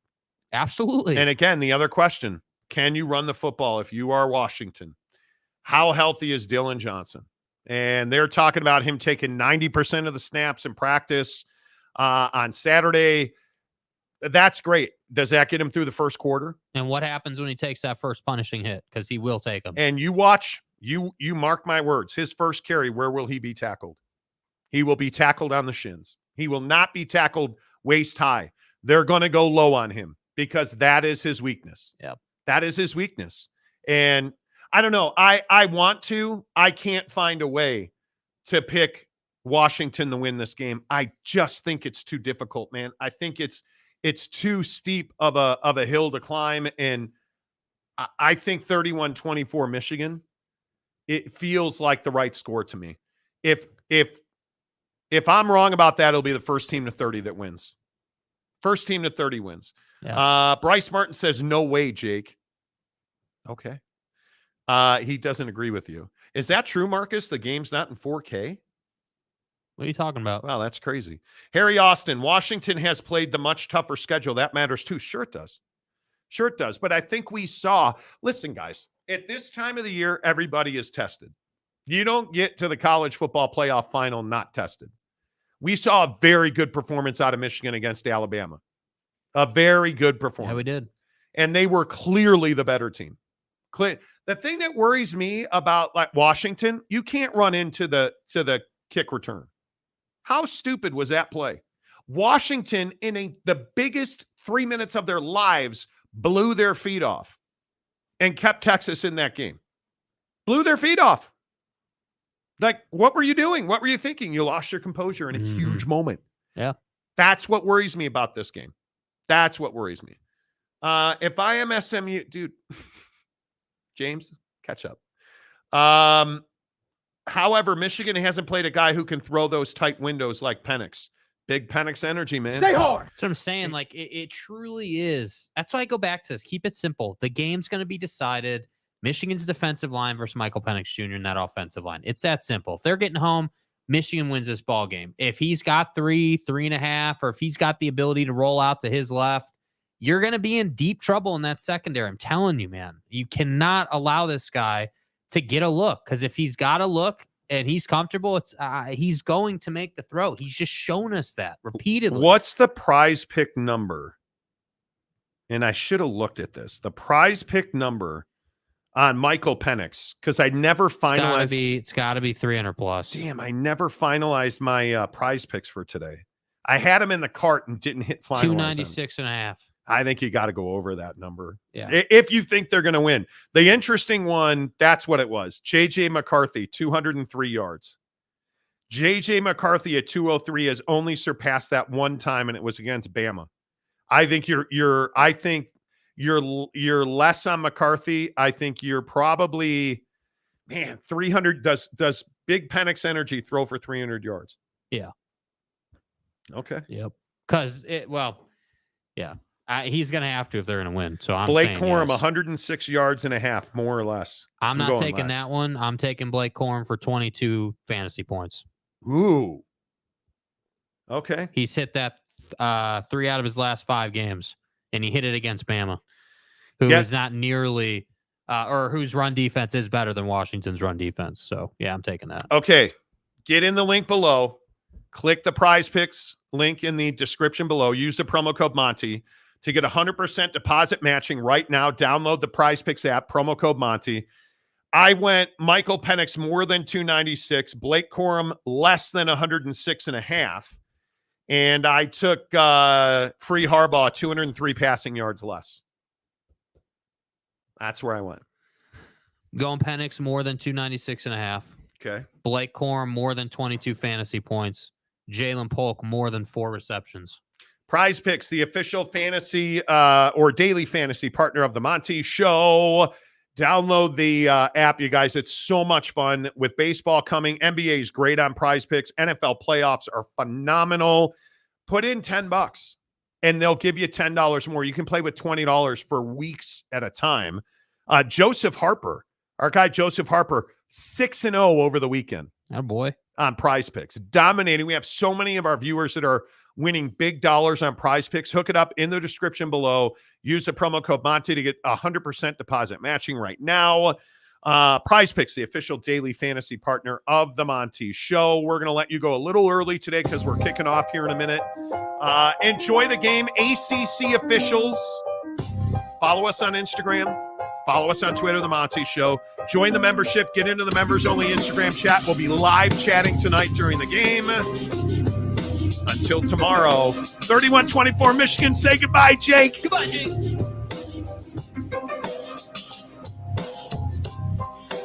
Absolutely. And again, the other question, can you run the football if you are Washington? How healthy is Dylan Johnson? And they're talking about him taking 90% of the snaps in practice on Saturday. That's great. Does that get him through the first quarter? And what happens when he takes that first punishing hit? Because he will take them. And you watch You mark my words. His first carry, where will he be tackled? He will be tackled on the shins. He will not be tackled waist high. They're going to go low on him because that is his weakness. Yep. That is his weakness. And I don't know. I want to. I can't find a way to pick Washington to win this game. I just think it's too difficult, man. I think it's too steep of a hill to climb. And I think 31-24 Michigan, it feels like the right score to me. If I'm wrong about that, it'll be the first team to 30 that wins. First team to 30 wins. Yeah. Bryce Martin says, no way, Jake. Okay. He doesn't agree with you. Is that true, Marcus? The game's not in 4K? What are you talking about? Wow, that's crazy. Harry Austin, Washington has played the much tougher schedule. That matters too. Sure it does. Sure it does. But I think we saw, listen, guys, at this time of the year, everybody is tested. You don't get to the college football playoff final not tested. We saw a very good performance out of Michigan against Alabama. A very good performance. Yeah, we did. And they were clearly the better team. The thing that worries me about like Washington, you can't run into the kick return. How stupid was that play? Washington, in the biggest 3 minutes of their lives, blew their feet off and kept Texas in that game. Blew their feet off. Like, what were you doing? What were you thinking? You lost your composure in a huge moment. Yeah. That's what worries me about this game. That's what worries me. If I am SMU, dude, James, catch up. However, Michigan hasn't played a guy who can throw those tight windows like Penix. Big Penix energy, man. Stay hard. That's what I'm saying. Like, it truly is. That's why I go back to this. Keep it simple. The game's going to be decided. Michigan's defensive line versus Michael Penix Jr. in that offensive line. It's that simple. If they're getting home, Michigan wins this ball game. If he's got 3.5, or if he's got the ability to roll out to his left, you're going to be in deep trouble in that secondary. I'm telling you, man. You cannot allow this guy to get a look, because if he's got a look and he's comfortable, he's going to make the throw. He's just shown us that repeatedly. What's the prize pick number? And I should have looked at this. The prize pick number on Michael Penix, because I never finalized. It's got to be 300 plus. Damn, I never finalized my prize picks for today. I had them in the cart and didn't hit finalize. 296.5. I think you got to go over that number. Yeah. If you think they're going to win. The interesting one, that's what it was. J.J. McCarthy, 203 yards. J.J. McCarthy at 203 has only surpassed that one time, and it was against Bama. I think you're less on McCarthy. I think you're probably, 300. Does Big Penix Energy throw for 300 yards? Yeah. Okay. Yep. Because yeah. He's going to have to if they're going to win. So I'm Blake saying Corum, yes. 106 yards and a half, more or less. I'm not taking that one. I'm taking Blake Corum for 22 fantasy points. Ooh. Okay. He's hit that 3 out of his last 5 games, and he hit it against Bama, who is not nearly or whose run defense is better than Washington's run defense. So, yeah, I'm taking that. Okay. Get in the link below. Click the PrizePicks link in the description below. Use the promo code Monty to get 100% deposit matching right now. Download the PrizePicks app, promo code Monty. I went Michael Penix more than 296, Blake Corum less than 106.5, and I took free Harbaugh 203 passing yards less. That's where I went. Going Penix more than 296.5. Okay. Blake Corum more than 22 fantasy points. Jalen Polk more than 4 receptions. PrizePicks, the official fantasy or daily fantasy partner of the Monty Show. Download the app, you guys. It's so much fun with baseball coming. NBA is great on PrizePicks. NFL playoffs are phenomenal. Put in $10 and they'll give you $10 more. You can play with $20 for weeks at a time. Joseph Harper, our guy Joseph Harper, 6-0 over the weekend. Oh boy. On PrizePicks, dominating. We have so many of our viewers that are winning big dollars on PrizePicks. Hook it up in the description below. Use the promo code Monty to get 100% deposit matching right now. PrizePicks, the official daily fantasy partner of the Monty Show. We're going to let you go a little early today because we're kicking off here in a minute. Enjoy the game. ACC officials. Follow us on Instagram. Follow us on Twitter, The Monty Show. Join the membership. Get into the members-only Instagram chat. We'll be live chatting tonight during the game. Until tomorrow, 31-24 Michigan. Say goodbye, Jake. Goodbye, Jake.